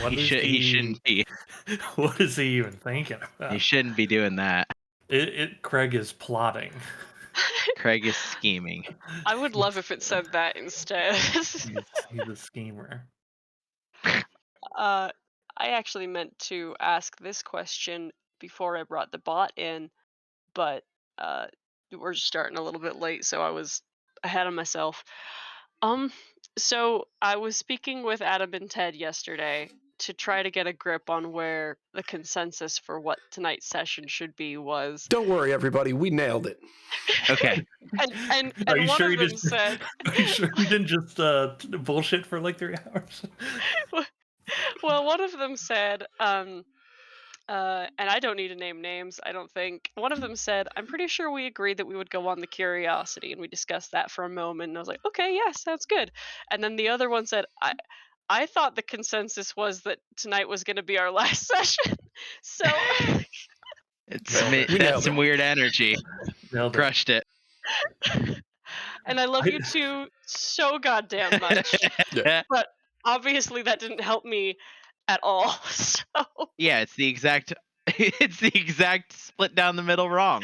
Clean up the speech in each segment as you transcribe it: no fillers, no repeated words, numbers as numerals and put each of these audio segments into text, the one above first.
What He is shouldn't be. what is he even thinking He about? shouldn't be doing that. Craig is plotting. Craig is scheming. I would love if it said that instead. He's a schemer. I actually meant to ask this question before I brought the bot in, but uh, we're just starting a little bit late, so I was ahead of myself. Um, so I was speaking with Adam and Ted yesterday to try to get a grip on where the consensus for what tonight's session should be was. Don't worry, everybody. We nailed it. Okay. And Are you one sure of you them just said, Are you sure you didn't just bullshit for like 3 hours? well, one of them said, and I don't need to name names, I don't think. One of them said, I'm pretty sure we agreed that we would go on the curiosity, and we discussed that for a moment, and I was like, okay, yeah, sounds good. And then the other one said, I thought the consensus was that tonight was going to be our last session. So, Nailed it. That's some weird energy. Nailed it. Crushed it. and I love you two so goddamn much, Yeah. but obviously that didn't help me at all. So, Yeah, it's the exact split down the middle wrong.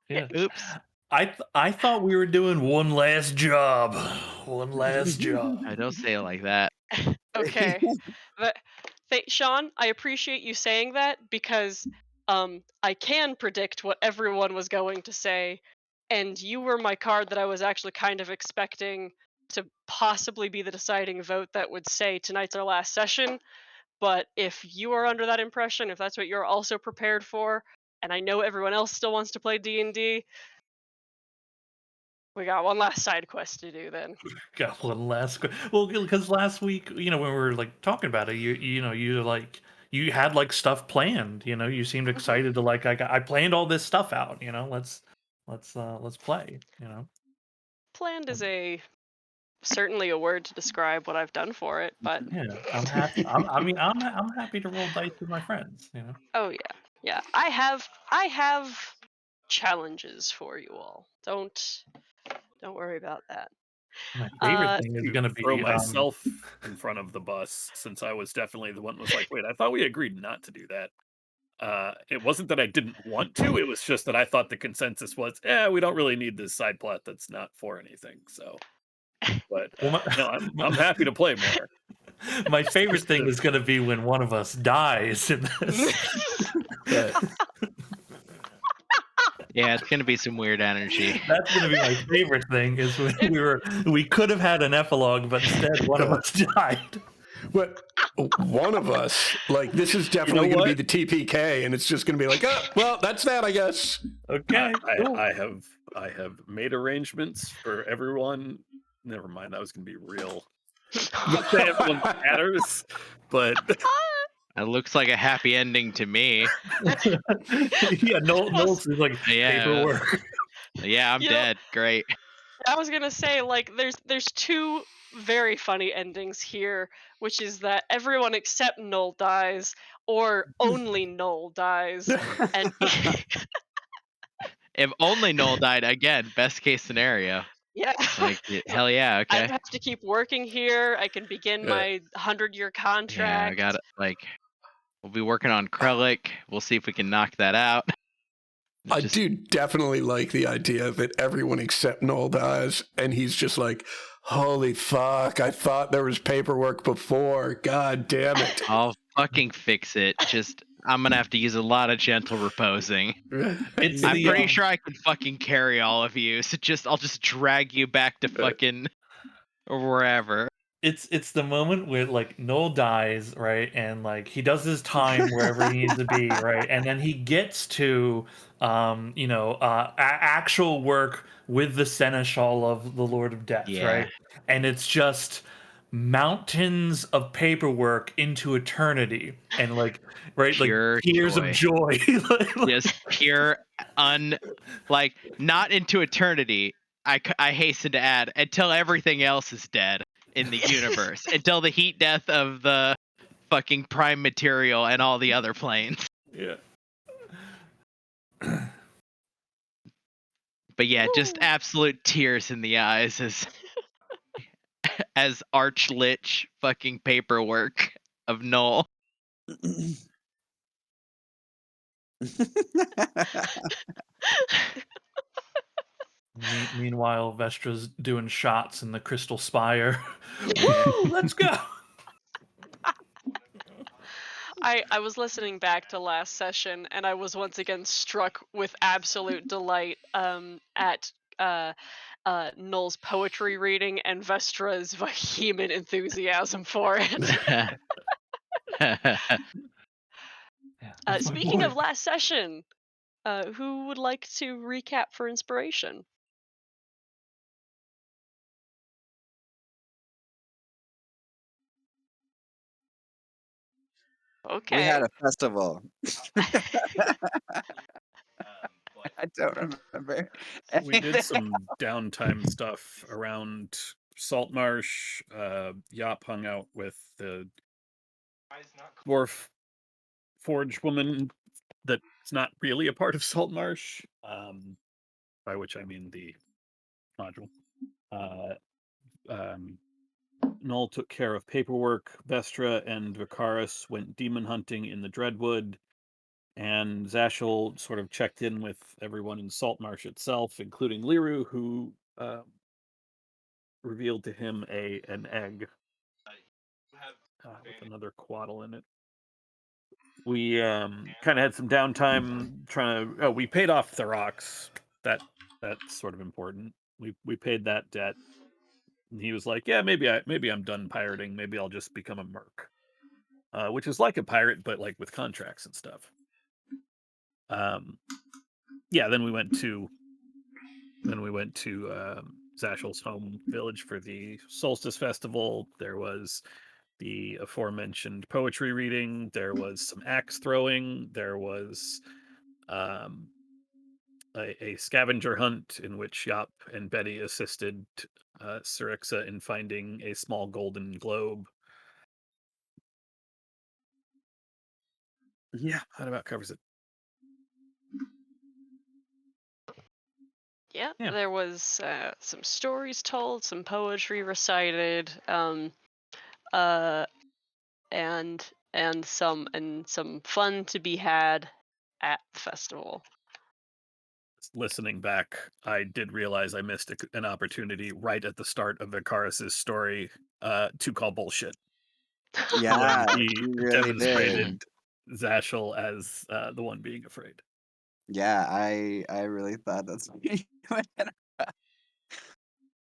Yeah. Oops. I thought we were doing one last job. One last job. I don't say it like that. okay. But Sean, I appreciate you saying that because I can predict what everyone was going to say, and you were my card that I was actually kind of expecting to possibly be the deciding vote that would say tonight's our last session. But if you are under that impression, if that's what you're also prepared for, and I know everyone else still wants to play D&D, we got one last side quest to do then. Got one last. Well, because last week, when we were like talking about it, you had like stuff planned. You seemed excited to like I planned all this stuff out. Let's play. Planned is certainly a word to describe what I've done for it, but Yeah, I'm happy. I'm happy to roll dice with my friends. oh yeah. I have challenges for you all. Don't worry about that. My favorite thing is To gonna throw be myself in front of the bus, since I was definitely the one who was like, "Wait, I thought we agreed not to do that." It wasn't that I didn't want to, it was just that I thought the consensus was, we don't really need this side plot that's not for anything, so but, well, no, I'm happy to play more. my favorite thing is gonna be when one of us dies in this. Yeah, it's gonna be some weird energy. That's gonna be my favorite thing is when we could have had an epilogue, but instead one of us died. But one of us, like, this is definitely going to be the TPK, and it's just going to be like, oh, well, that's that, I guess. Okay, cool. I have made arrangements for everyone. Never mind, that was gonna be real. Not that everyone matters, but It looks like a happy ending to me. Yeah, Knowles is like Yeah. paperwork. Yeah, I'm dead. Great. I was gonna say, like, there's two very funny endings here, which is that everyone except Null dies, or only Null dies, and If only Noel died again, best case scenario. yeah, Like, hell yeah, I okay. have to keep working here. I can begin my 100-year Yeah, contract. I got it. Like, we'll be working on Krellick. We'll see if we can knock that out. I do definitely like the idea of it. Everyone except Noel dies, and he's just like, holy fuck, I thought there was paperwork before. God damn it. I'll fucking fix it. I'm gonna have to use a lot of gentle reposing. I'm pretty sure I can fucking carry all of you. So I'll just drag you back to fucking or wherever. It's the moment where like Noel dies, right? And like he does his time wherever he needs to be, right? And then he gets to actual work with the seneschal of the Lord of Death, Yeah. right? And it's just mountains of paperwork into eternity and like Pure like tears of joy. Just pure like not into eternity. I hasten to add until everything else is dead in the universe, until the heat death of the fucking prime material and all the other planes. Yeah. But yeah, just absolute tears in the eyes as Archlich fucking paperwork of Null. Meanwhile, Vestra's doing shots in the Crystal Spire. Woo! Let's go. I was listening back to last session, and I was once again struck with absolute delight at Null's poetry reading and Vestra's vehement enthusiasm for it. Yeah, that's my Speaking of boy. last session, who would like to recap for inspiration? We had Okay. a festival. I don't remember We did anything. some downtime stuff around Saltmarsh. Yop hung out with the dwarf forge woman that's not really a part of Saltmarsh, by which I mean the module. Uh, um, Null took care of paperwork. Vestra and Vicaris went demon hunting in the Dreadwood, and Zashel sort of checked in with everyone in Saltmarsh itself, including Liru, who revealed to him an egg with another quaddle in it. We kind of had some downtime trying to. Oh, we paid off the rocks. That's sort of important. We paid that debt. And he was like, "Yeah, maybe I'm done pirating. Maybe I'll just become a merc." Which is like a pirate, but like with contracts and stuff. Yeah. Then we went to Zashel's home village for the solstice festival. There was the aforementioned poetry reading. There was some axe throwing. There was um, a scavenger hunt in which Yop and Betty assisted Syrixa in finding a small golden globe. Yeah, that about covers it. Yeah, Yeah. there was some stories told, some poetry recited, uh, and some fun to be had at the festival. Listening back, I did realize I missed an opportunity right at the start of Vicaris's story to call bullshit when Yeah, he you really demonstrated did. Zashel as the one being afraid. Yeah, I really thought that's what you went.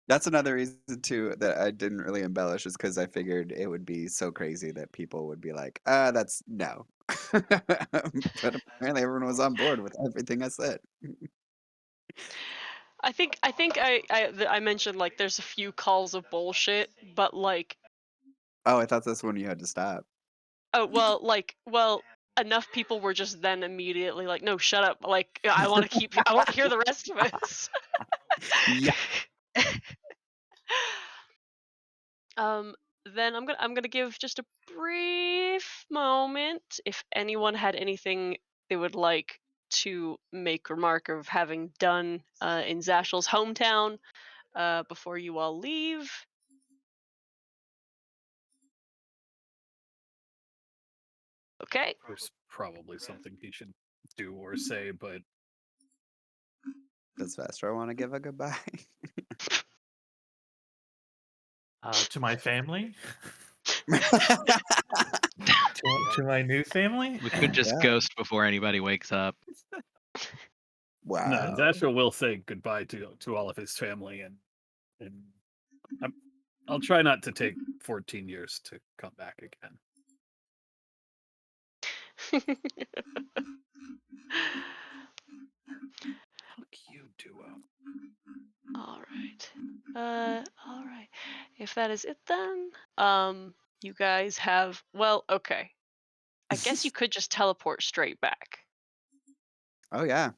That's another reason too that I didn't really embellish is because I figured it would be so crazy that people would be like, that's no. But apparently everyone was on board with everything I said. I think I mentioned like there's a few calls of bullshit, but like Oh, I thought that's when you had to stop. well enough people were just then immediately like no shut up like I want to hear the rest of it. Yeah. um then I'm gonna give just a brief moment if anyone had anything they would like to make remark of having done in Zashel's hometown before you all leave. Okay. There's probably something he should do or say, but Does Vestra want to give a goodbye? To my family, to my new family. We could just Yeah. ghost before anybody wakes up. no, Wow. Zashel will say goodbye to all of his family, and I'm, I'll try not to take 14 years to come back again. Fuck you, duo. All right. If that is it then, you guys have well, okay. I guess you could just teleport straight back. Oh yeah.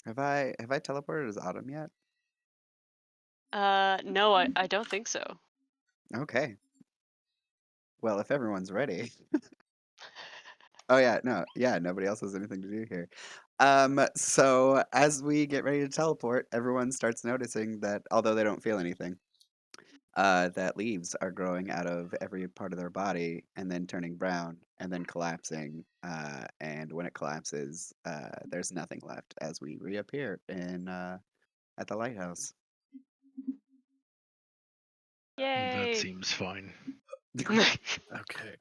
Have I teleported as Autumn yet? No, I don't think so. Okay. Well, if everyone's ready. Oh yeah, no, yeah, nobody else has anything to do here. So as we get ready to teleport, everyone starts noticing that although they don't feel anything, that leaves are growing out of every part of their body and then turning brown and then collapsing. And when it collapses, there's nothing left as we reappear in at the lighthouse. That Yay! seems fine. Okay.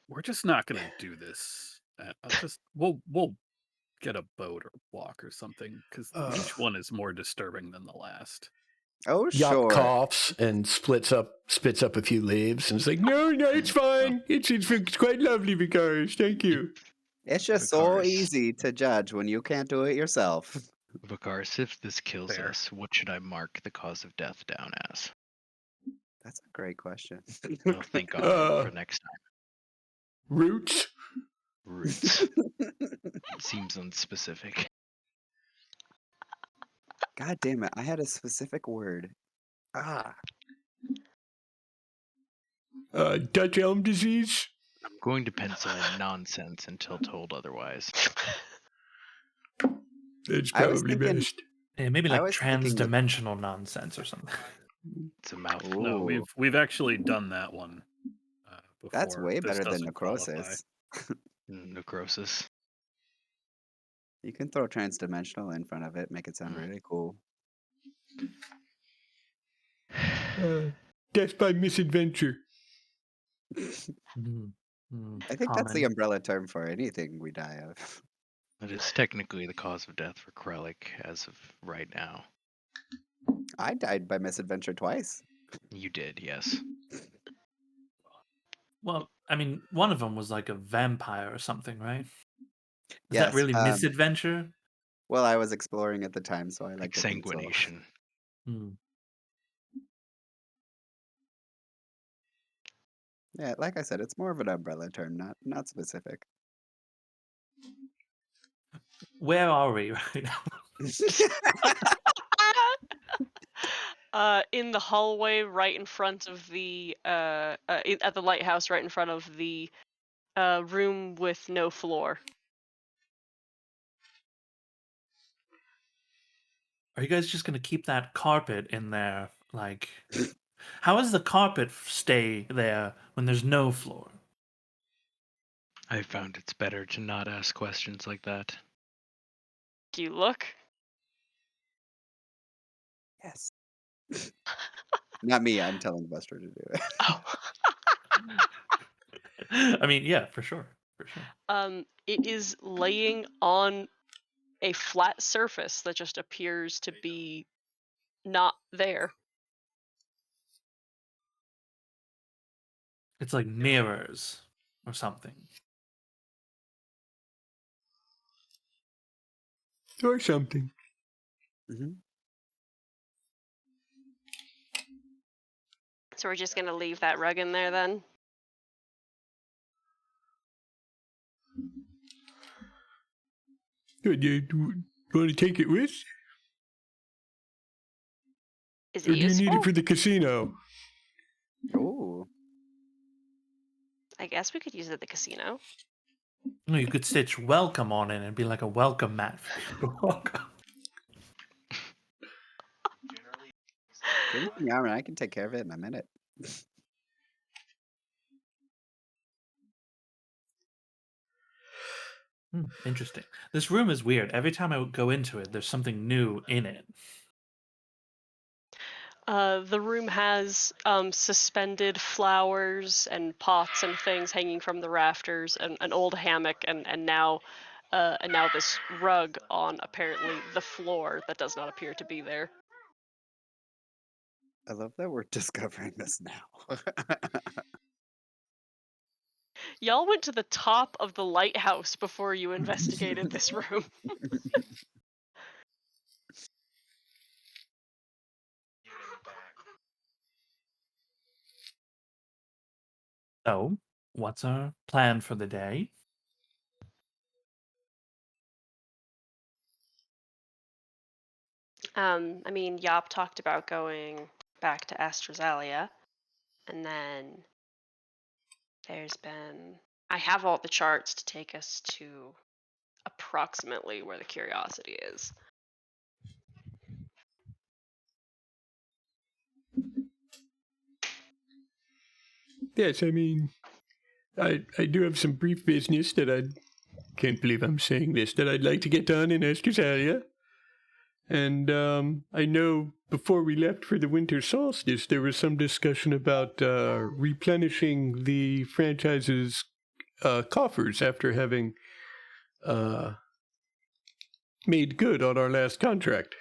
We're just not gonna do this. We'll get a boat or walk or something because each one is more disturbing than the last. Oh, Yop sure. coughs and spits up a few leaves and it's like, no, it's fine. It's quite lovely, Vicaris. Thank you. It's just so Vicaris. easy to judge when you can't do it yourself. Vicaris, if this kills Fair. us, what should I mark the cause of death down as? That's a great question. I'll think on it for next time. Roots. Roots. Seems unspecific. God damn it! I had a specific word. Ah, Dutch elm disease. I'm going to pencil in nonsense until told otherwise. That's I was probably thinking. best. Yeah, maybe I like was thinking that. transdimensional nonsense or something. It's a mouthful. No, Ooh, we've actually done that one that's before. way This better than doesn't qualify. necrosis. Necrosis. You can throw transdimensional in front of it, make it sound really cool. Death by misadventure. Mm, I think that's the common. umbrella term for anything we die of. That is technically the cause of death for Krellick as of right now. I died by misadventure twice. You did, yes. Well, I mean, one of them was like a vampire or something, right? Is that Yes. really misadventure? Well, I was exploring at the time, so I like to think so. Exsanguination. Hmm. Yeah, like I said, it's more of an umbrella term, not specific. Where are we right now? In the hallway right in front of the at the lighthouse, right in front of the room with no floor. Are you guys just gonna keep that carpet in there? Like, how does the carpet stay there when there's no floor? I found it's better to not ask questions like that. Do you look? Yes. Not me. I'm telling Buster to do it. Oh. I mean, yeah, for sure, for sure. It is laying on a flat surface that just appears to be not there. It's like mirrors or something. Or something. Hmm. So we're just gonna leave that rug in there then? Do you want to take it with? Is Or it do you need useful? it for the casino? Ooh. I guess we could use it at the casino. No, you could stitch welcome on it and be like a welcome mat for people to walk on. Give me the armor. I can take care of it in a minute. Interesting. This room is weird. Every time I go into it, there's something new in it. The room has suspended flowers and pots and things hanging from the rafters, and an old hammock, and now this rug on apparently the floor that does not appear to be there. I love that we're discovering this now. Y'all went to the top of the lighthouse before you investigated this room. So, what's our plan for the day? I mean, Yop talked about going back to Astrazalia, and then I have all the charts to take us to approximately where the curiosity is. Yes, I mean, I do have some brief business that I can't believe I'm saying this, that I'd like to get done in Australia. And I know before we left for the winter solstice, there was some discussion about replenishing the franchise's coffers after having made good on our last contract.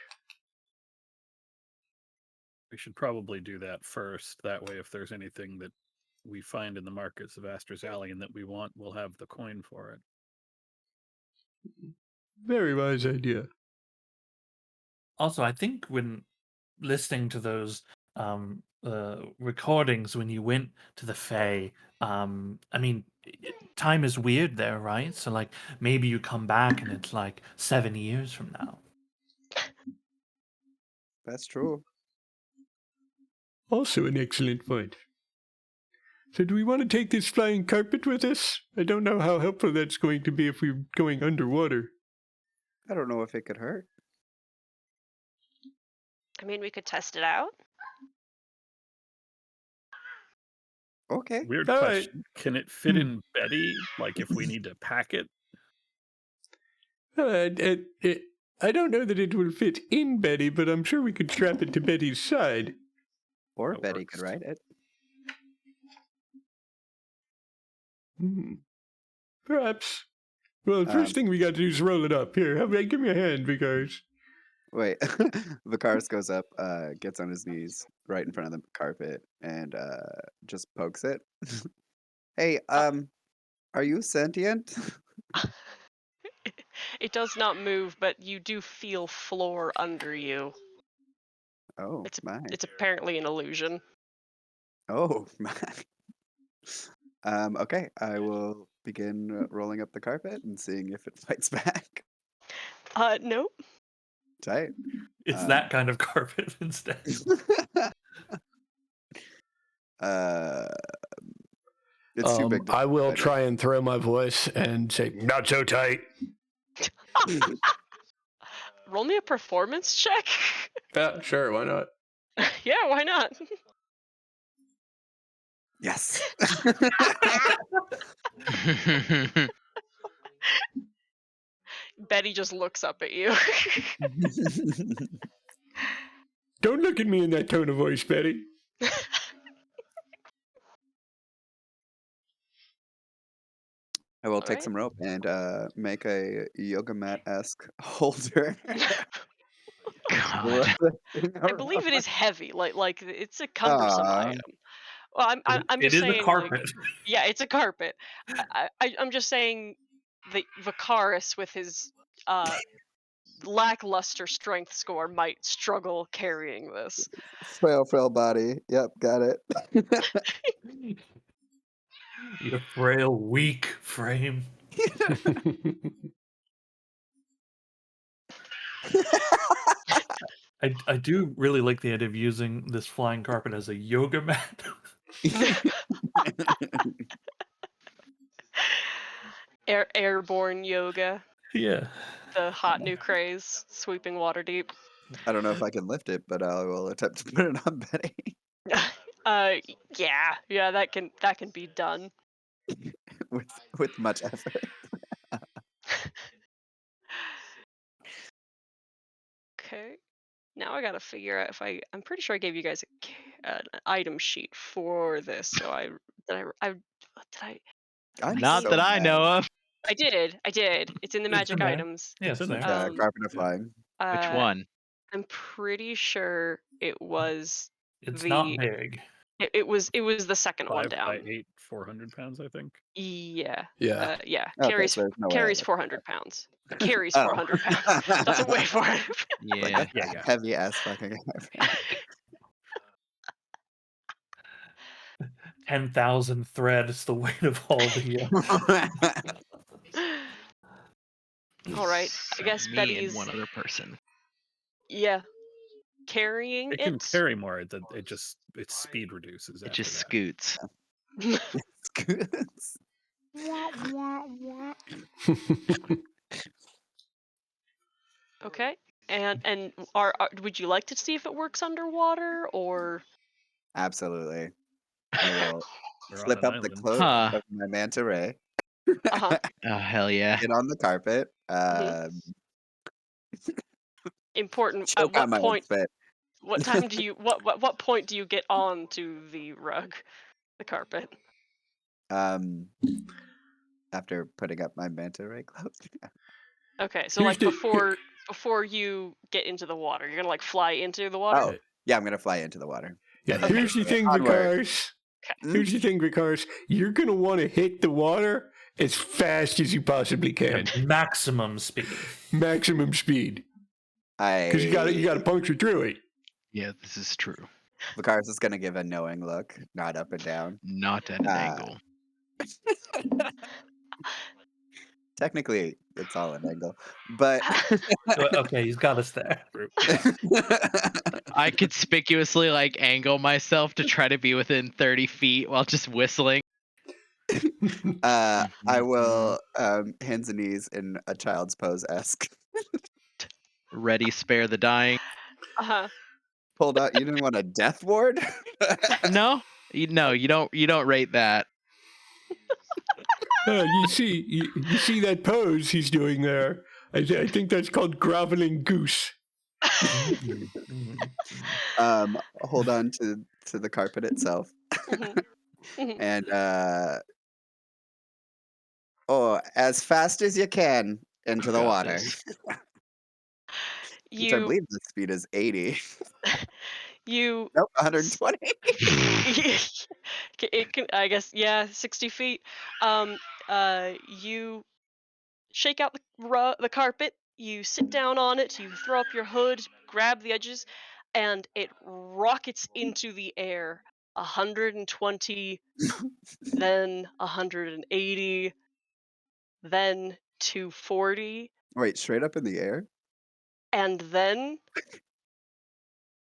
We should probably do that first. That way, if there's anything that we find in the markets of Astra's Alley and that we want, we'll have the coin for it. Very wise idea. Also, I think when listening to those recordings when you went to the Fae, I mean, time is weird there, right? So like maybe you come back and it's like 7 years from now. That's true. Also an excellent point. So do we want to take this flying carpet with us? I don't know how helpful that's going to be if we're going underwater. I don't know if it could hurt. I mean, we could test it out. Okay. Weird All right. question. Can it fit in Betty? Like if we need to pack it? I don't know that it will fit in Betty, but I'm sure we could strap it to Betty's side. Or That Betty could works. ride it. Perhaps. Well, the first thing we got to do is roll it up. Here, give me a hand, because... Wait, Vicaris goes up, gets on his knees right in front of the carpet, and just pokes it. Hey, are you sentient? It does not move, but you do feel floor under you. Oh my! It's apparently an illusion. Oh my! Okay, I will begin rolling up the carpet and seeing if it fights back. Nope. Tight. It's that kind of carpet instead. It's too big. I will try and throw my voice and say, not so tight. Roll me a performance check. Yeah, sure, why not? Yeah, why not? Yes. Betty just looks up at you. Don't look at me in that tone of voice, Betty. I will take Alright. some rope and make a yoga mat-esque holder. God. I believe it is heavy. Like it's a cumbersome item. Well, I'm It just is a saying. Like, carpet. yeah, it's a carpet. I'm just saying that Vicaris with his lackluster strength score might struggle carrying this. Frail body. Yep, got it. Your frail, weak frame. I do really like the idea of using this flying carpet as a yoga mat. Airborne yoga, Yeah. the hot new craze, sweeping water deep. I don't know if I can lift it, but I will attempt to put it on Betty Yeah, that can be done. with much effort. Okay. Now I gotta figure out if I'm pretty sure I gave you guys an item sheet for this. So did I I'm Not so that I mad. know of. I did. It's in the It's magic in there. items. Yeah, it's in there. Carpenter flying. Which one? I'm pretty sure it was It's not the big. it was the second one 5 by down. 8, 400 pounds, I think. Yeah. Yeah. Yeah. Okay, so there's no way I Carries lift 400 pounds. Carries Oh. 400 pounds. Doesn't weigh 400. Yeah. Like, that's Yeah. heavy ass fucking. 10,000 threads, the weight of all the. All right. I So guess me Betty's and one other person. yeah carrying It can it. carry more. Its speed reduces. It After just that. scoots. Scoots. Okay. And would you like to see if it works underwater or? Absolutely. I will We're on flip an up the island. cloak Huh. of my manta ray, Uh-huh. Oh hell yeah. get on the carpet, Important. At choke on what my own point? spit. What time do you? What point do you get on to the rug, the carpet? Um, after putting up my manta ray cloak. Okay, so Here's like the before you get into the water, you're gonna like fly into the water. Oh, yeah, I'm gonna fly into the water. yeah. And then Okay. Here's the just thing, onward. Vicars. Okay. Here's the thing, Vicars. You're gonna want to hit the water as fast as you possibly can, Maximum speed. maximum speed, because you got to puncture through it. Yeah, this is true. Vicaris is gonna give a knowing look, nod up and down. Not at an Uh, angle. Technically, it's all an angle, but Okay, he's got us there. True. I conspicuously like angle myself to try to be within 30 feet while just whistling. I Mhm. will hands and knees in a child's pose esque. Ready, spare the dying. Uh-huh. Pulled out. You didn't want a death ward? No, you don't rate that. You see that pose he's doing there. I think that's called groveling goose. Hold on to the carpet itself, Mhm. Mhm. and as fast as you can into the Got water. this. Which I You believe the speed is 80. you Nope, 120. it can, I guess, yeah, 60 feet. You shake out the carpet, you sit down on it, you throw up your hood, grab the edges, and it rockets into the air. 120, then 180, then 240, Wait, straight up in the air? and then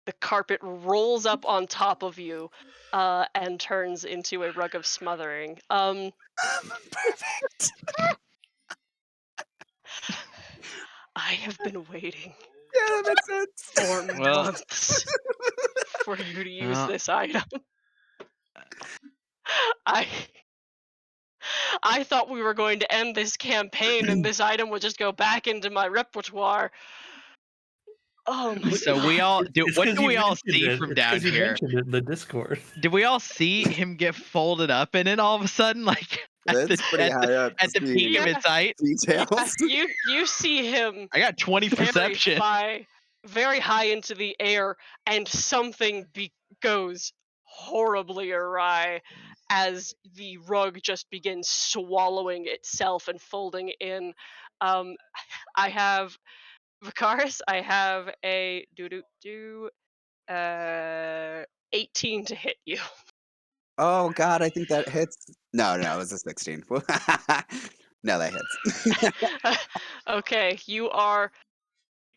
the carpet rolls up on top of you and turns into a rug of smothering. Perfect. I have been waiting Yeah, that makes sense. for Well, months for you to use uh, this item. I I thought we were going to end this campaign and this item would just go back into my repertoire. Oh my so we all do. It's What because do you we all mentioned see it. from It's down because you here? mentioned it in the Discord. Did we all see him get folded up in it all of a sudden, like It's pretty high up to at the peak see of yeah, its height? yeah. details. You see him I got 20 very perception. high, very high into the air, and something goes horribly awry as the rug just begins swallowing itself and folding in. Um, I have Vicaris. I have a 18 to hit you. Oh god, I think that hits. No, it was a 16. No, that hits. Okay, you are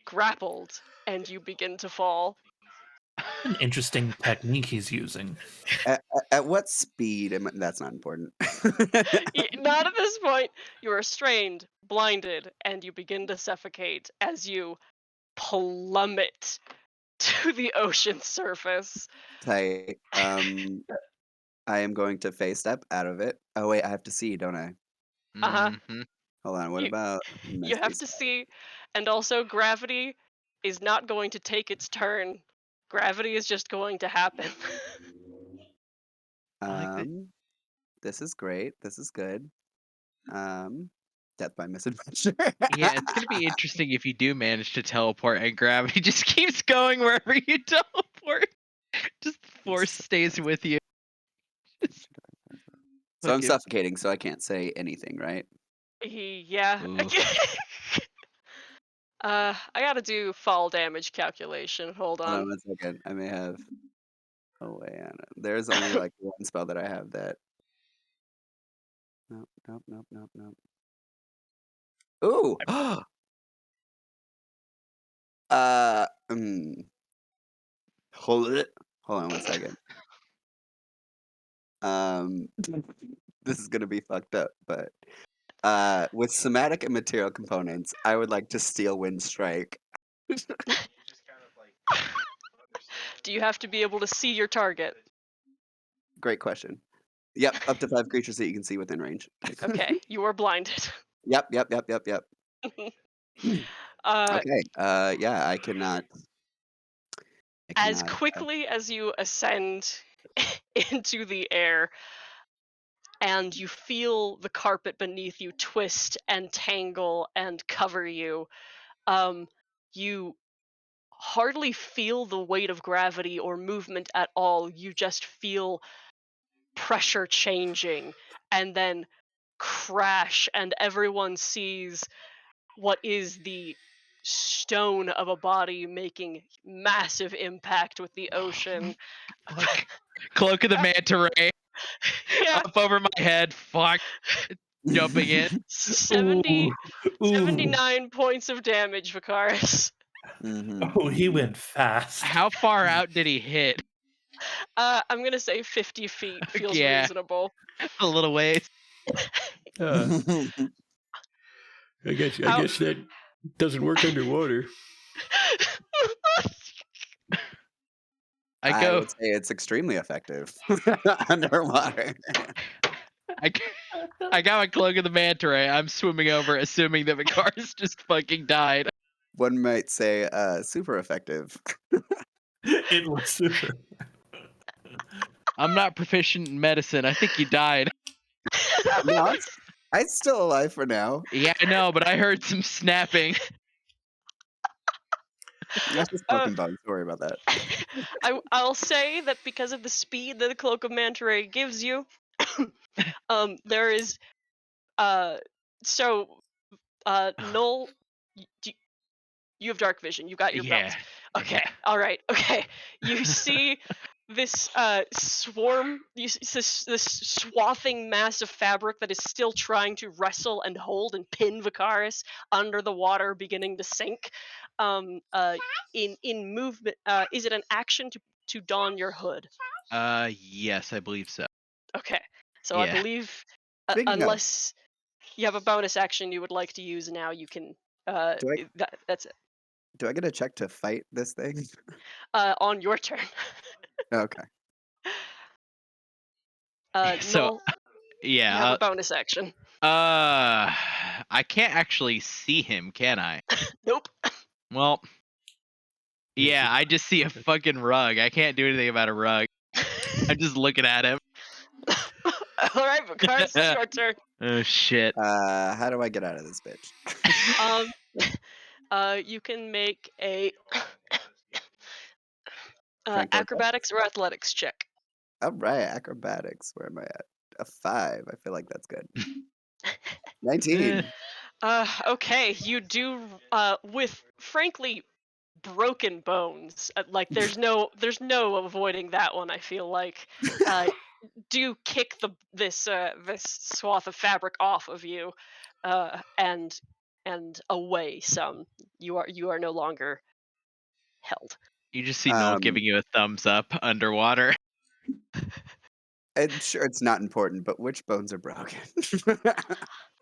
grappled and you begin to fall. An interesting technique he's using. At what speed that's not important. Not at this point. You are strained, blinded, and you begin to suffocate as you plummet to the ocean surface. Tight. I am going to face step out of it. Oh wait, I have to see, don't I? Uh-huh. Mhm. Hold on, what You about you Misty have to step? see, and also gravity is not going to take its turn. Gravity is just going to happen. I like that. This is great. This is good. Um, Death by misadventure. Yeah, it's gonna be interesting if you do manage to teleport and gravity just keeps going wherever you teleport. Just the force stays with you. So I'm Fucking- suffocating, so I can't say anything, right? Yeah. Ooh. I gotta do fall damage calculation. Hold Hold on on. 1 second. I may have a way on it. There's only like one spell that I have that. Nope, nope, nope, nope, nope. Ooh! uh, mm, hold it. Hold on 1 second. This is gonna be fucked up, but with somatic and material components, I would like to steal wind strike. Do you have to be able to see your target? Great question. Yep, up to 5 creatures that you can see within range. Okay, you are blinded. Yep, yep, yep, yep, yep. uh, Okay. Yeah, I cannot. I as cannot. quickly as you ascend into the air, and you feel the carpet beneath you twist and tangle and cover you, you hardly feel the weight of gravity or movement at all. You just feel pressure changing and then crash, and everyone sees what is the stone of a body making massive impact with the ocean. Cloak of the Manta Ray Yeah, up over my head. Fuck. Jumping in. 70, Ooh. 79 points of damage, Vicaris. Oh, he went fast. How far out did he hit? I'm gonna say 50 feet feels Yeah. reasonable. A little ways. Uh, I guess that doesn't work underwater. I I go. would say it's extremely effective underwater. I got my Cloak of the Manta Ray. I'm swimming over, assuming that Vicaris just fucking died. One might say super effective. It was super. I'm not proficient in medicine. I think he died. No, I'm still alive for now. Yeah, I know, but I heard some snapping. That's just broken bones. Don't worry about that. I'll say that because of the speed that the Cloak of Manta Ray gives you, there is Null, you have dark vision. You got your Yeah. belt. Okay. All right. Okay. You see this swarm, this swathing mass of fabric that is still trying to wrestle and hold and pin Vicaris under the water, beginning to sink. In movement, is it an action to don your hood? Yes, I believe so. Okay. So I Yeah. believe, Speaking of, unless you have a bonus action you would like to use now, you can. do I That's it. do I get a check to fight this thing? On your turn. Okay. So, Null, you have yeah. a bonus action. I can't actually see him, can I? Nope. Well, He's yeah, just- I just see a fucking rug. I can't do anything about a rug. I'm just looking at him. All right, Vicaris, it's your turn. Oh shit. How do I get out of this bitch? You can make a Frank Lord acrobatics or athletics check. All right, acrobatics. Where am I at? A 5. I feel like that's good. 19. Okay, you do with frankly broken bones. There's no avoiding that one. I feel like do kick this swath of fabric off of you, and away some. You are no longer held. You just see Noel Um, giving you a thumbs up underwater. I'm sure it's not important, but which bones are broken?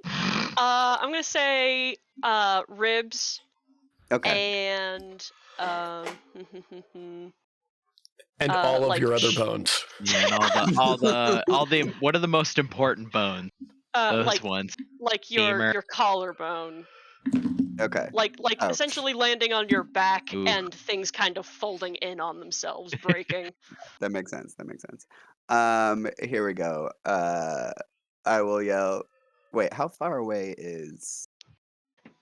I'm gonna say ribs Okay. and And all of like your other bones. Yeah, and all the what are the most important bones? Those ones. like Femur. your collarbone, Okay. like Oh, essentially landing on your back Ooh. and things kind of folding in on themselves, breaking. that makes sense. That makes sense. Here we go. I will yell. Wait, how far away is?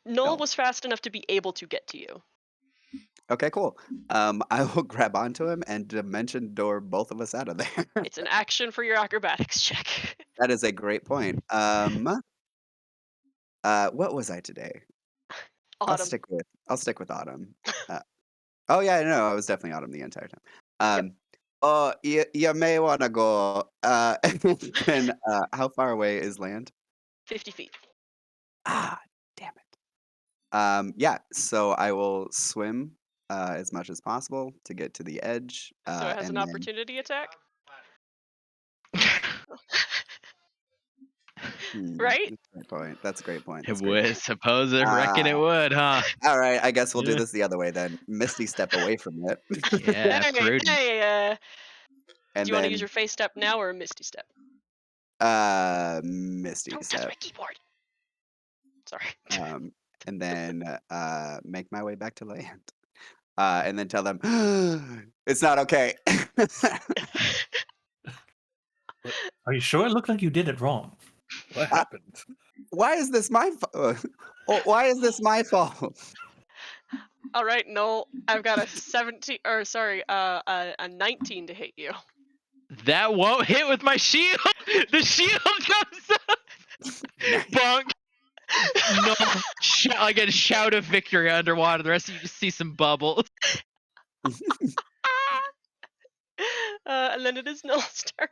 Noel No. was fast enough to be able to get to you. Okay, cool. I will grab onto him and dimension door both of us out of there. It's an action for your acrobatics check. That is a great point. What was I today? Autumn. I'll stick with autumn. Oh yeah, no, I was definitely autumn the entire time. Yep. Oh, you may want to go. And how far away is land? 50 feet. Ah, damn it. Yeah. So I will swim as much as possible to get to the edge, So it has and an then. opportunity attack, right? That's a great point. That's a great point. It That's a great would point. suppose I reckon it would, huh? All right. I guess we'll do Yeah. this the other way then. Misty step away from it. Yeah, Hey, prudent. hey, And Do you want to use then your phase step now or a misty step? Misty Don't touch step. my keyboard. Sorry. And then make my way back to land. And then tell them it's not okay. Are you sure? It looked like you did it wrong. What happened? Why is this my why is this my fault? All right, Noel. I've got a 17, or sorry, a 19 to hit you. That won't hit with my shield. The shield comes up. Bonk. No, I get a shout of victory underwater. The rest of you just see some bubbles. And then it is Noel's turn.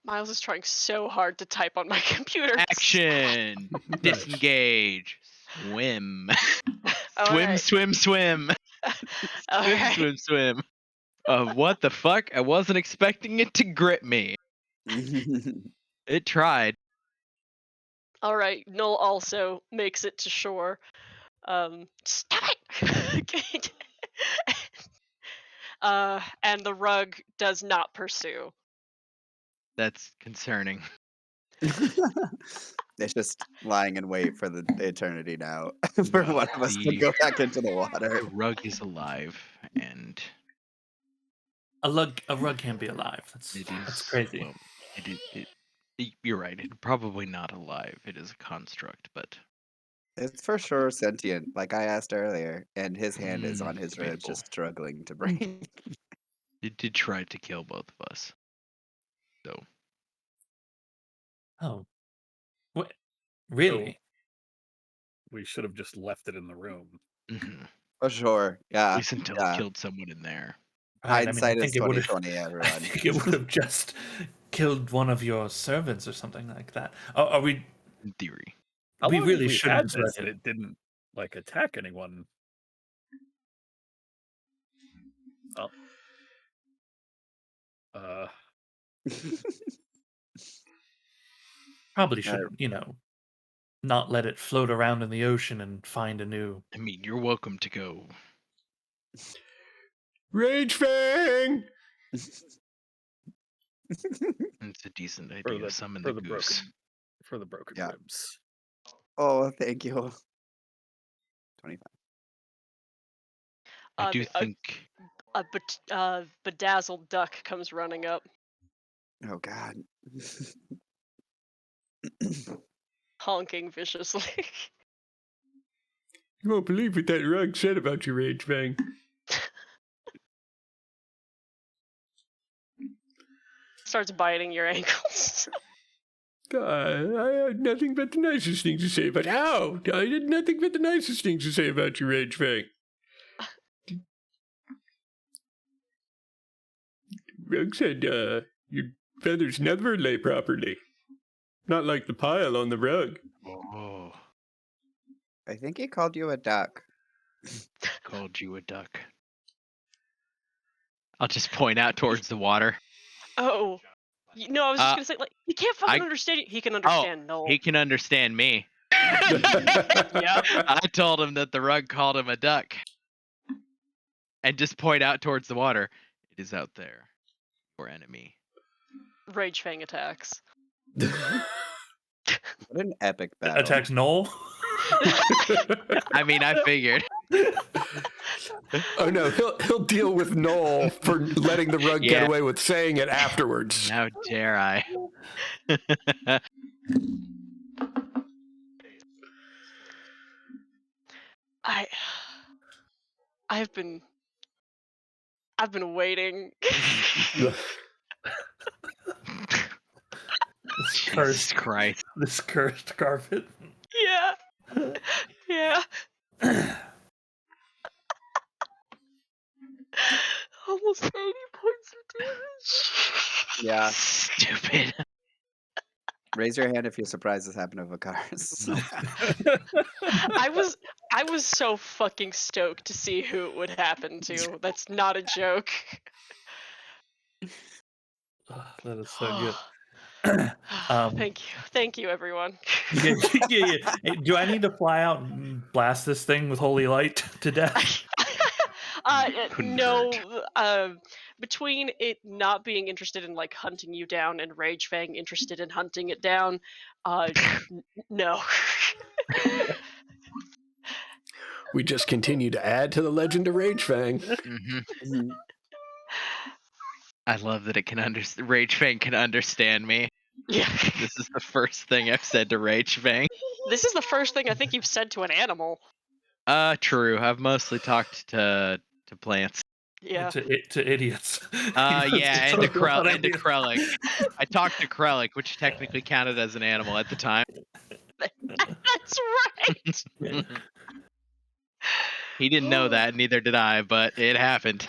Miles is trying so hard to type on my computer. Action. Nice. Disengage. Swim. All Swim, right. swim, swim. All Swim, right. swim, swim. What the fuck? I wasn't expecting it to grip me. It tried. All right. Noel also makes it to shore. Stop it! And the rug does not pursue. That's concerning. It's just lying in wait for the eternity now for one of us to go back into the water. The rug is alive, and A rug can't be alive. That's crazy. Well, you're right. It's probably not alive. It is a construct, but It's for sure sentient, like I asked earlier, and his hand is on his ribs, debatable. just struggling to breathe. It did try to kill both of us. So Oh, what? Really? We should have just left it in the room. For sure, yeah. at least until it killed someone in there. Right, Hindsight is think it would've- 20/20, I everyone. think it would have just killed one of your servants or something like that. Are we? In theory. How We long really have shouldn't had have this let and it didn't like attack anyone. Oh. Probably should, not let it float around in the ocean and find a new. I mean, you're welcome to go. Rage Fang! It's a decent idea to summon the goose. For the broken Yeah. ribs. Oh, thank you. 25. I do think A bedazzled duck comes running up, Oh God. honking viciously. You won't believe what that rug said about you, Rage Fang. Starts biting your ankles. I had nothing but the nicest things to say about how. I had nothing but the nicest things to say about you, Rage Fang. Rug said, your feathers never lay properly. Not like the pile on the rug. Oh, I think he called you a duck. called you a duck. I'll just point out towards the water. Oh. No, I was just gonna say, like, he can't fucking understand you. He can understand Noel. He can understand me. Yep. I told him that the rug called him a duck. And just point out towards the water. It is out there. Your enemy. Rage Fang attacks. What an epic battle. Attacks Noel. I mean, I figured. Oh no, he'll deal with Noel for letting the rug get Yeah. away with saying it afterwards. How dare I? I've been waiting. This Jesus cursed, Christ. this cursed carpet. Yeah. Yeah. Almost 80 points of damage. Yeah. Stupid. Raise your hand if you're surprised this happened to Vakaris. I was so fucking stoked to see who it would happen to. That's not a joke. That is so good. Thank you, everyone. Yeah. Hey, do I need to fly out and blast this thing with holy light to death? Convert. No. Between it not being interested in like hunting you down and Rage Fang interested in hunting it down, no. We just continue to add to the legend of Rage Fang. Hmm. Mhm. I love that it can understand. Rage Fang can understand me. Yeah. This is the first thing I've said to Rage Fang. This is the first thing I think you've said to an animal. True. I've mostly talked to plants. Yeah. To idiots. Yeah, and to Talking about Krellick. idiots. I talked to Krellick, which technically counted as an animal at the time. That's right. He didn't know that, neither did I, but it happened.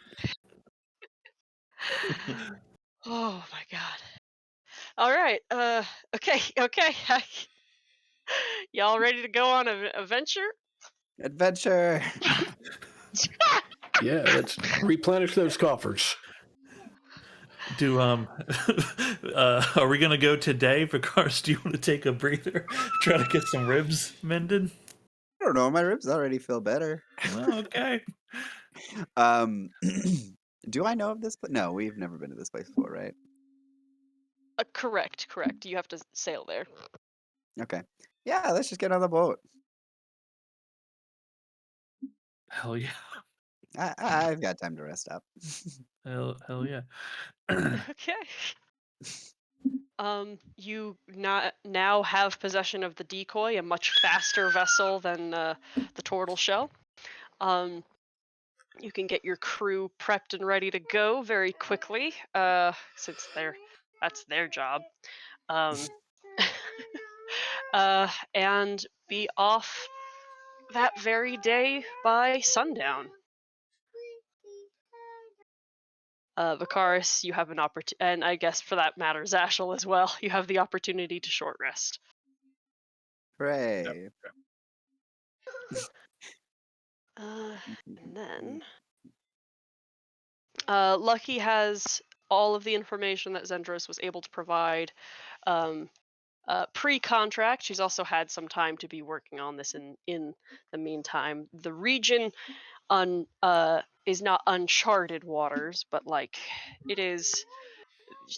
Oh my god. All right. Okay. Okay. Y'all ready to go on an adventure? Adventure. Yeah, let's replenish those coffers. Do are we gonna go today? Because do you want to take a breather? Try to get some ribs mended? I don't know. My ribs already feel better. Well, okay. Um, do I know of this place? No, we've never been to this place before, right? Correct. Correct. You have to sail there. Okay. Yeah, let's just get on the boat. Hell yeah. I've got time to rest up. Hell yeah. Okay. You not now have possession of the decoy, a much faster vessel than the turtle shell. Um, you can get your crew prepped and ready to go very quickly, since that's their job. Um, and be off that very day by sundown. Vicaris, you have an opportunity, and I guess for that matter, Zashel as well. You have the opportunity to short rest. Hooray. And then Lucky has all of the information that Zendros was able to provide um, pre-contract. She's also had some time to be working on this in the meantime. The region is not uncharted waters, but like it is.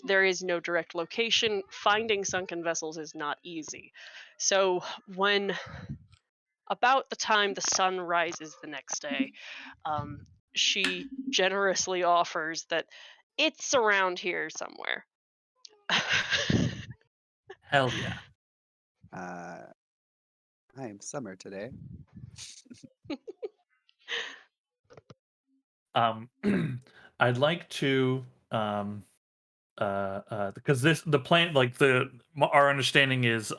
There is no direct location. Finding sunken vessels is not easy. So when about the time the sun rises the next day, um, she generously offers that it's around here somewhere. Hell yeah. I am summer today. Um, I'd like to because the plan like our understanding is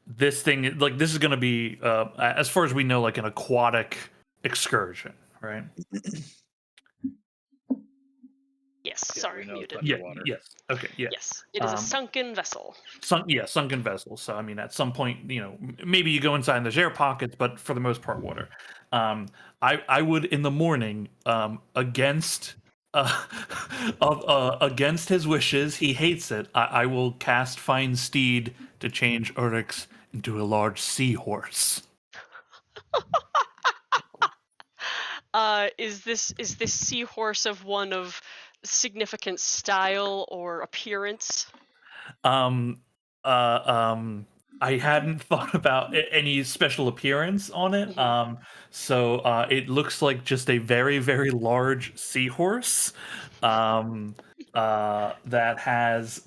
this thing like this is going to be as far as we know like an aquatic excursion, right? Yes, Yeah, sorry, we know it's muted. Yeah, underwater. yes, okay, yeah. Yes, it is a um sunken vessel. sunken vessels. So I mean, at some point, maybe you go inside and there's air pockets, but for the most part, water. Um, I would in the morning, against uh, against his wishes, he hates it. I will cast Find Steed to change Uryx into a large seahorse. Is this seahorse of one of significant style or appearance? Um, I hadn't thought about any special appearance on it. Mhm. So it looks like just a very, very large seahorse. Um, that has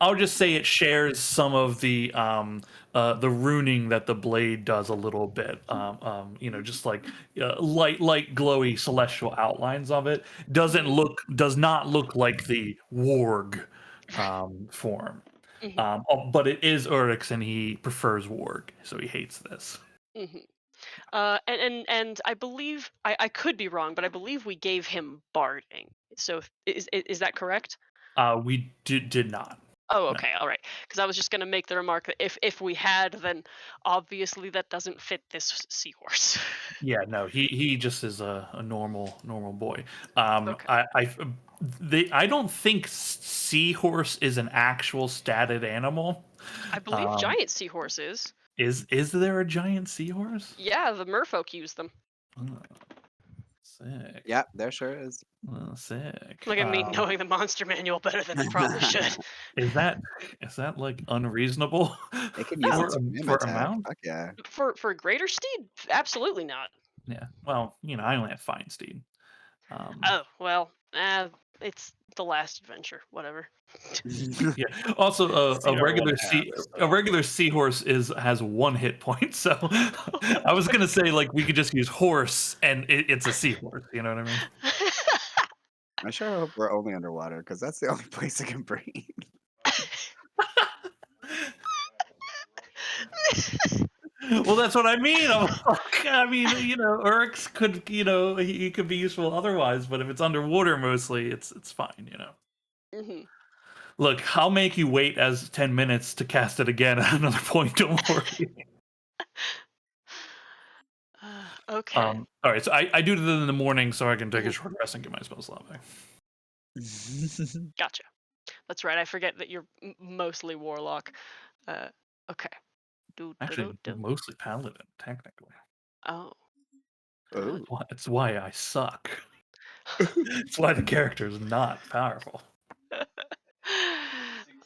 I'll just say it shares some of the runing that the blade does a little bit. Just like light, glowy celestial outlines of it. Does not look like the warg form. Mhm. But it is Uryx and he prefers warg, so he hates this. Mhm. And I believe I could be wrong, but I believe we gave him barding. So is that correct? We did not. Oh, No. okay, all right. Because I was just going to make the remark that if we had, then obviously that doesn't fit this seahorse. Yeah, no, he just is a normal boy. Okay. I don't think seahorse is an actual statted animal. I believe Um, giant seahorses. is there a giant seahorse? Yeah, the merfolk use them. Uh, Sick. Yeah, there sure is. Sick. Look at me knowing the monster manual better than I probably should. Is that like unreasonable It can use for its whim for attack. amount? Fuck yeah. For greater steed, absolutely not. Yeah. Well, I only have fine steed. Oh well, it's the last adventure. Whatever. Yeah. Also, See our one half, a so. regular seahorse has 1 hit point. So I was gonna say like we could just use horse and it's a seahorse. You know what I mean? I sure hope we're only underwater because that's the only place I can breathe. Well, that's what I mean. I mean, Uryx could, he could be useful otherwise, but if it's underwater mostly, it's fine. hmm Look, I'll make you wait as 10 minutes to cast it again at another point. Don't worry. Okay. All right, so I do it in the morning so I can take a Mhm. short rest and get my spell slot back. Gotcha. That's right. I forget that you're mostly warlock. Okay. Actually, Do. mostly paladin, technically. Oh. Ooh. It's why I suck. It's why the character is not powerful. That's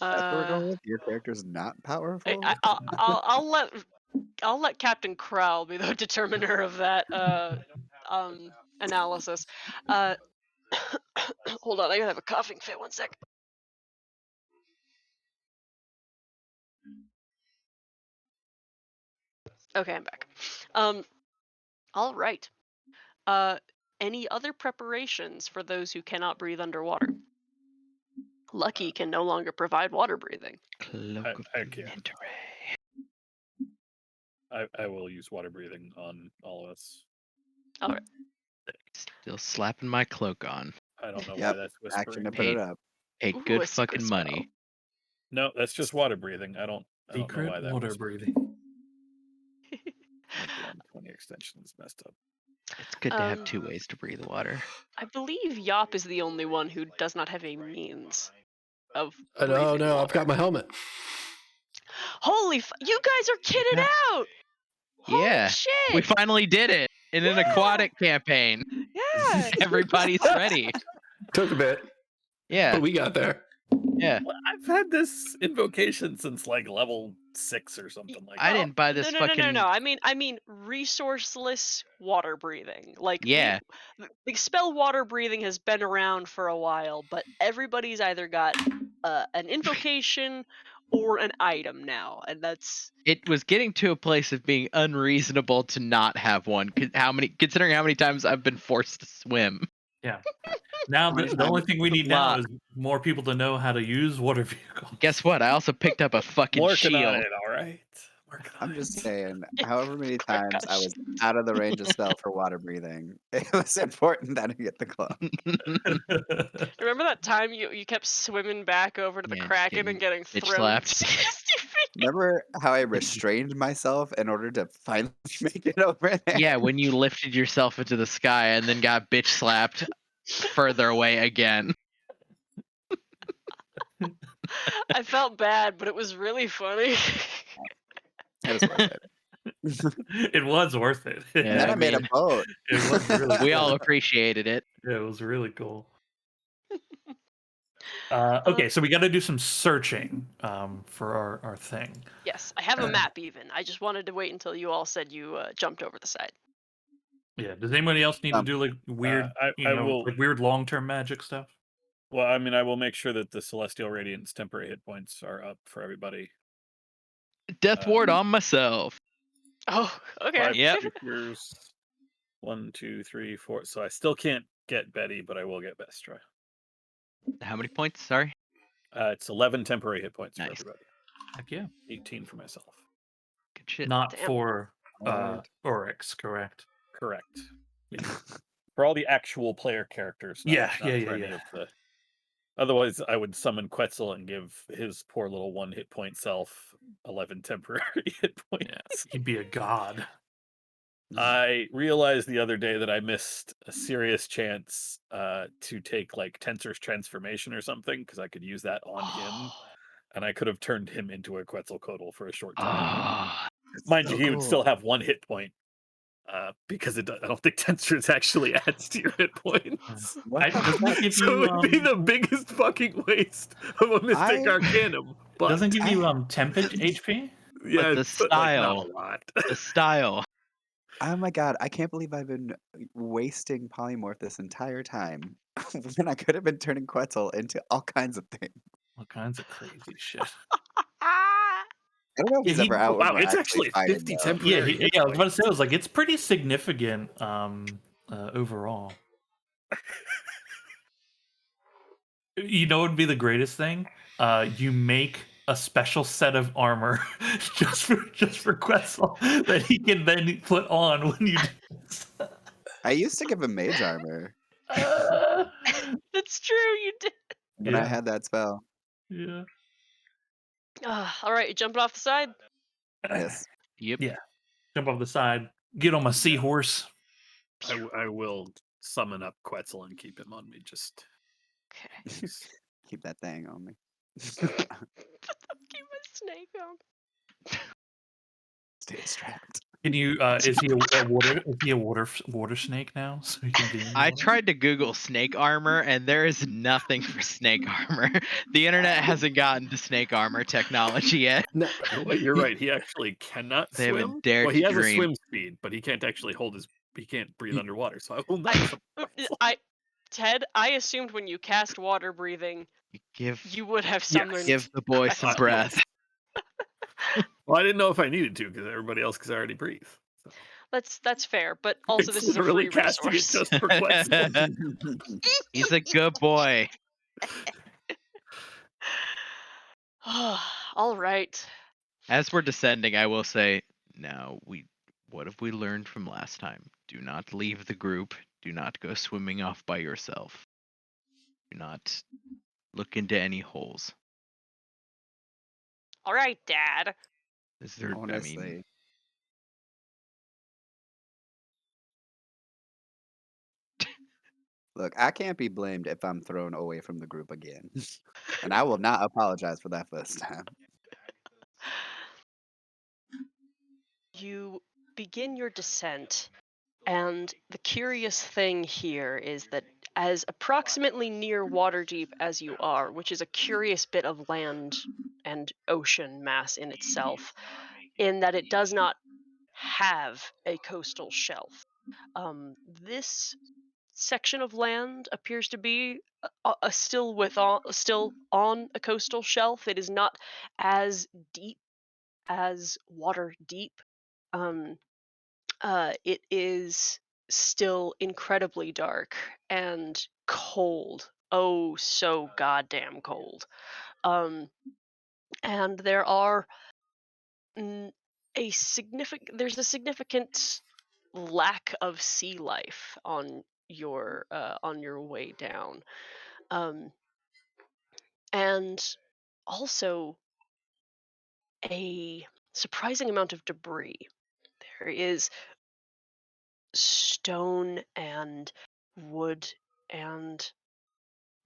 what we're going with. Your character's not powerful. I'll let Captain Crowl be the determiner of that analysis. Hold on, I gotta have a coughing fit. 1 sec. Okay, I'm back. All right. Any other preparations for those who cannot breathe underwater? Lucky can no longer provide water breathing. Cloak of I can. Mentoray. I will use water breathing on all of us. All right. Still slapping my cloak on. I don't know Yep. why that's Action whispering. to put it up. Hey, Ooh, good a secret fucking spell. money. No, that's just water breathing. I don't know Secret why that water was. breathing. My 20 extension is messed up. It's good to have 2 ways to breathe water. I believe Yop is the only one who does not have a means of Oh breathing no, I've water. got my helmet. Holy you guys are kitted Yeah. out! Yeah. Holy shit! We finally did it in an aquatic campaign. Yeah! Everybody's ready. Took a bit, Yeah. but we got there. Yeah. Well, I've had this invocation since like level 6 or something like I that. didn't buy this No. fucking. I mean resourceless water breathing. Like Yeah. the spell water breathing has been around for a while, but everybody's either got an invocation or an item now, and that's It was getting to a place of being unreasonable to not have one. Considering how many times I've been forced to swim. Yeah. Now How many the only times- thing we It's a need now lot. is more people to know how to use water vehicles. Guess what? I also picked up a fucking Working on shield. it, all right. Working on I'm just it. saying, however many Work on times I was out of the range of spell for water breathing, it was important that I get the cloak. Remember that time you kept swimming back over to the Yeah, just Kraken and getting bitch thrown slapped. 60 feet? Remember how I restrained myself in order to finally make it over there? Yeah, when you lifted yourself into the sky and then got bitch slapped further away again. I felt bad, but it was really funny. It was worth it. It was worth it. Yeah, And then I made a boat. It was really We cool. all appreciated it. Yeah, it was really cool. Okay, so we got to do some searching for our thing. Yes, I have a map even. I just wanted to wait until you all said you jumped over the side. Yeah. Does anybody else need to Um, do like weird, I will. like weird long-term magic stuff? Well, I mean, I will make sure that the Celestial Radiance temporary hit points are up for everybody. Death ward on myself. Oh, okay. 5 Yep. creatures. 1, 2, 3, 4. So I still can't get Betty, but I will get Bestra. How many points? Sorry. It's 11 temporary hit points Nice. for everybody. Heck yeah. 18 for myself. Good shit. Not Damn. for Alright. Oryx, correct? Correct. Yeah. For all the actual player characters. Not, Yeah, not yeah, for yeah, any yeah. of the. Otherwise, I would summon Quetzal and give his poor little 1 hit point self 11 temporary hit points. He'd be a god. I realized the other day that I missed a serious chance to take like Tensor's transformation or something because I could use that on him, and I could have turned him into a Quetzalcoatl for a short time. Ah, Mind so you, he would cool. still have 1 hit point. because I don't think textures actually adds to your hit points. What the Doesn't it fuck? give So you it'd be the biggest fucking waste of a Mystic I Arcanum. But doesn't give you I tempage HP? yeah, But the it's like not a style, lot. the style. oh my god, I can't believe I've been wasting polymorph this entire time when I could have been turning Quetzal into all kinds of things. All kinds of crazy shit. Ah! I don't know if Yeah, he's ever out when Wow, we're it's actually actually fighting 50 though. temporary hit I was about to points. say, I was like, it's pretty significant overall. You know what would be the greatest thing? You make a special set of armor just for Quetzal that he can then put on when you do this. I used to give him mage armor Uh, That's true, you did. when I yeah, had that spell. yeah, All right, you jumping off the side? Yes. Yep. yeah. Jump off the side, get on my seahorse. I will summon up Quetzal and keep him on me just Okay. in case. Keep that thing on me. Keep my snake on. Stay strapped. Can you? Is he a water? Is he a water snake now? So he can be in the I water? tried to Google snake armor, and there is nothing for snake armor. The internet hasn't gotten to snake armor technology yet. No, Wait, you're he- right. He actually cannot They haven't swim. dared Well, he to has a dream. swim speed, but he can't actually hold his. He can't breathe he- underwater. So I will not I, summon Quetzal. Ted, I assumed when you cast water breathing, Give you would have Yes. summoned. the boy some breath. Well, I didn't know if I needed to because everybody else can already breathe. So That's fair, but also it's this is a literally free casting it resource. just for Quetzal. He's a good boy. All right. As we're descending, I will say, now what have we learned from last time? Do not leave the group. Do not go swimming off by yourself. Do not look into any holes. All right, Dad. Is there? I mean, Honestly. Look, I can't be blamed if I'm thrown away from the group again. And I will not apologize for that first time. You begin your descent, and the curious thing here is that as approximately near Waterdeep as you are, which is a curious bit of land and ocean mass in itself, in that it does not have a coastal shelf. This section of land appears to be still on a coastal shelf. It is not as deep as water deep. Um, it is still incredibly dark and cold. Oh, so goddamn cold. Um, and there's a significant lack of sea life on your way down. Um, and also a surprising amount of debris. There is stone and wood and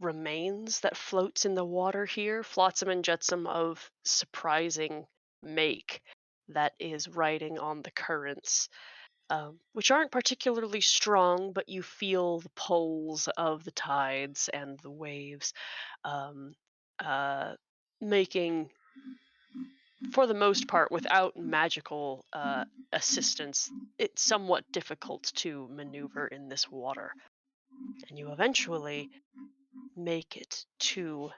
remains that floats in the water here, flotsam and jetsam of surprising make that is riding on the currents, which aren't particularly strong, but you feel the pulls of the tides and the waves, um, uh, making, for the most part, without magical assistance, it's somewhat difficult to maneuver in this water. And you eventually make it to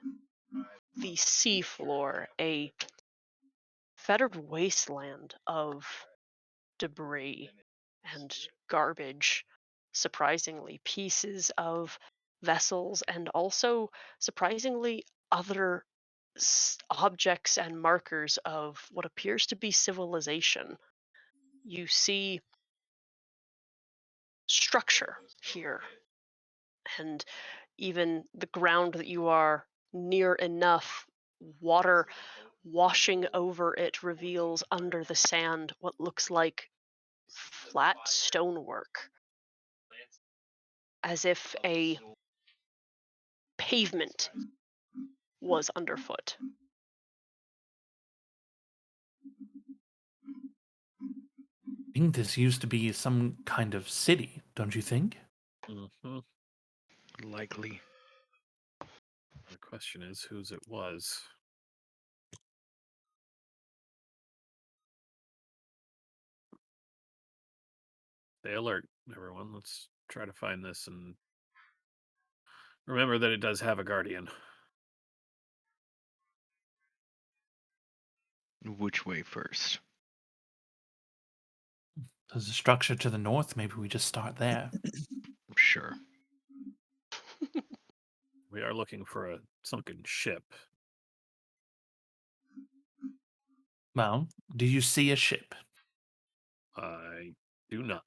the seafloor, a fettered wasteland of debris and garbage, surprisingly, pieces of vessels, and also, surprisingly, other objects and markers of what appears to be civilization. You see structure here, and even the ground that you are near enough, water washing over it reveals under the sand what looks like flat stonework, as if a pavement was underfoot. I think this used to be some kind of city, don't you think? Hmm. Likely. The question is whose it was. Stay alert, everyone. Let's try to find this and remember that it does have a guardian. Which way first? There's a structure to the north. Maybe we just start there. Sure. We are looking for a sunken ship. Well, do you see a ship? I do not.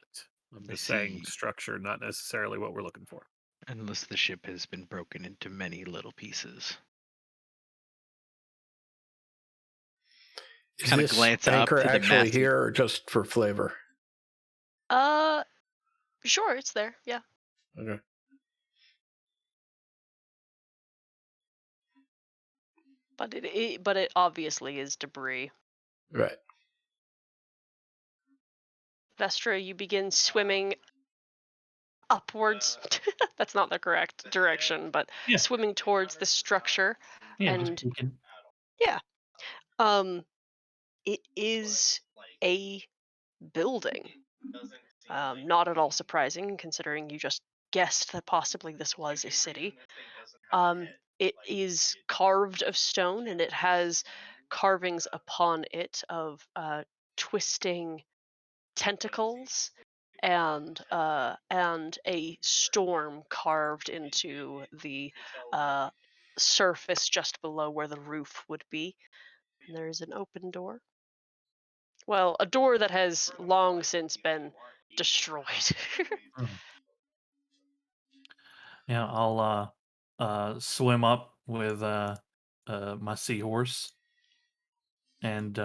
I'm I just saying see. structure, not necessarily what we're looking for. Unless the ship has been broken into many little pieces. Is Kind of this glance up anchor to the actually massive. here or just for flavor? Uh, sure, it's there. Yeah. Okay. But it obviously is debris. Right. Vestra, you begin swimming upwards. That's not the correct direction, but Yeah. swimming towards the structure. Yeah, just And peeking. yeah, um, it is a building. Not at all surprising, considering you just guessed that possibly this was a city. Um, it is carved of stone, and it has carvings upon it of twisting tentacles and a storm carved into the uh, surface just below where the roof would be. And there is an open door. Well, a door that has long since been destroyed. Mm. Yeah, I'll swim up with my seahorse and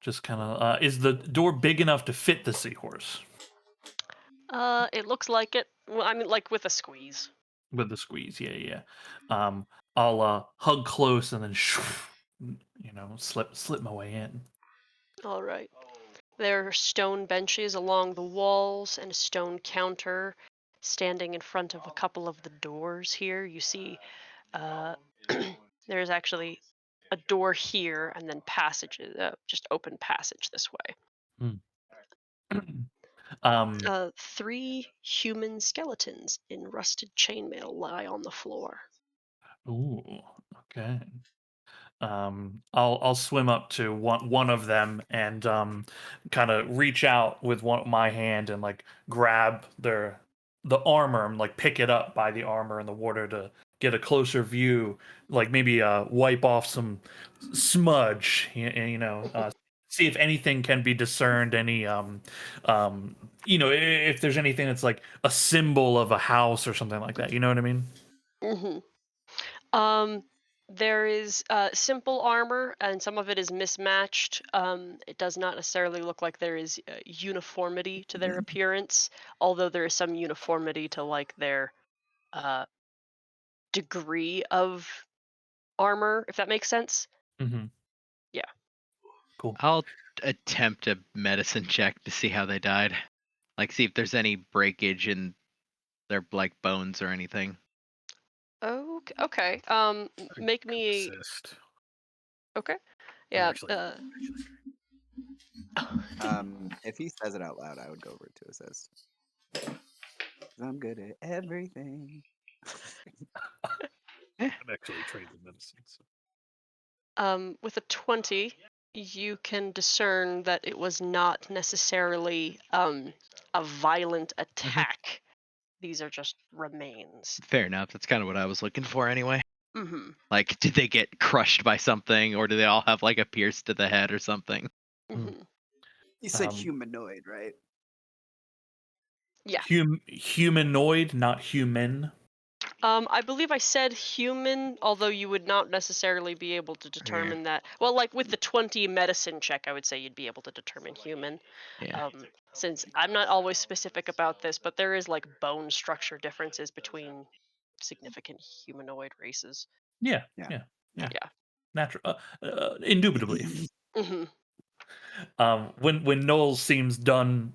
just kind of is the door big enough to fit the seahorse It looks like it. Well, I mean, like with a squeeze. with the squeeze? Yeah, yeah. I'll hug close and then slip my way in. All right. There are stone benches along the walls and a stone counter standing in front of a couple of the doors here. You see, uh, there's actually a door here and then passages, just open passage this way. Mm. um, Three human skeletons in rusted chainmail lie on the floor. ooh, okay. I'll swim up to one of them and kind of reach out with my hand and like grab the armor and like pick it up by the armor in the water to get a closer view, like maybe wipe off some smudge, see if anything can be discerned, any if there's anything that's like a symbol of a house or something like that. You know what I mean? Hmm. Um, there is simple armor, and some of it is mismatched. It does not necessarily look like there is uniformity to their appearance, although there is some uniformity to like their uh, degree of armor, if that makes sense. Hmm. Yeah. Cool. I'll attempt a medicine check to see how they died. Like, see if there's any breakage in their like bones or anything. Okay. Okay. Make me. Assist. Okay. Or Yeah. actually, If he says it out loud, I would go over to assist. 'Cause I'm good at everything. I'm actually trained in medicine. So. With a 20, you can discern that it was not necessarily a violent Hmm. attack. These are just remains. Fair enough. That's kind of what I was looking for anyway. Mm-hmm. Like, did they get crushed by something, or do they all have like a pierce to the head or something? Mm. Mm-hmm. You said Um, humanoid, right? Yeah. Humanoid, not human. I believe I said human, although you would not necessarily be able to Yeah. determine that. Well, like with the 20 medicine check, I would say you'd be able to determine human. Yeah. Since I'm not always specific about this, but there is like bone structure differences between significant humanoid races. Yeah, Yeah. yeah, yeah. Yeah. Natural, indubitably. Hmm. When Noel seems done,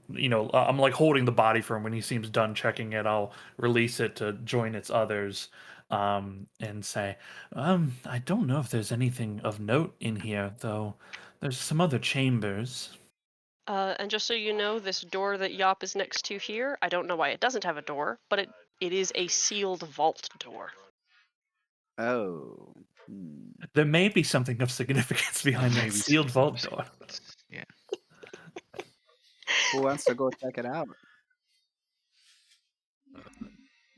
I'm like holding the body for him. When he seems done checking it, I'll release it to join its others, and say, I don't know if there's anything of note in here, though. There's some other chambers. And just so you know, this door that Yop is next to here, I don't know why it doesn't have a door, but it is a sealed vault door. Oh. Hmm. There may be something of significance behind that Maybe sealed vault some- door. Yeah. Who wants to go check it out?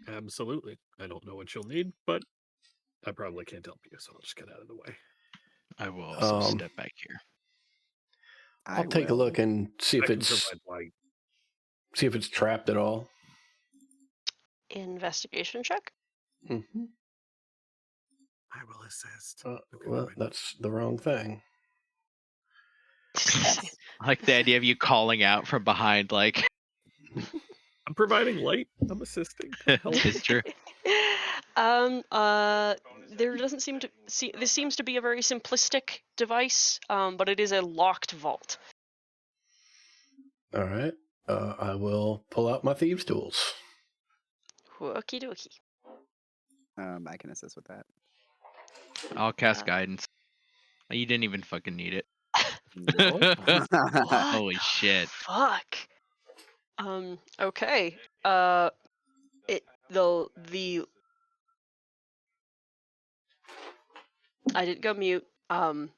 Absolutely. I don't know what you'll need, but I probably can't help you, so I'll just get out of the way. I will also Um, step back here. I I'll take a will. look and see I if can it's provide light. trapped at all. Investigation check. hmm I will assist. Uh, Okay, well, wait. that's the wrong thing. Yes. I like the idea of you calling out from behind, like, I'm providing light. I'm assisting. I'm helping. it's true. There doesn't seem to see. This seems to be a very simplistic device, but it is a locked vault. All right. I will pull out my thieves' tools. Okie dokie. I can assist with that. I'll cast Uh, guidance. You didn't even fucking need it. Nope. What? Holy shit. Fuck. Okay. It the I didn't go mute. I'm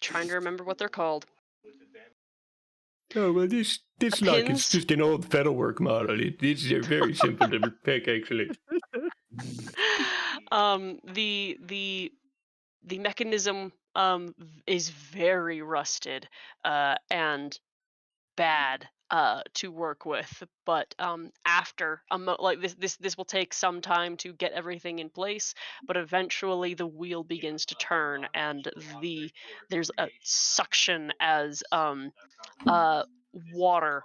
trying to remember what they're called. Oh well, this lock is Pins. just an old fettlework model. It's very simple to pick, actually. The mechanism is very rusted and bad to work with, but after like this will take some time to get everything in place, but eventually the wheel begins to turn and there's a suction as water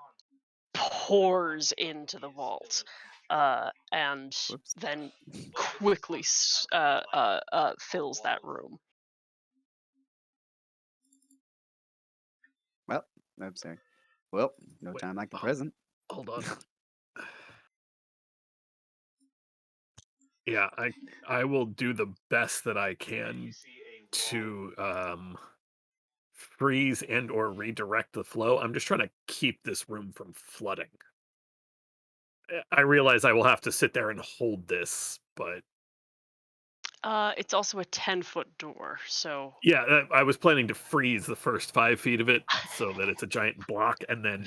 pours into the vault, and Whoops. then quickly fills that room. Well, I'm sorry. Well, no Wait, time like the oh, present. hold on. Yeah, I will do the best that I can to freeze and or redirect the flow. I'm just trying to keep this room from flooding. I realize I will have to sit there and hold this, but It's also a 10-foot door, so yeah, I was planning to freeze the first 5 feet of it so that it's a giant block, and then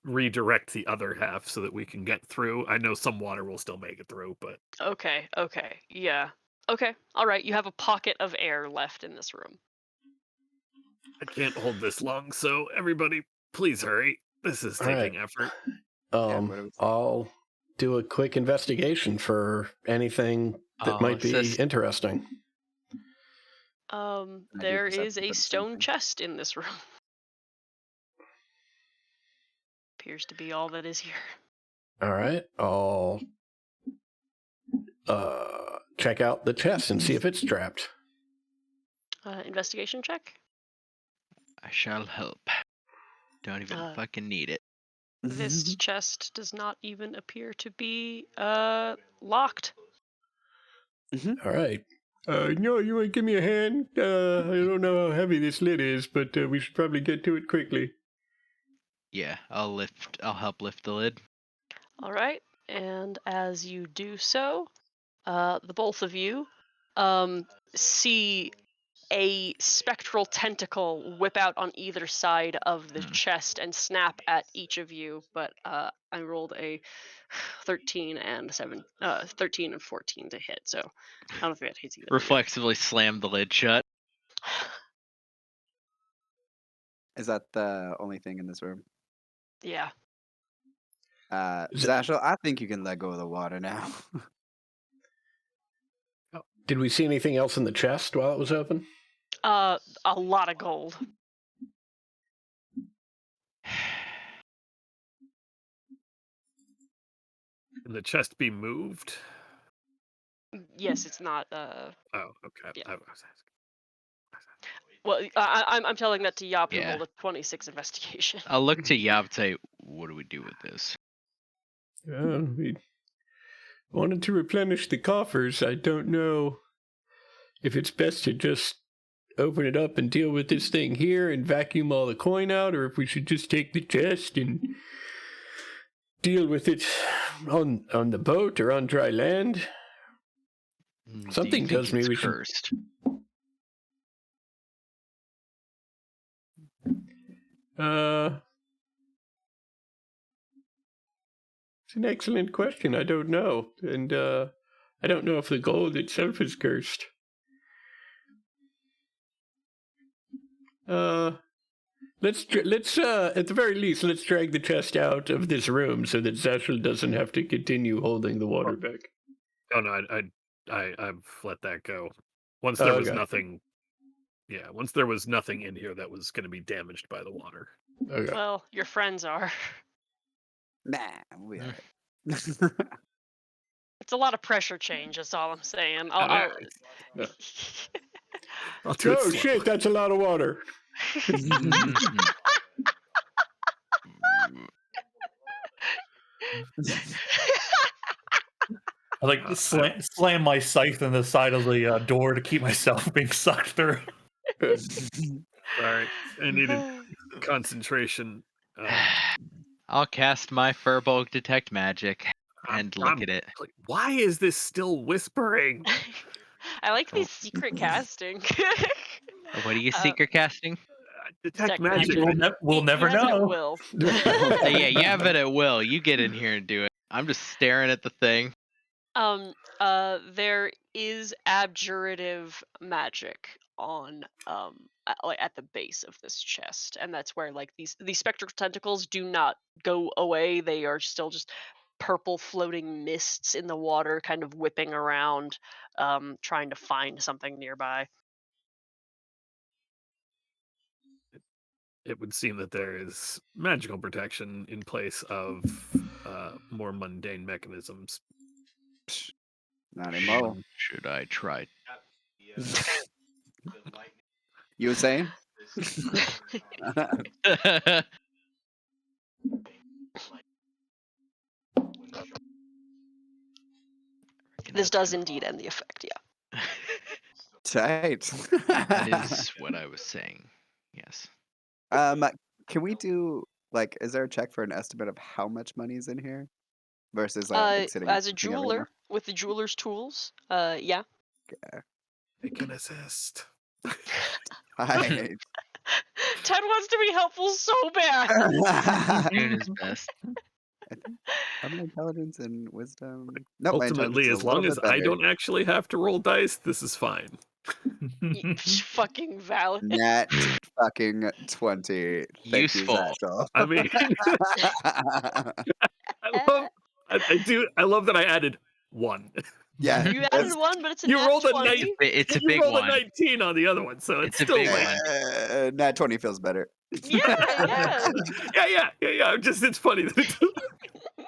redirect the other half so that we can get through. I know some water will still make it through, but okay, yeah. Okay, all right, you have a pocket of air left in this room. I can't hold this long. So everybody, please hurry. This is All right. taking effort. Yeah, what do we say? I'll do a quick investigation for anything that I'll might be assist. interesting. I do There is perception a for the same stone thing. chest in this room. Appears to be all that is here. All right. I'll check out the chest and see if it's trapped. Investigation check. I shall help. Don't even Uh, fucking need it. This chest does not even appear to be locked. All right. No, you want to give me a hand? I don't know how heavy this lid is, but we should probably get to it quickly. Yeah, I'll help lift the lid. All right, and as you do so, the both of you see a spectral tentacle whip out on either side of the chest and snap at each of you. But I rolled a 13 and 14 to hit, so I don't think that hits either of you. Reflexively slam the lid shut. Is that the only thing in this room? Yeah. Zashel, I think you can let go of the water now. Did we see anything else in the chest while it was open? A lot of gold. Can the chest be moved? Yes, it's not. Oh, okay. Yeah. I was asking. Well, I'm telling that to Yap, who Yeah. rolled a 26 investigation. I'll look to Yab and say, what do we do with this? We wanted to replenish the coffers. I don't know if it's best to just open it up and deal with this thing here and vacuum all the coin out, or if we should just take the chest and deal with it on the boat or on dry land. Something Do you tells think me it's we should. cursed? It's an excellent question. I don't know, and I don't know if the gold itself is cursed. Let's at the very least, let's drag the chest out of this room so that Zashel doesn't have to continue holding the water back. Oh no, I've let that go. Once there was Okay. nothing. Yeah, once there was nothing in here that was going to be damaged by the water. Okay. Well, your friends are. Nah, we Mm. alright. It's a lot of pressure change. That's all I'm saying. I'll do it Oh slow. shit, that's a lot of water. I like slam my scythe in the side of the door to keep myself being sucked through. Sorry, I needed concentration. I'll cast my Firbolg Detect Magic and look at it. Like, why is this still whispering? I like these secret casting. What are you secret casting? Detect Detect magic. magic. We'll never he has it at know. will. Yeah, you have it at will. You get in here and do it. I'm just staring at the thing. There is abjurative magic on like at the base of this chest, and that's where like these spectral tentacles do not go away. They are still just purple floating mists in the water, kind of whipping around, trying to find something nearby. It would seem that there is magical protection in place of more mundane mechanisms. Not anymore. Should I try? You were saying? This does indeed end the effect, yeah. Tight. That is what I was saying. Yes. Can we do like? Is there a check for an estimate of how much money is in here versus like sitting As a sitting at right now? jeweler with the jeweler's tools, yeah. It can assist. Hi. Ted wants to be helpful so bad. Doing his best. I think are my intelligence and wisdom. Nope, my intelligence Ultimately, is a as little long as bit I better. don't actually have to roll dice, this is fine. Fucking valid. Nat fucking 20. Thank you, Useful. Zachel. I mean, I love that I added one. Yeah, You added one, but it's a You nat rolled a 20. It's a You big rolled a one. 19 on the other one, so It's it's a still big like, one. Nat 20 feels better. Yeah. yeah. Just it's funny that it's a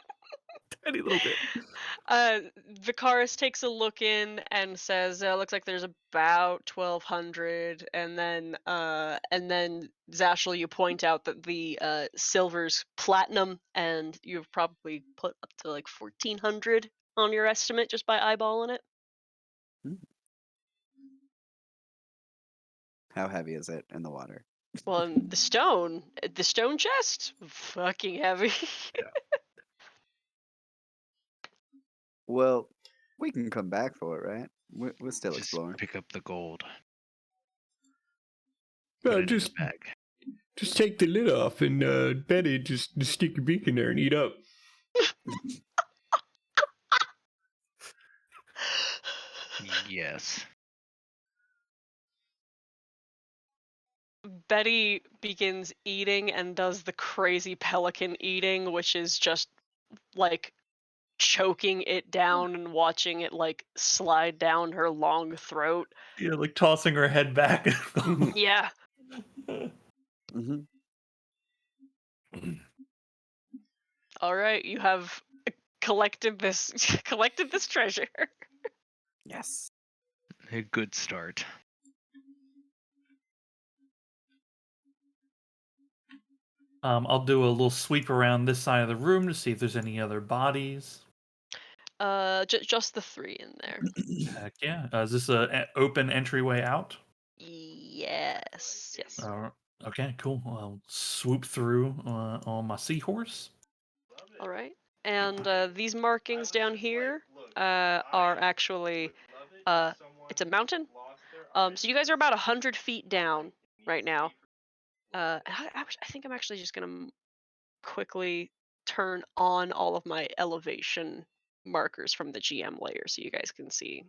tiny little bit. Vicaris takes a look in and says, "Looks like there's about 1,200." And then Zashel, you point out that the silver's platinum, and you've probably put up to like 1,400 on your estimate just by eyeballing it. Hmm. How heavy is it in the water? Well, and the stone chest, fucking heavy. Well, we can come back for it, right? We're still Just exploring. pick up the gold. Put Well, it in just a bag. just take the lid off and Betty just stick your beak in there and eat up. Yes. Betty begins eating and does the crazy pelican eating, which is just like choking it down and watching it like slide down her long throat. Yeah, like tossing her head back. Yeah. Hmm. All right, you have collected this collected this treasure. Yes. A good start. I'll do a little sweep around this side of the room to see if there's any other bodies. Just the three in there. Heck yeah. Is this a open entryway out? Yes. Yes. Okay, cool. I'll swoop through on my seahorse. All right. And these markings down here are actually it's a mountain. So you guys are about 100 feet down right now. I think I'm actually just gonna quickly turn on all of my elevation markers from the GM layer so you guys can see.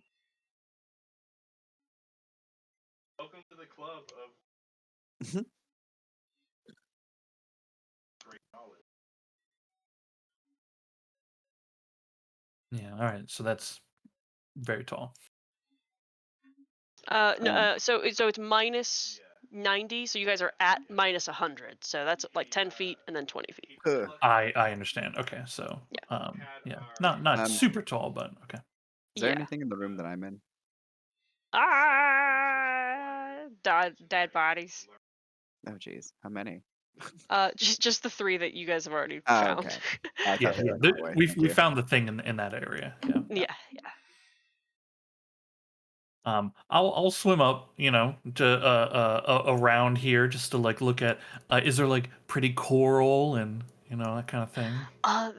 Yeah, all right. So that's very tall. No, Um, so it's minus 90, so you guys are at minus 100. So that's like 10 feet and then 20 feet. huh. I understand. Okay, so yeah, not Um, super tall, but okay. is there Yeah. anything in the room that I'm in? Dead bodies. Oh, geez. How many? Just the three that you guys have already Oh, found. okay. I Yeah, thought they yeah. were in the hallway. We Thank we you. found the thing in that area. Yeah. Yeah, yeah. I'll swim up, to around here just to like look at. Is there like pretty coral and that kind of thing?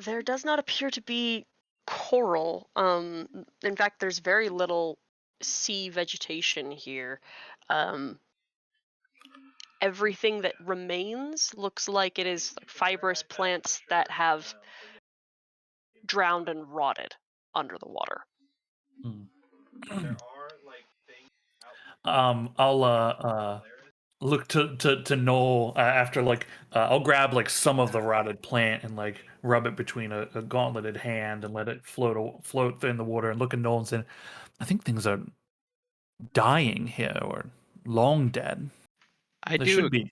There does not appear to be coral. In fact, there's very little sea vegetation here. Um, Everything that remains looks like it is fibrous plants that have drowned and rotted under the water. Hmm. I'll look to Noel after like I'll grab like some of the rotted plant and like rub it between a gauntleted hand and let it float in the water and look at Noel and say, I think things are dying here or long dead. I They do should be.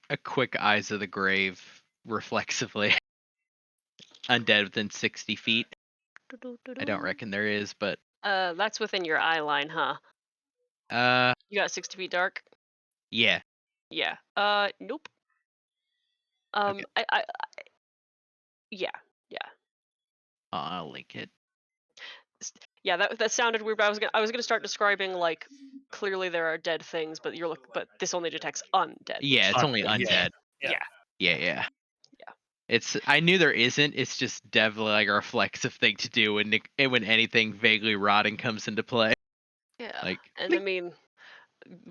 a quick eyes of the grave reflexively. Undead within 60 feet. I don't reckon there is, but That's within your eye line, huh? uh You got 60 feet dark? yeah. Yeah. Nope. Okay. Yeah, yeah. I'll link it. Yeah, that sounded weird, but I was gonna start describing like clearly there are dead things, but but this only detects undead. Yeah, Which, it's only Yeah. undead. yeah. Yeah. Yeah. I knew there isn't. It's just definitely like a reflexive thing to do when anything vaguely rotting comes into play. Yeah. Like, And I mean,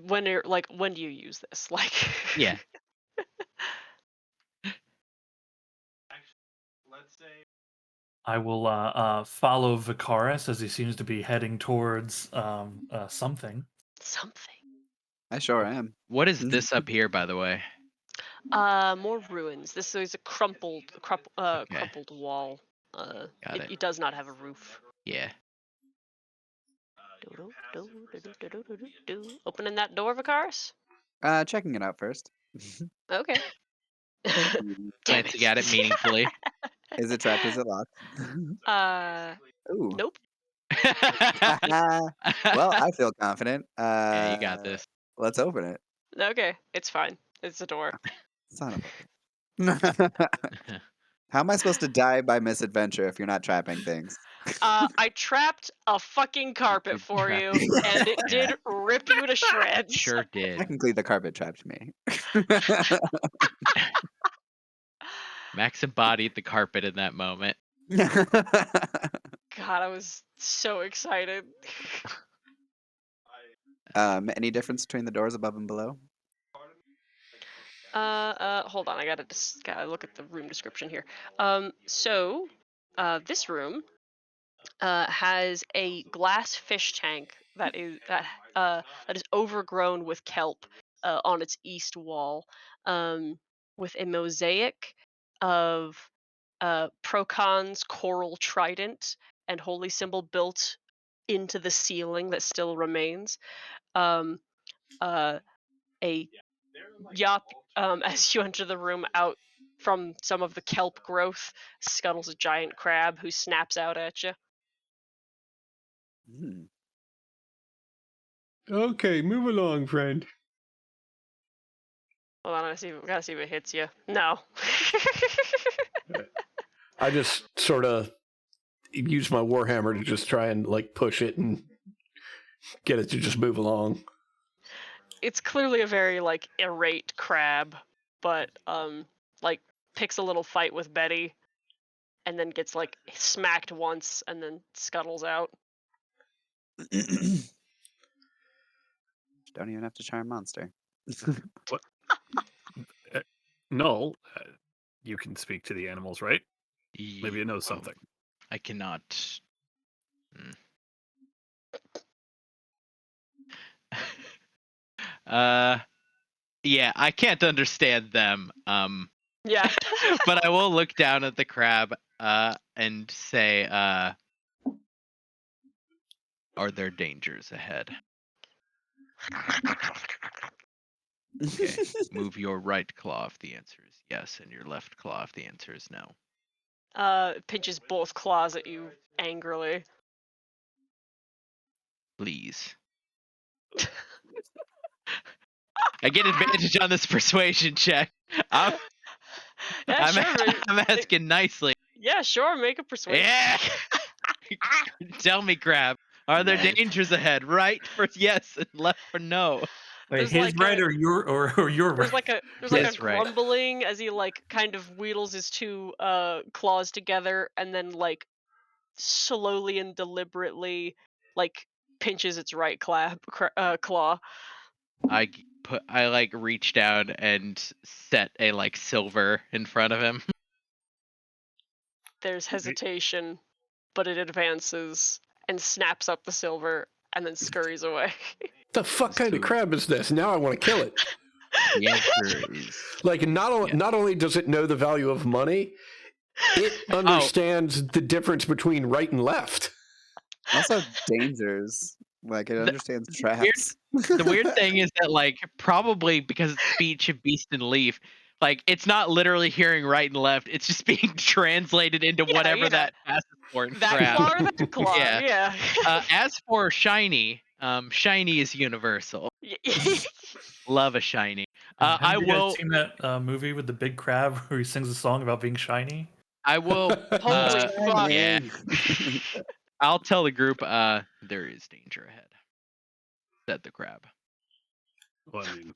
when do you use this? Like, yeah. I will follow Vicaris as he seems to be heading towards something. something. I sure am. What is this up here, by the way? More ruins. This is a Okay. crumpled wall. Got it. It does not have a roof. Yeah. Opening that door, Vicaris? Checking it out first. Okay. Damn Glancing at it meaningfully. Is it trapped? Is it locked? Ooh. Nope. Well, I feel confident. Yeah, you got this. Let's open it. Okay, it's fine. It's a door. Son of a. How am I supposed to die by misadventure if you're not trapping things? I trapped a fucking carpet for Trapped you, a and it yeah. did rip you to shreds. Sure did. Technically, the carpet trapped me. Max embodied the carpet in that moment. God, I was so excited. Any difference between the doors above and below? Hold on, I gotta look at the room description here. So, this room has a glass fish tank that is overgrown with kelp on its east wall, with a mosaic of Procon's coral trident and holy symbol built into the ceiling that still remains. Um, a Yop, as you enter the room, out from some of the kelp growth scuttles a giant crab who snaps out at you. Hmm. Okay, move along, friend. Hold on, gotta see if it hits you. No. I just sort of use my warhammer to just try and like push it and get it to just move along. It's clearly a very like irate crab, but like picks a little fight with Betty, and then gets like smacked once, and then scuttles out. Don't even have to charm monster. What? No, you can speak to the animals, right? Maybe it knows something. I cannot. Yeah, I can't understand them. Yeah. But I will look down at the crab and say, are there dangers ahead? Okay. Move your right claw if the answer is yes, and your left claw if the answer is no. Pinches both claws at you angrily. Please. I get advantage on this persuasion check. I'm Yeah, sure. I'm asking nicely. Yeah, sure. Make a persuasion. Yeah. Tell me, crab. Are there Nice. dangers ahead? Right for yes and left for no. Wait, There's his like right a- or your There's right? like a His right. grumbling as he like kind of wheedles his two claws together, and then like slowly and deliberately like pinches its right claw. I like reach down and set a like silver in front of him. There's hesitation, but it advances and snaps up the silver and then scurries away. The fuck kind of So- crab is this? Now I want to kill it. The answer is Like not only does it know the value of money, it understands the difference between right and left. Also, dangers. Like it understands traps. the weird thing is that like probably because it's speech of beast and leaf, like it's not literally hearing right and left. It's just being translated into Yeah, whatever yeah. that passes for in That crab. claw or that claw? Yeah. Yeah. As for shiny, shiny is universal. Love a shiny. I Have you guys will. seen that movie with the big crab where he sings a song about being shiny? I will. Holy fuck. Yeah. I'll tell the group. There is danger ahead. Said the crab. Well, I mean,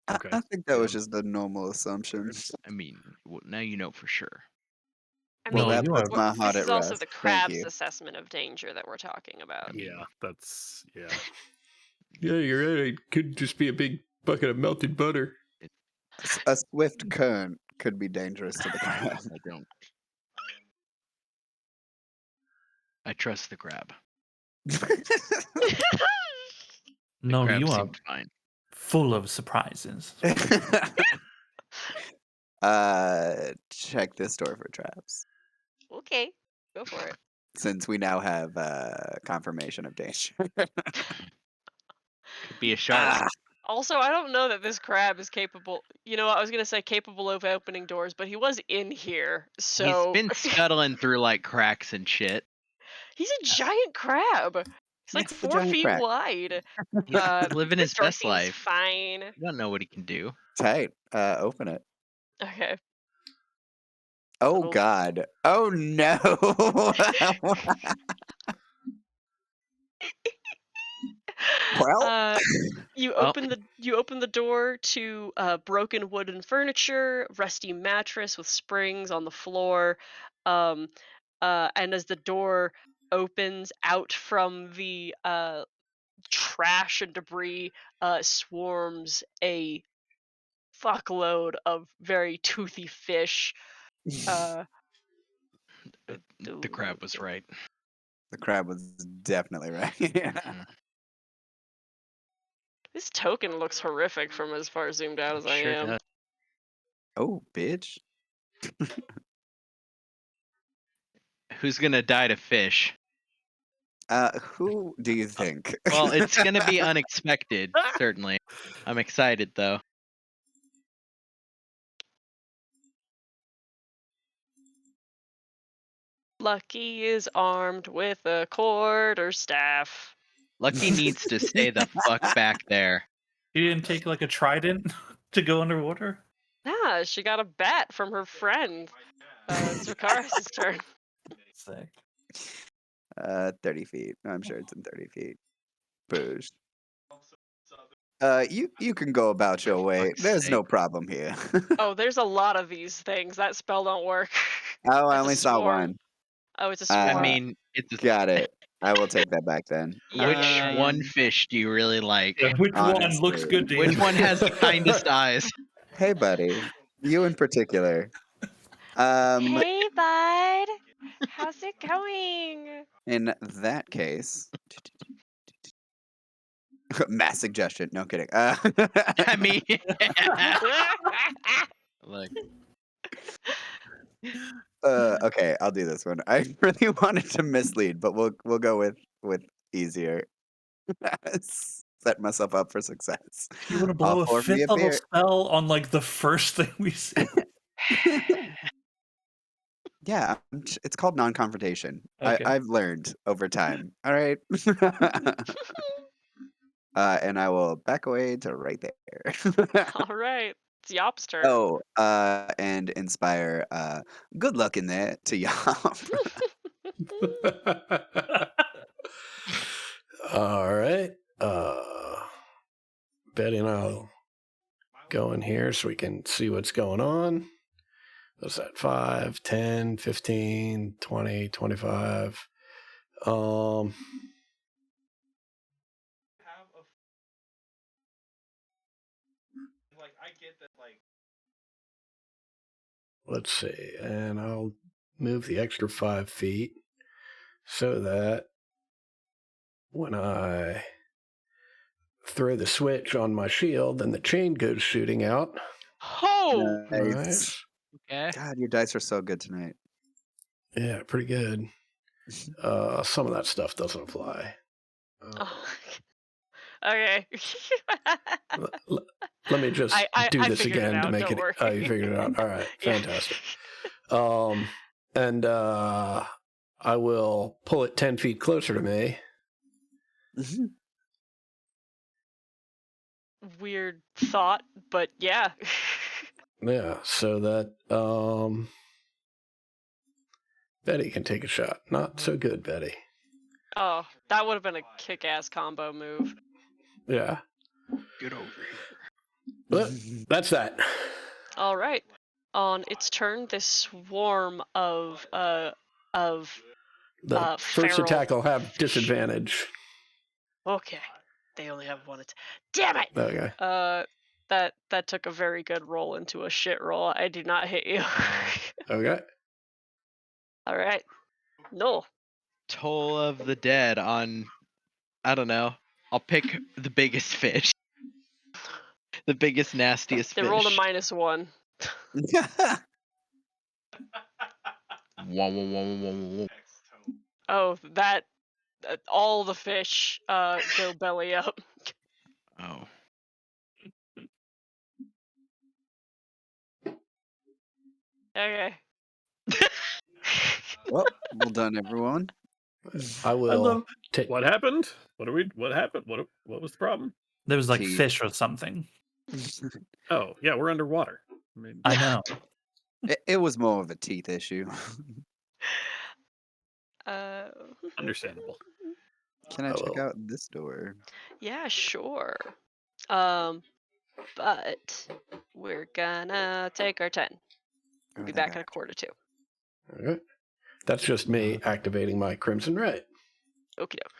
I okay. think that was just the normal assumption. I mean, now you know for sure. I Well, mean, that you puts are- my this heart is at also rest. the Thank crab's you. assessment of danger that we're talking about. Yeah, that's yeah. Yeah, you're right. It could just be a big bucket of melted butter. A swift current could be dangerous to the crab. I don't. I trust the crab. The No, crab you are seemed fine. full of surprises. Check this door for traps. Okay, go for it. Since we now have confirmation of danger. Could be a shark. Ah, Also, I don't know that this crab is capable. You know, I was gonna say capable of opening doors, but he was in here, so He's been scuttling through like cracks and shit. he's a giant crab. He's like He's a 4 giant feet crab. wide. He's living This his door best seems life. fine. You don't know what he can do. Tight. Open it. Okay. Oh Little- God. Oh no. Well, You Well- open the door to broken wooden furniture, rusty mattress with springs on the floor, and as the door opens out from the trash and debris, swarms a fuckload of very toothy fish. Uh, The crab was right. the crab was definitely right. Mhm. This token looks horrific from as far zoomed out as I Sure am. does. Oh, bitch. Who's gonna die to fish? Who do you think? Well, it's gonna be unexpected, certainly. I'm excited though. Lucky is armed with a quarter staff. Lucky needs to stay the fuck back there. She didn't take like a trident to go underwater. Yeah, she got a bat from her friend. It's Vikaris' turn. Sick. 30 feet. I'm sure it's in 30 feet. Boosh. You can go about your way. fuck's There's sake. no problem here. Oh, there's a lot of these things. That spell don't work. Oh, I That's a only saw swarm. one. Oh, it's a Uh, swarm. I mean, it's Got it. I will take that back then. which one fish do you really like? Yeah, which one looks honestly. good to you? Which one has the kindest eyes? Hey, buddy. You in particular. Hey, bud. How's it going? In that case, mass suggestion. No kidding. I mean, look, Okay, I'll do this one. I really wanted to mislead, but we'll go with easier. Set myself up for success. You want to All blow a four fifth level reappear. spell on like the first thing we see? Yeah, it's called non-confrontation. Okay. I've learned over time. All right. And I will back away to right there. All right. It's Yop's turn. Oh, and inspire good luck in there to y'all. All right. Betty and I'll go in here so we can see what's going on. What's that? 5, 10, 15, 20, 25. Let's see. And I'll move the extra 5 feet so that when I throw the switch on my shield, then the chain goes shooting out. Oh! Nice. Nice. okay. God, your dice are so good tonight. Yeah, pretty good. Some of that stuff doesn't apply. Oh. Okay. Let me just do I this figured it again to out, make don't it. worry. Oh, you figured it out. All right, Yeah. fantastic. And I will pull it 10 feet closer to me. Weird thought, but yeah. Yeah, so that Betty can take a shot. Not so good, Betty. Oh, that would have been a kick-ass combo move. Yeah, Get over here. but that's that. All right. On its turn, this swarm of The first feral attack will have fish. disadvantage. Okay. They only have one attack. Damn it! Okay. That took a very good roll into a shit roll. I do not hit you. Okay. All right. No. Toll of the Dead on, I don't know. I'll pick the biggest fish. The biggest, nastiest They fish. rolled a -1. Wah, wah, wah, wah, wah, wah. Oh, that all the fish go belly up. Oh. Okay. Well done, everyone. I I will love. take. What happened? What happened? What was the problem? There was like Teeth. fish or something. Oh, yeah, we're underwater. I mean, I know. It was more of a teeth issue. Uh, understandable. Can I I check will. out this door? yeah, sure. But we're gonna take our 10. We'll be Oh, back thank in a quarter 2. Okay. That's just me activating my Crimson Ray. Okie doke.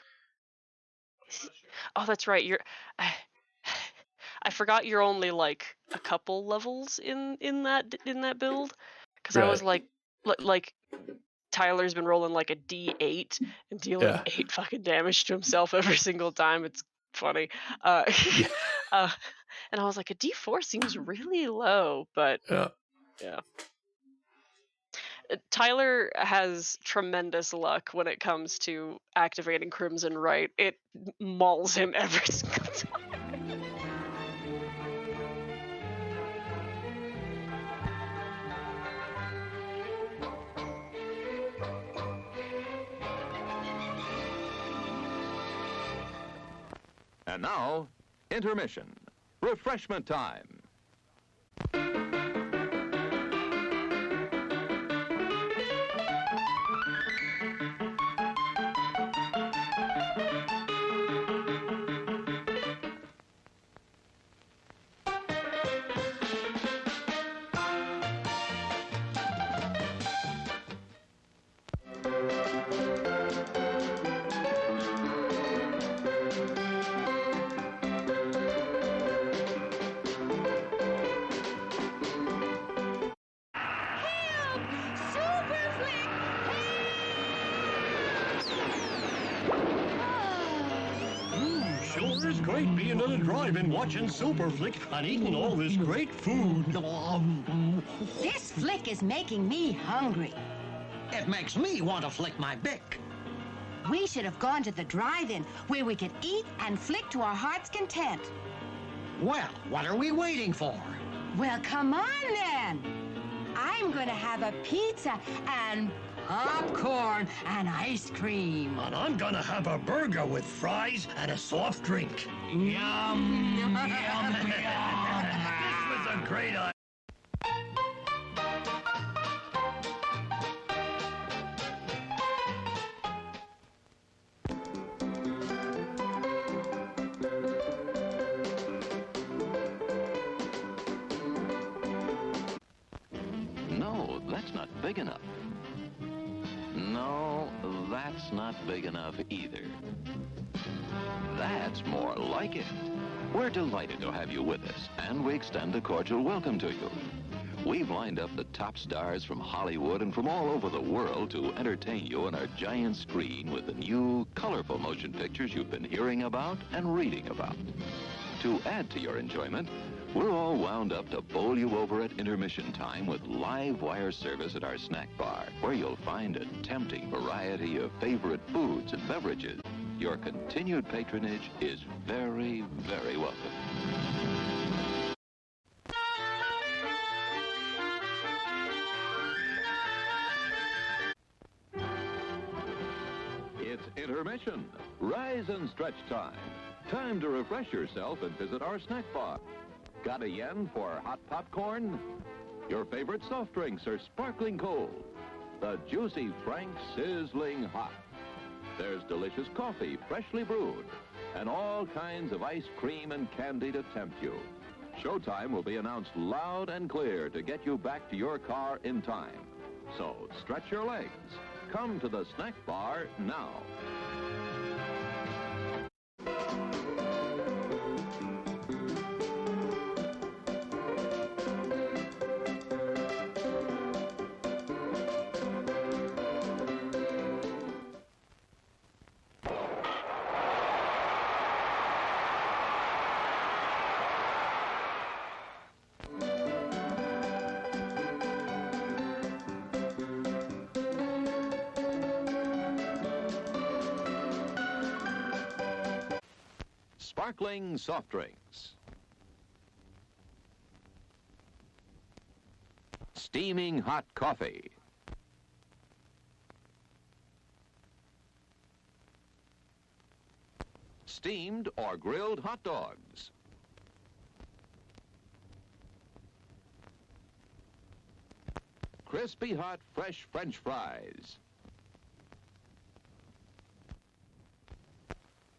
Oh, that's right. I forgot you're only like a couple levels in that build, because I was Right. like Tyler's been rolling like a D8 and dealing Yeah. 8 fucking damage to himself every single time. It's funny. Yeah. And I was like, a D4 seems really low, but Yeah. yeah. Tyler has tremendous luck when it comes to activating Crimson Right. It mauls him every single time. And now, intermission. refreshment time. Sure is great being on a drive-in watching Super Flick and eating all this great food. This flick is making me hungry. It makes me want to flick my bick. We should have gone to the drive-in where we could eat and flick to our heart's content. Well, what are we waiting for? Well, come on then. I'm going to have a pizza and popcorn and ice cream. And I'm gonna have a burger with fries and a soft drink. Yum, yum, yum. This was a great idea. No, that's not big enough. No, that's not big enough either. That's more like it. We're delighted to have you with us, and we extend a cordial welcome to you. We've lined up the top stars from Hollywood and from all over the world to entertain you on our giant screen with the new, colorful motion pictures you've been hearing about and reading about. To add to your enjoyment, we're all wound up to bowl you over at intermission time with live wire service at our snack bar, where you'll find a tempting variety of favorite foods and beverages. Your continued patronage is very, very welcome. It's intermission. Rise and stretch time. Time to refresh yourself and visit our snack bar. Got a yen for hot popcorn? Your favorite soft drinks are sparkling cold. The juicy Frank sizzling hot. There's delicious coffee, freshly brewed, and all kinds of ice cream and candy to tempt you. Showtime will be announced loud and clear to get you back to your car in time. So stretch your legs. Come to the snack bar now. Sparkling soft drinks. Steaming hot coffee. Steamed or grilled hot dogs. Crispy hot fresh French fries.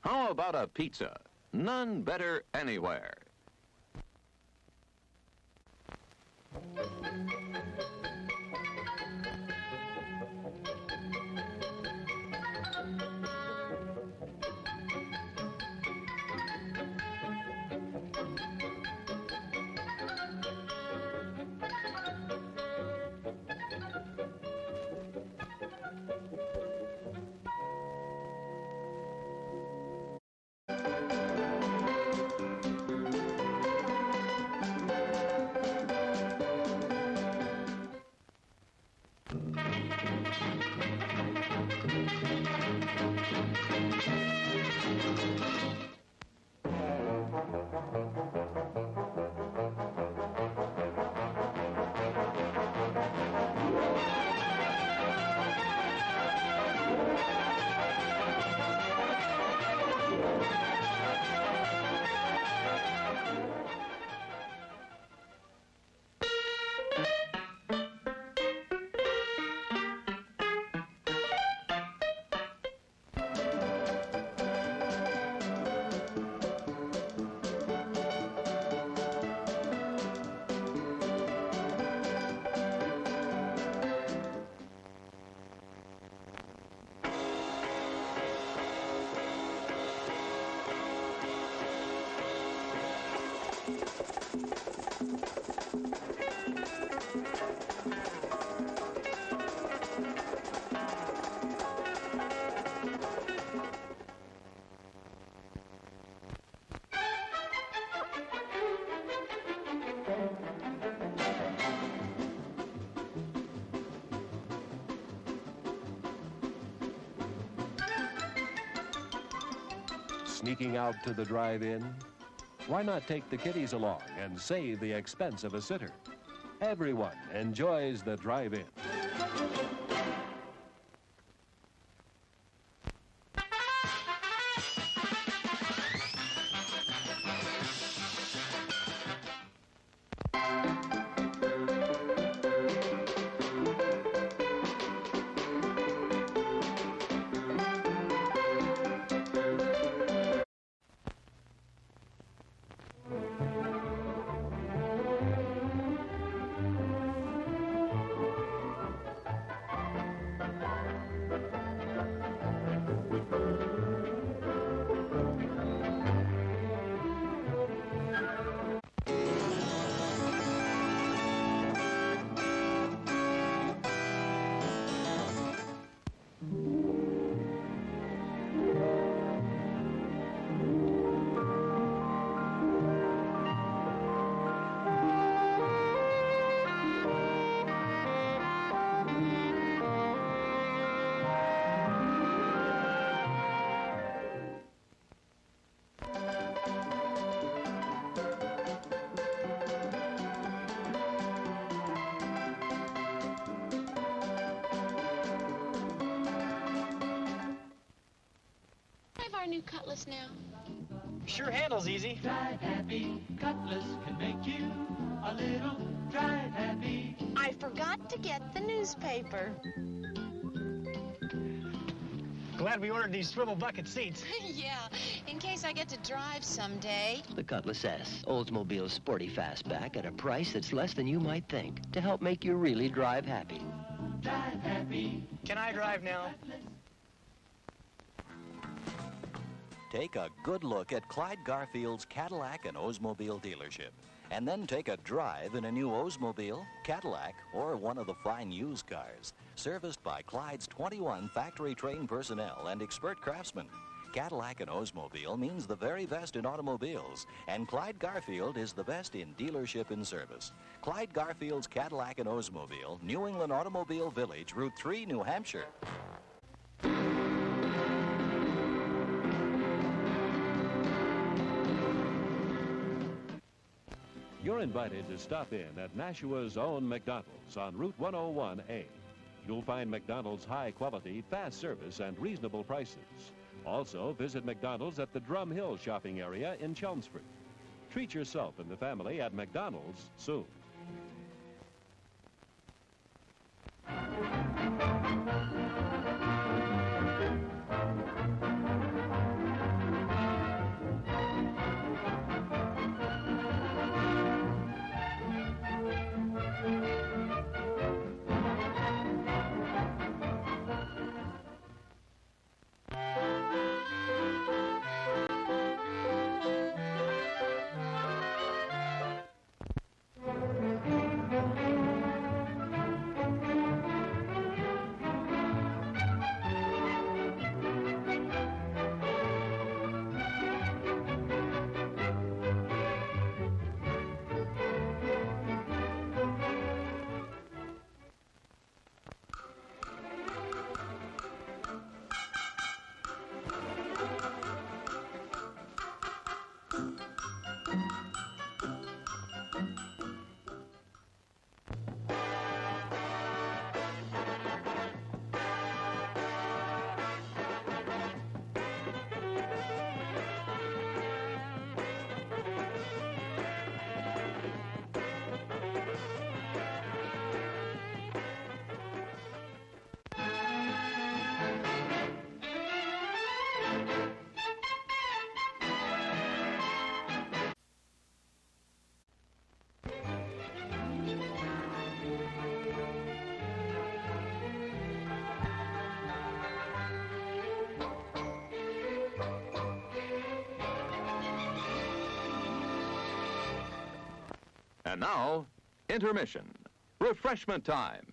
How about a pizza? None better anywhere. sneaking out to the drive-in? Why not take the kiddies along and save the expense of a sitter? Everyone enjoys the drive-in. Our new Cutlass now. Sure handles easy. Drive happy, Cutlass can make you a little drive happy. I forgot to get the newspaper. Glad we ordered these swivel bucket seats. Yeah, in case I get to drive someday. The Cutlass S, Oldsmobile's sporty fastback at a price that's less than you might think to help make you really drive happy. Drive happy. Can I drive now? Take a good look at Clyde Garfield's Cadillac and Oldsmobile dealership, and then take a drive in a new Oldsmobile, Cadillac, or one of the fine used cars, serviced by Clyde's 21 factory-trained personnel and expert craftsmen. Cadillac and Oldsmobile means the very best in automobiles, and Clyde Garfield is the best in dealership and service. Clyde Garfield's Cadillac and Oldsmobile, New England Automobile Village, Route 3, New Hampshire. You're invited to stop in at Nashua's own McDonald's on Route 101A. You'll find McDonald's high quality, fast service, and reasonable prices. Also, visit McDonald's at the Drum Hill shopping area in Chelmsford. Treat yourself and the family at McDonald's soon. And now, intermission. Refreshment time.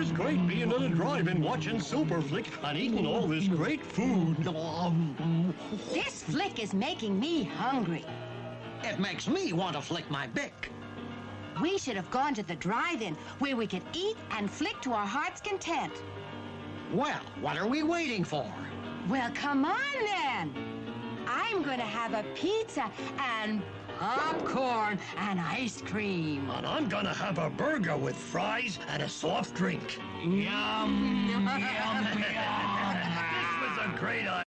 is great being at a drive-in watching Super Flick and eating all this great food. This flick is making me hungry. It makes me want to flick my bick. We should have gone to the drive-in where we could eat and flick to our heart's content. Well, what are we waiting for? Well, come on then. I'm going to have a pizza and popcorn and ice cream. And I'm gonna have a burger with fries and a soft drink. Yum, yum, yum. This was a great idea.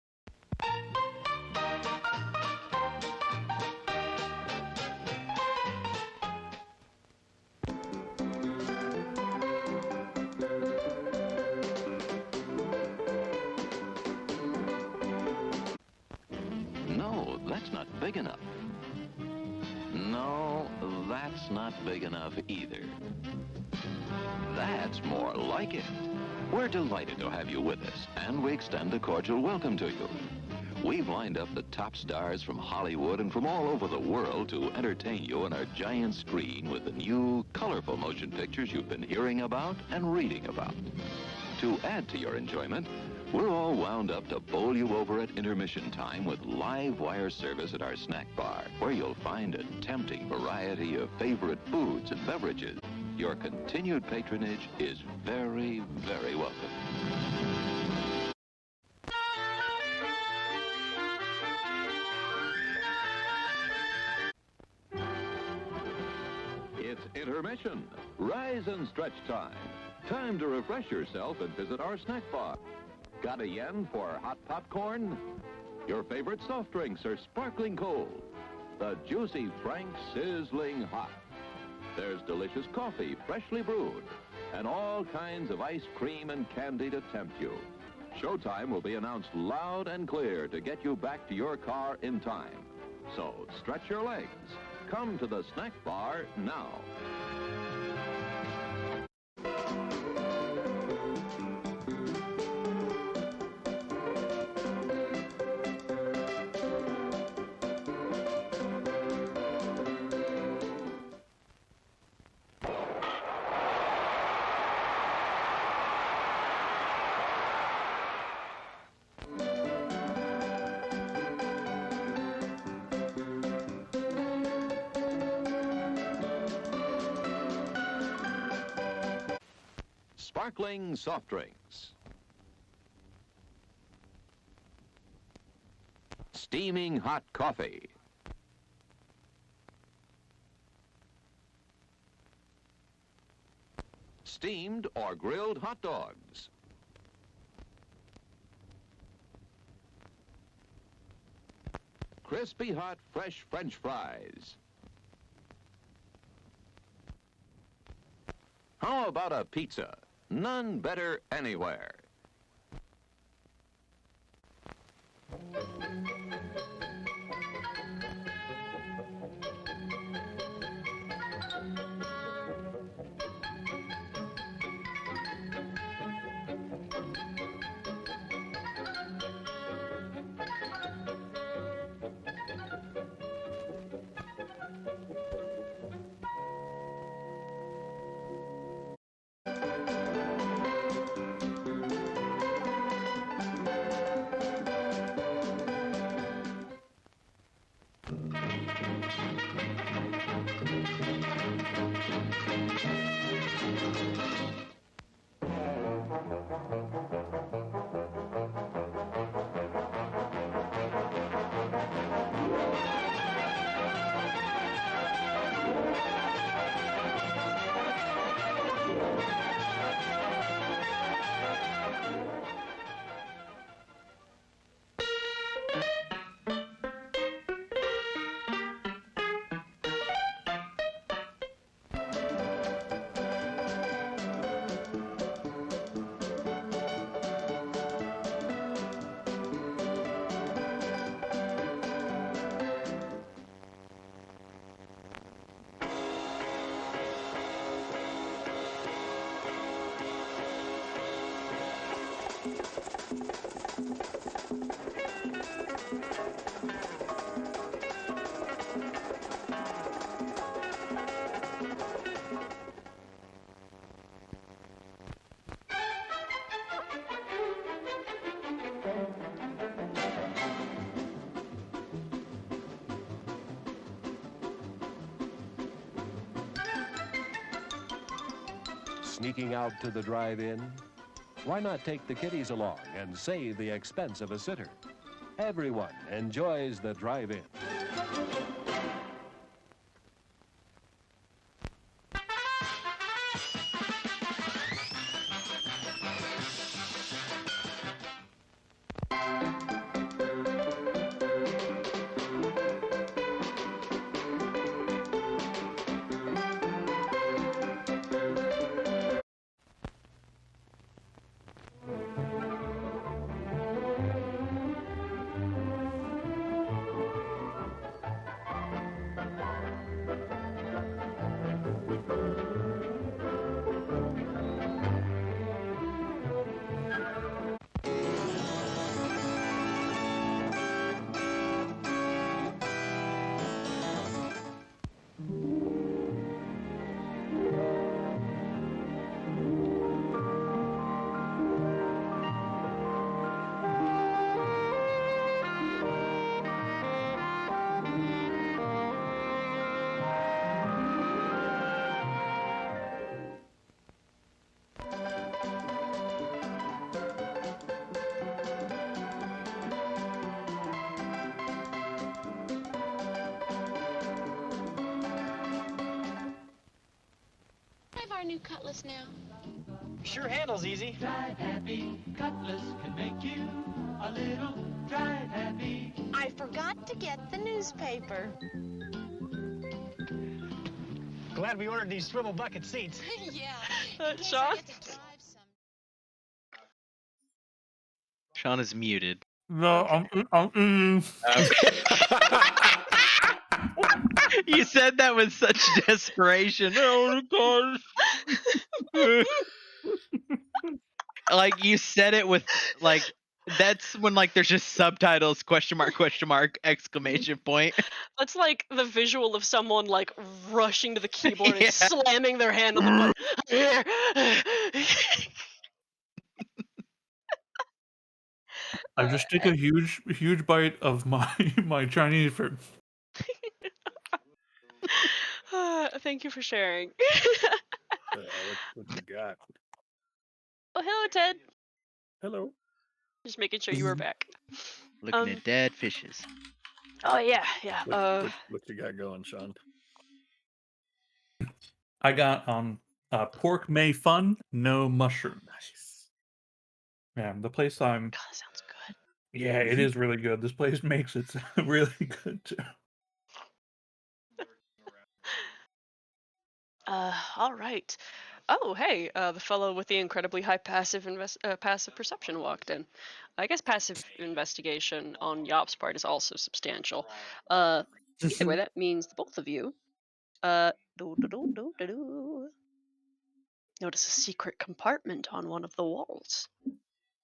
No, that's not big enough. No, that's not big enough either. That's more like it. We're delighted to have you with us, and we extend a cordial welcome to you. We've lined up the top stars from Hollywood and from all over the world to entertain you on our giant screen with the new, colorful motion pictures you've been hearing about and reading about. To add to your enjoyment, we're all wound up to bowl you over at intermission time with live wire service at our snack bar, where you'll find a tempting variety of favorite foods and beverages. Your continued patronage is very, very welcome. It's intermission. Rise and stretch time. Time to refresh yourself and visit our snack bar. Got a yen for hot popcorn? Your favorite soft drinks are sparkling cold. The juicy Frank sizzling hot. There's delicious coffee, freshly brewed, and all kinds of ice cream and candy to tempt you. Showtime will be announced loud and clear to get you back to your car in time. So stretch your legs. Come to the snack bar now. Sparkling soft drinks. Steaming hot coffee. Steamed or grilled hot dogs. Crispy hot fresh French fries. How about a pizza? None better anywhere. sneaking out to the drive-in? Why not take the kiddies along and save the expense of a sitter? Everyone enjoys the drive-in. Have our new cutlass now. Sure handles easy. Drive happy, Cutlass can make you a little drive happy. I forgot to get the newspaper. Glad we ordered these swivel bucket seats. Yeah. Sean? Sean is muted. No, You said that with such desperation. Oh gosh. Like you said it with like that's when like there's just subtitles question mark exclamation point. That's like the visual of someone like rushing to the keyboard and Yeah. slamming their hand on the button. I just take a huge bite of my Chinese food. Thank you for sharing. What you got? Oh, hello, Ted. Hello. Just making sure you were back. Looking at dead fishes. Oh yeah, yeah. What you got going, Sean? I got pork may fun, no mushroom. Nice. Yeah, the place I'm. God, that sounds good. Yeah, it is really good. This place makes it really good too. All right. Oh, hey, the fellow with the incredibly high passive passive perception walked in. I guess passive investigation on Yop's part is also substantial. Either way, that means the both of you. Notice a secret compartment on one of the walls.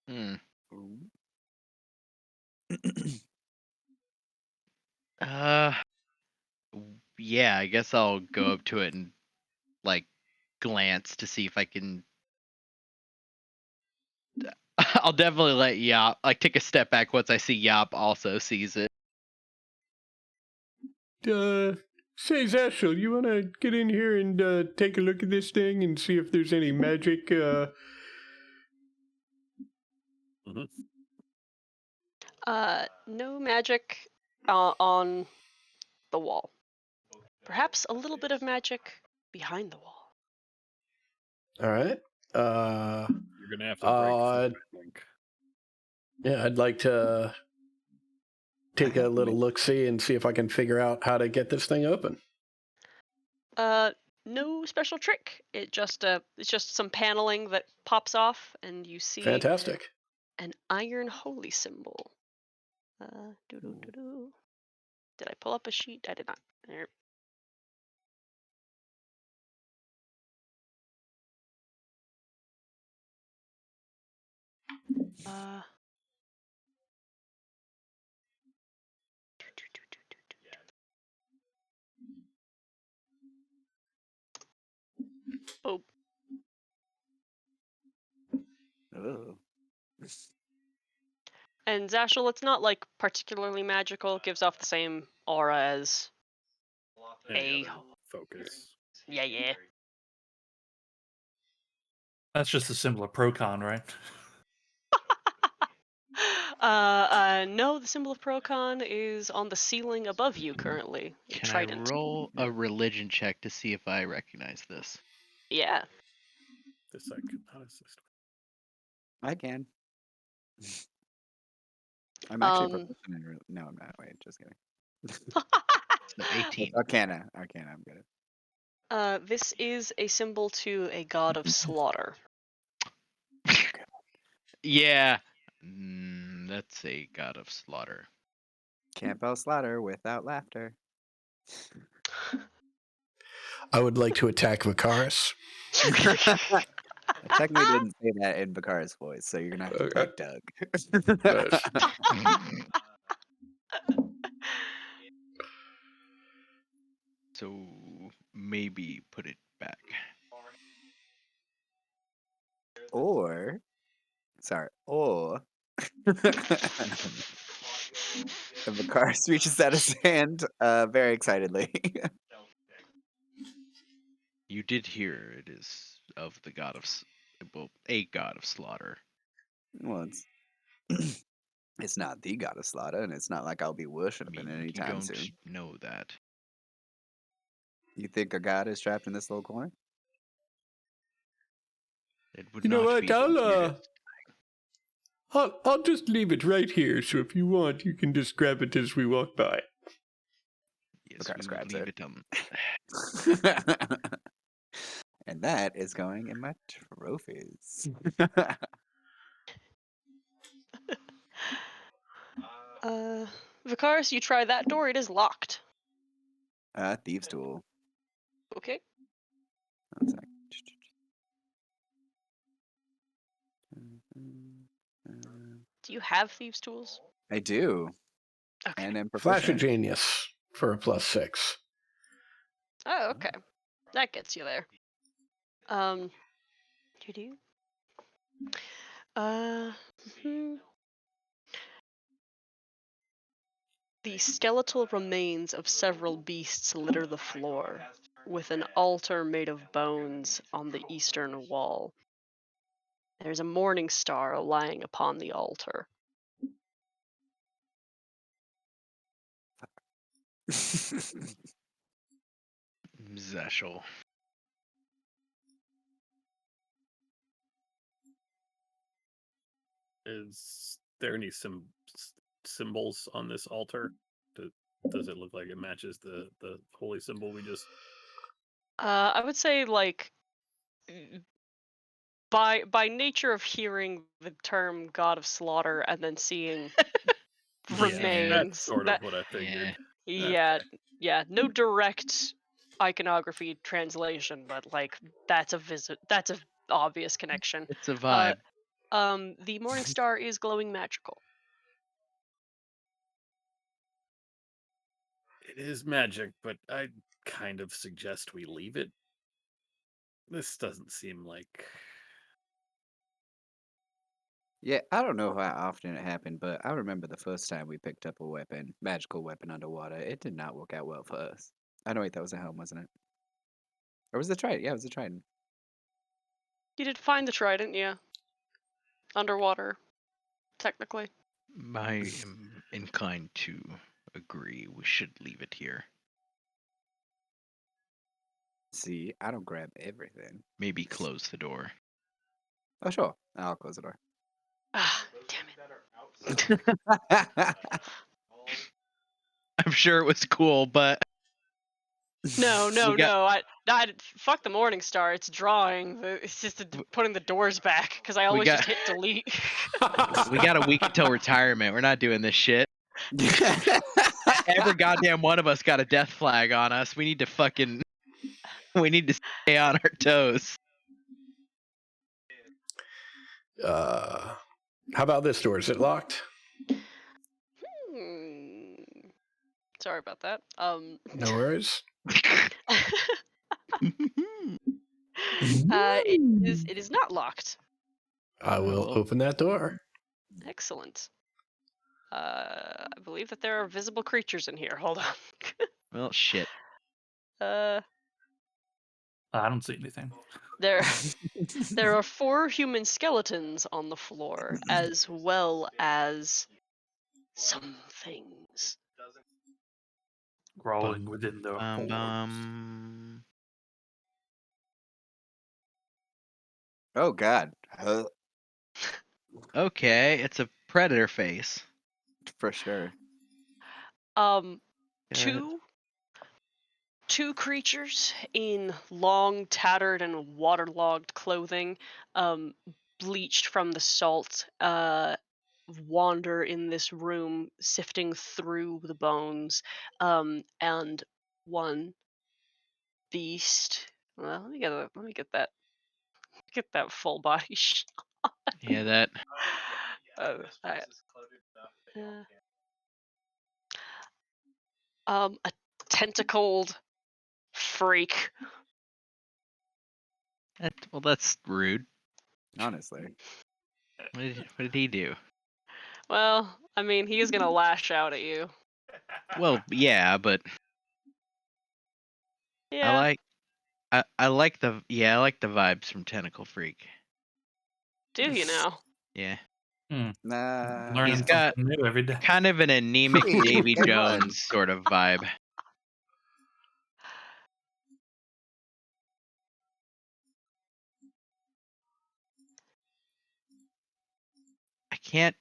Hmm. Uh, yeah, I guess I'll go up to it and like glance to see if I can. I'll definitely let Yop like take a step back once I see Yop also sees it. Say, Zashel, you want to get in here and take a look at this thing and see if there's any magic? No magic on the wall. Perhaps a little bit of magic behind the wall. All right. You're gonna have to break through, I think. Yeah, I'd like to take a little look-see and see if I can figure out how to get this thing open. No special trick. It's just some paneling that pops off, and you see Fantastic. an iron holy symbol. Did I pull up a sheet? I did not. There. Oh. Oh. And Zashel, it's not like particularly magical. It gives off the same aura as Any other focus. Yeah. That's just a symbol of Procon, right? No, the symbol of Procon is on the ceiling above you currently. Can Trident. I roll a religion check to see if I recognize this? Yeah. This I could not assist. I can. I'm actually Um, proficient in. No, I'm not. Wait, just kidding. So 18. Arcana. I'm good at. this is a symbol to a god of slaughter. Yeah. That's a god of slaughter. Can't spell slaughter without laughter. I would like to attack Vicaris. I technically didn't say that in Bakara's voice, so you're gonna have to attack Doug. So maybe put it back. Or Bakaris reaches out his hand very excitedly. You did hear it is of the god of well, a god of slaughter. Well, it's not the god of slaughter, and it's not like I'll be worshipping You anytime don't soon. know that. You think a god is trapped in this little corner? It would You know not what? be the weirdest. I'll just leave it right here. So if you want, you can just grab it as we walk by. Yes, Bakaris we will grabs leave it. it. And that is going in my trophies. Vicaris, you try that door. It is locked. Thieves' tool. Okay. 1 sec. Do you have thieves' tools? I do. Okay. And I'm Flash of proficient. Genius for a +6. Oh, okay. That gets you there. You do? The skeletal remains of several beasts litter the floor, with an altar made of bones on the eastern wall. There's a morning star lying upon the altar. Zeshel. Is there any symbols on this altar? Does it look like it matches the holy symbol we just? I would say like by nature of hearing the term God of Slaughter and then seeing remains. That's sort of what I figured. Yeah, no direct iconography translation, but like that's a obvious connection. It's a vibe. The morning star is glowing magical. It is magic, but I kind of suggest we leave it. This doesn't seem like. Yeah, I don't know how often it happened, but I remember the first time we picked up a magical weapon underwater. It did not work out well for us. Oh, no, wait, that was a helm, wasn't it? Or was it the trident? Yeah, it was the trident. You did find the trident, yeah. Underwater, technically. I am inclined to agree. We should leave it here. See, I don't grab everything. Maybe close the door. Oh, sure. I'll close the door. Ah, damn it. I'm sure it was cool, but No. We got- I fuck the morning star. It's drawing. It's just putting the doors back because I always got- just hit delete. we got a week until retirement. We're not doing this shit. Every goddamn one of us got a death flag on us. We need to stay on our toes. How about this door? Is it locked? Sorry about that. No worries. It is not locked. I will open that door. Excellent. I believe that there are visible creatures in here. Hold on. Well, shit. I don't see anything. There, there are 4 human skeletons on the floor, as well as some things. Crawling within the forms. Oh God. Okay, it's a predator face. For sure. Two creatures in long, tattered, and waterlogged clothing, bleached from the salt, wander in this room, sifting through the bones, and one beast. Well, let me get that full body shot. Yeah, that. I- a tentacled freak. Well, that's rude. Honestly. What did he do? Well, I mean, he is gonna lash out at you. Well, yeah, but Yeah. I like the vibes from Tentacle Freak. Do you now? Yeah. Nah. Learning He's got something new every day. kind of an anemic Davy Day Jones one. sort of vibe. I can't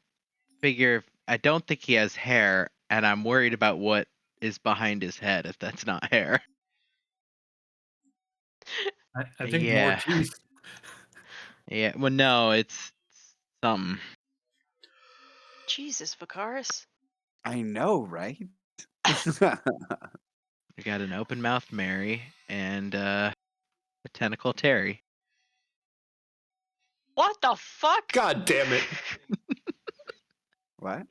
figure. I don't think he has hair, and I'm worried about what is behind his head if that's not hair. I think more Yeah. teeth. Yeah. Well, no, it's something. Jesus, Vicaris. I know, right? We got an open mouthed Mary and a tentacle Terry. What the fuck? God damn it. What?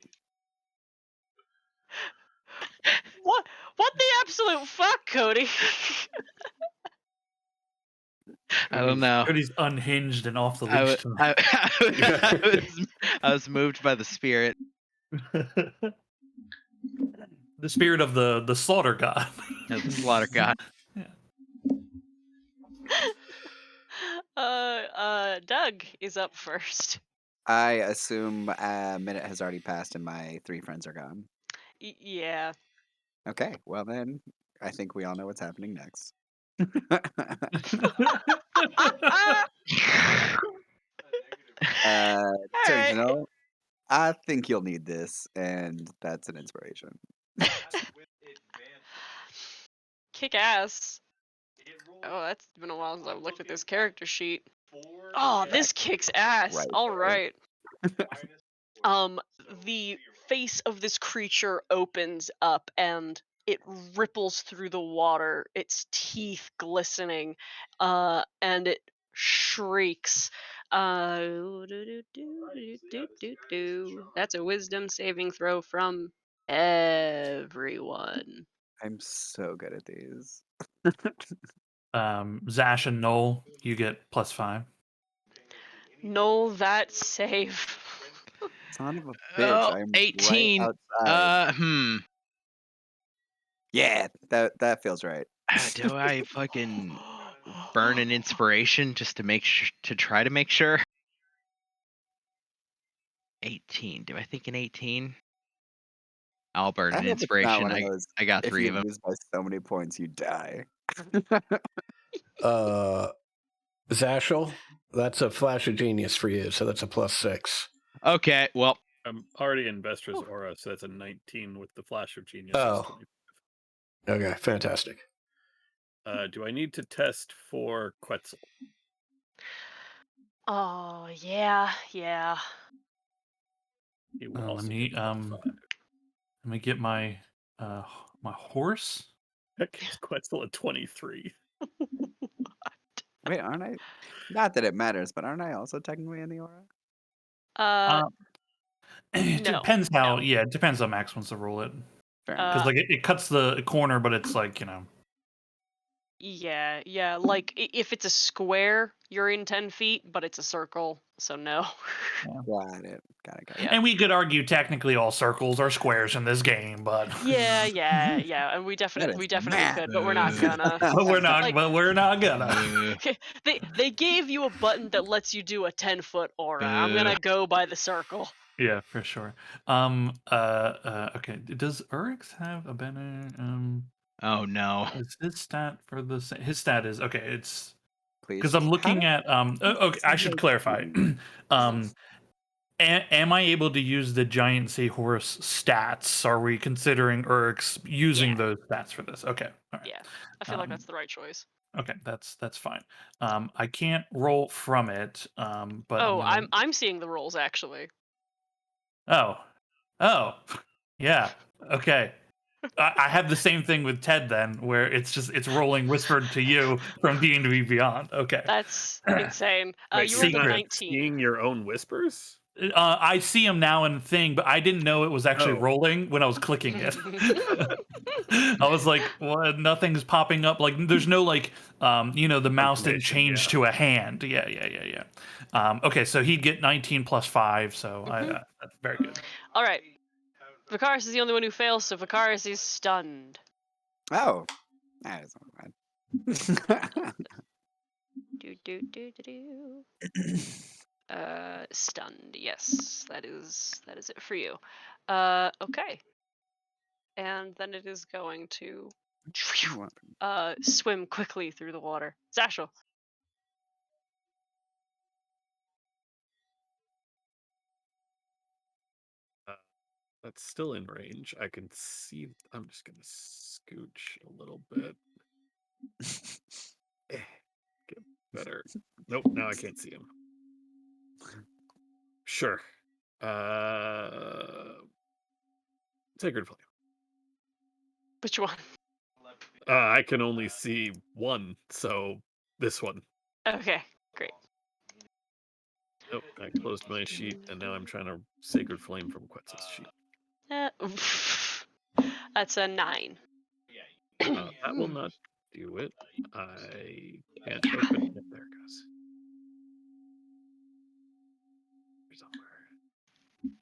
What the absolute fuck, Cody? I don't know. Cody's unhinged and off the leash tonight. I was moved by the spirit. The spirit of the slaughter god. Of the slaughter god. Doug is up first. I assume a minute has already passed and my 3 friends are gone. Yeah. Okay, well then, I think we all know what's happening next. Turns Alright. out, I think you'll need this, and that's an inspiration. Kick ass. Oh, that's been a while since I've looked at this character sheet. Oh, this kicks ass. Right All there. right. The face of this creature opens up and it ripples through the water, its teeth glistening, and it shrieks. That's a wisdom saving throw from everyone. I'm so good at these. Zash and Noel, you get +5. No, that save. Son of a bitch, I'm 18. right outside. Yeah, that feels right. Do I fucking burn an inspiration just to try to make sure? 18. Do I think an 18? I'll burn I an hope it's not inspiration. one of those, I got if 3 you of them. lose by so many points, you die. Zashel, that's a flash of genius for you, so that's a +6. Okay, well. I'm already in Vestra's aura, so that's a 19 with the flash of genius. Oh. Okay, fantastic. Do I need to test for Quetzal? Oh, yeah. He will Let also me get +5. let me get my my horse. That gives Quetzal a 23. Wait, aren't I? Not that it matters, but aren't I also technically in the aura? It depends how. Yeah, it depends how Max wants to roll it. Fair Because like it cuts the corner, but it's like Yeah. Like if it's a square, you're in 10 feet, but it's a circle, so no. Got it. Yeah. And we could argue technically all circles are squares in this game, but Yeah. And we That definitely is we definitely math. could, but we're not gonna. Like we're not gonna. they gave you a button that lets you do a 10-foot aura. I'm gonna go by the circle. Yeah, for sure. Okay. Does Urix have a better Oh no. is his stat for the his stat is okay, it's Please. because I'm How looking at okay, I should clarify. um am I able to use the giant seahorse stats? Are we considering Urix using those stats for this? Okay. All right. Yeah. I feel like that's the right choice. Okay, that's fine. I can't roll from it, but I'm Oh, gonna. I'm seeing the rolls actually. Oh, oh, yeah. Okay, I have the same thing with Ted then, where it's rolling whispered to you from D&D Beyond. Okay, That's insane. Wait, You you're rolled a not 19. seeing your own whispers? I see him now in the thing, but I didn't know it was actually Oh. rolling when I was clicking it. I was like, "What? Nothing's popping up. Like, there's no like, the mouse didn't Information, change yeah. to a hand. Yeah. Okay, so he'd get 19 plus 5, so that's very good. All right. Vicaris is the only one who fails, so Vicaris is stunned. Oh, that is not bad. Do. Stunned. Yes, that is it for you. Okay. And then it is going to swim quickly through the water. Zashel. That's still in range. I can see. I'm just gonna scooch a little bit. Get better. Nope. Now I can't see him. Sure. Sacred Flame. Which one? I can only see one, so this one. Okay, great. Nope. I closed my sheet, and now I'm trying to Sacred Flame from Quetzal's sheet. That's a 9. That will not do it. I can't open it. There it goes.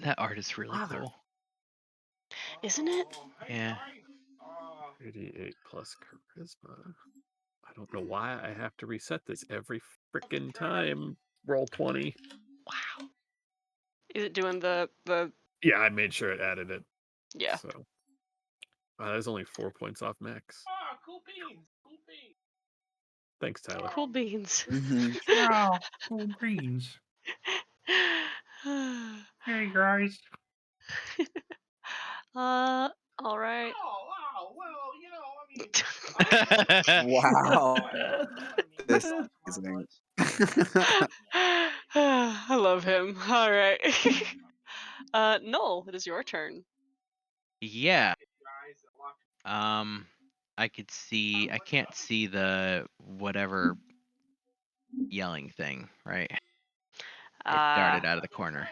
That art is really cool. Isn't it? Yeah. 88 plus charisma. I don't know why I have to reset this every freaking time. Roll 20. Wow. Is it doing the Yeah, I made sure it added it. Yeah. So there's only 4 points off max. Oh, cool beans. Thanks, Tyler. Cool beans. Wow, cool greens. Hey guys. All right. Oh, well, I mean. Wow. This amazing. I love him. All right. Null, it is your turn. Yeah. I can't see the whatever yelling thing, right? It darted out of the corner.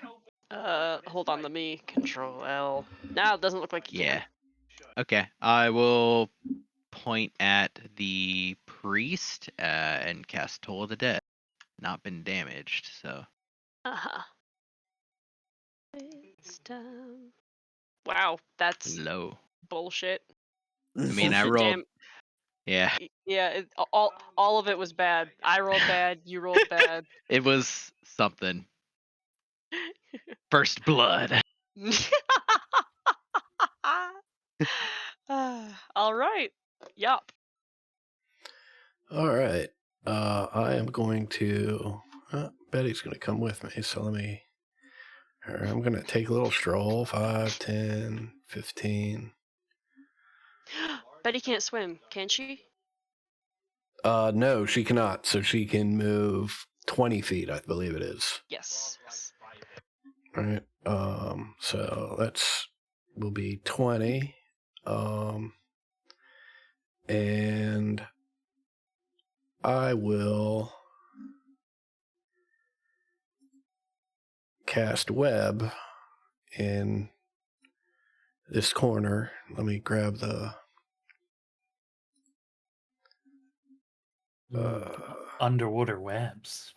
Hold on, let me control L. Now it doesn't look like you Yeah. can. Okay. I will point at the priest and cast Toll of the Dead. Not been damaged, so. Uh-huh. It's time. Wow, that's low. bullshit. I mean, I Bullshit rolled. Yeah. Yeah, all of it was bad. I rolled bad, you rolled bad. It was something. First blood. All right. Yup. All right. I am going to. Betty's going to come with me, so I'm going to take a little stroll. 5, 10, 15. Betty can't swim, can she? No, she cannot. So she can move 20 feet, I believe it is. Yes. Right. So will be 20. And I will cast web in this corner. Let me grab the Underwater webs.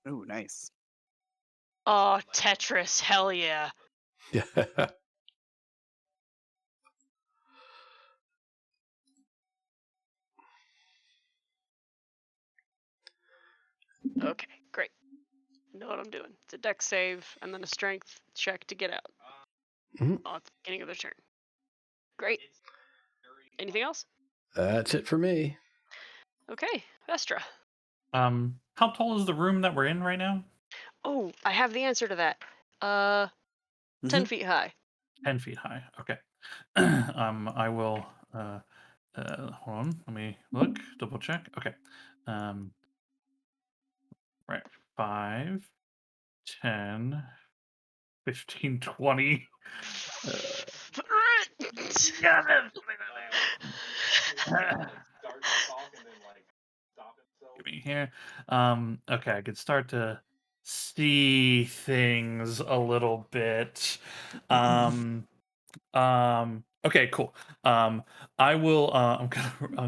Ooh, nice. Oh, Tetris, hell yeah. Okay, great. Know what I'm doing. It's a deck save and then a strength check to get out Mhm. at the beginning of the turn. Great. Anything else? That's it for me. Okay, Vestra. How tall is the room that we're in right now? Oh, I have the answer to that. 10 feet high. 10 feet high. Okay. I will. Hold on. Let me look. Double check. Okay. Um, right. 5, 10, 15, 20. Yeah, give me here. Okay, I could start to see things a little bit. Okay, cool. Um, I will. I'm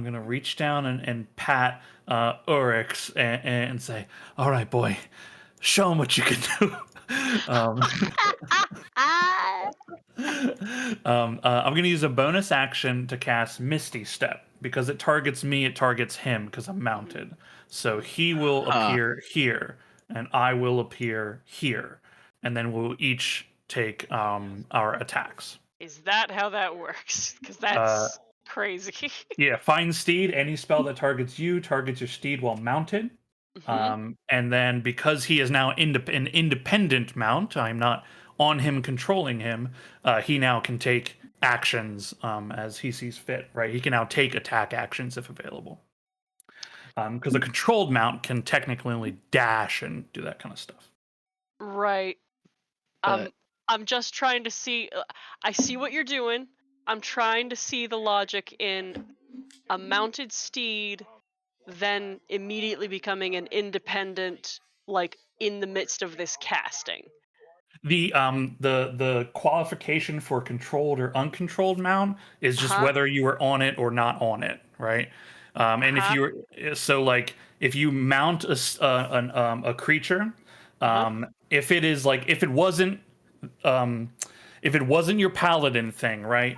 gonna reach down and pat Urix and say, "All right, boy, show him what you can do." um, I'm gonna use a bonus action to cast Misty Step because it targets me. It targets him because I'm mounted. So he will appear here, and I will appear here, and then we'll each take our attacks. Is that how that works? Because Uh, that's crazy. yeah, find steed. Any spell that targets you targets your steed while mounted. Mhm. And then because he is now an independent mount, I'm not on him controlling him. He now can take actions as he sees fit. Right, he can now take attack actions if available. Because a controlled mount can technically only dash and do that kind of stuff. Right. But I'm just trying to see. I see what you're doing. I'm trying to see the logic in a mounted steed then immediately becoming an independent, like in the midst of this casting. The qualification for controlled or uncontrolled mount is just Huh? whether you are on it or not on it, right? And if Huh? you're so like if you mount a creature, Uh-huh. if it is like um, if it wasn't your paladin thing, right?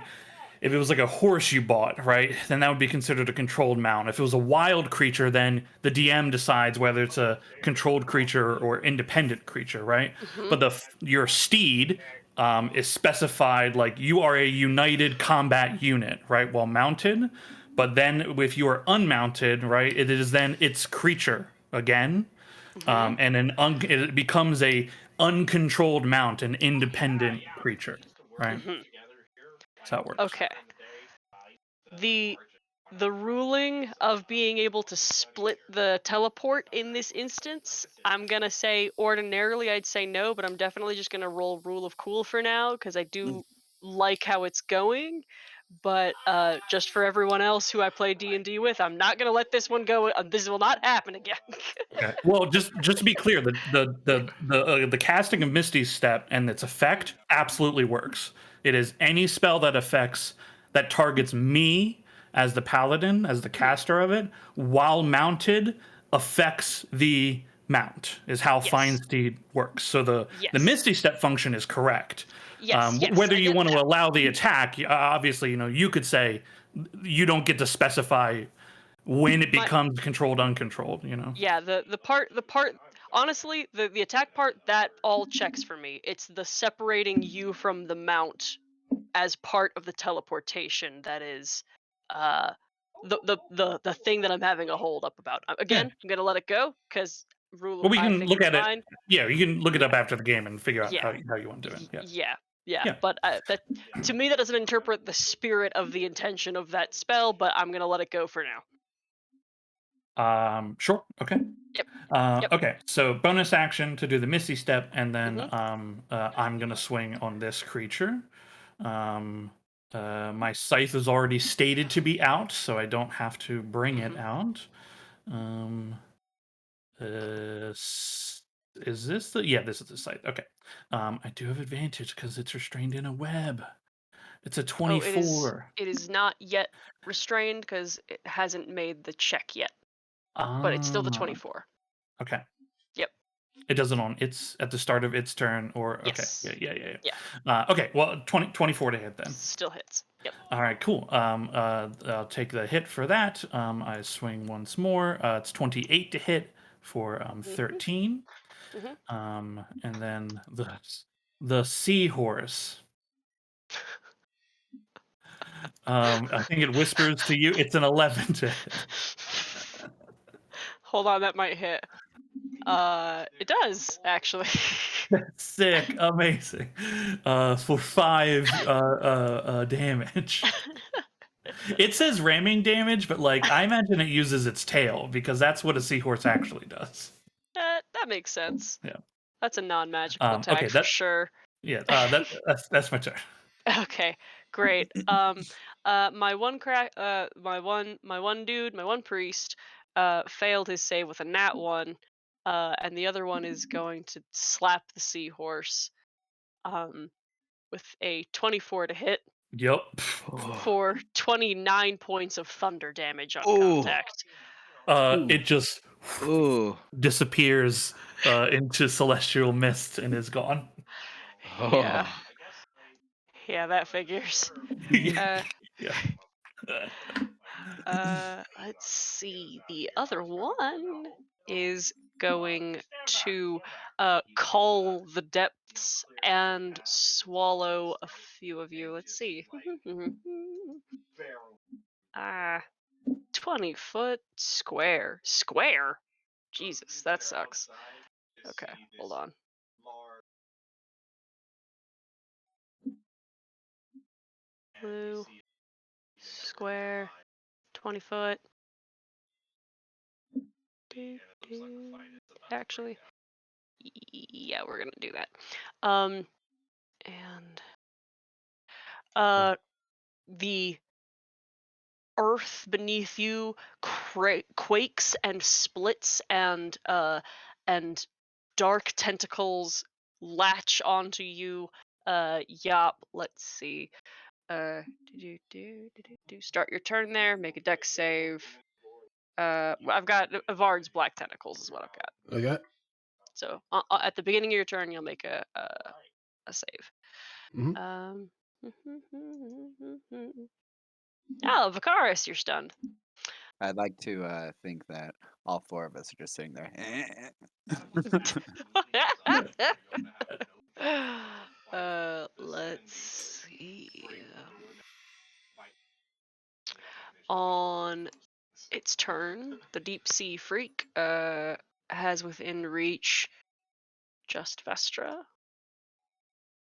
If it was like a horse you bought, right, then that would be considered a controlled mount. If it was a wild creature, then the DM decides whether it's a controlled creature or independent creature, right? Mhm. But your steed is specified like you are a united combat unit, right, while mounted. But then if you are unmounted, right, it is then its creature again, Mhm. and it becomes a uncontrolled mount, an independent creature, right? Mhm. That's how it works. Okay. The the ruling of being able to split the teleport in this instance, I'm gonna say ordinarily I'd say no, but I'm definitely just gonna roll rule of cool for now because I do like how it's going. But just for everyone else who I play D&D with, I'm not gonna let this one go. This will not happen again. Okay. Well, just to be clear, the casting of Misty's Step and its effect absolutely works. It is any spell that targets me as the paladin, as the caster of it, while mounted, affects the mount. Is how Yes. Find Steed works. So the Yes. Misty Step function is correct. Yes. Yes. Whether I you get want to that. allow the attack, obviously, you could say you don't get to specify when it My becomes controlled, uncontrolled. Yeah, the part honestly, the attack part that all checks for me. It's the separating you from the mount as part of the teleportation that is uh the thing that I'm having a hold up about. Yeah. Again, I'm going to let it go cuz rule Well, we I can think look it's at it. fine. Yeah, you can look it Yeah. up after the game and figure out Yeah. how you want to do it. Yeah. Yeah. Yeah, Yeah. but that to me that doesn't interpret the spirit of the intention of that spell, but I'm going to let it go for now. Sure. Okay. Yep. Yep. Okay. So bonus action to do the Misty Step, and then Mhm. I'm gonna swing on this creature. Um, my scythe is already stated to be out, so I don't have to bring it Mhm. out. Um, Is this the yeah, this is the site. Okay. I do have advantage because it's restrained in a web. It's a Oh, it is. 24. It is not yet restrained because it hasn't made the check yet, but it's still the Ah, 24. okay. Yep. It doesn't on it's at the start of its turn or okay. Yeah, Yes. yeah, yeah, Yeah. yeah. Okay, well 24 to hit then. Still hits. Yep. All right, cool. I'll take the hit for that. I swing once more. It's 28 to hit for 13. And then the seahorse. I think it whispers to you. It's an 11 to hit. Hold on, that might hit. It does actually. Sick, amazing. For 5 damage. It says ramming damage, but like I imagine it uses its tail because that's what a seahorse actually does. That makes sense. Yeah. That's a non-magical attack Okay, for sure. yeah, that's my turn. Okay, great. My one my one dude, my one priest, failed his save with a nat one, and the other one is going to slap the seahorse, with a 24 to hit Yep. for 29 points of thunder damage on Oh. contact. It just Ooh. disappears into celestial mist and is gone. Yeah, yeah, that figures. Uh, Yeah. let's see. The other one is going to cull the depths and swallow a few of you. Let's see. 20-foot square. Square? Jesus, that sucks. Okay, hold on. Blue. Square. 20-foot. Actually, yeah, we're gonna do that. And the earth beneath you quakes and splits, and dark tentacles latch onto you. Yop. Let's see. Start your turn there. Make a dex save. I've got Avard's black tentacles is what I've got. Okay. So at the beginning of your turn, you'll make a save. Mhm. Oh, Vicaris, you're stunned. I'd like to think that all 4 of us are just sitting there. Let's see. On its turn, the deep sea freak has within reach just Vestra.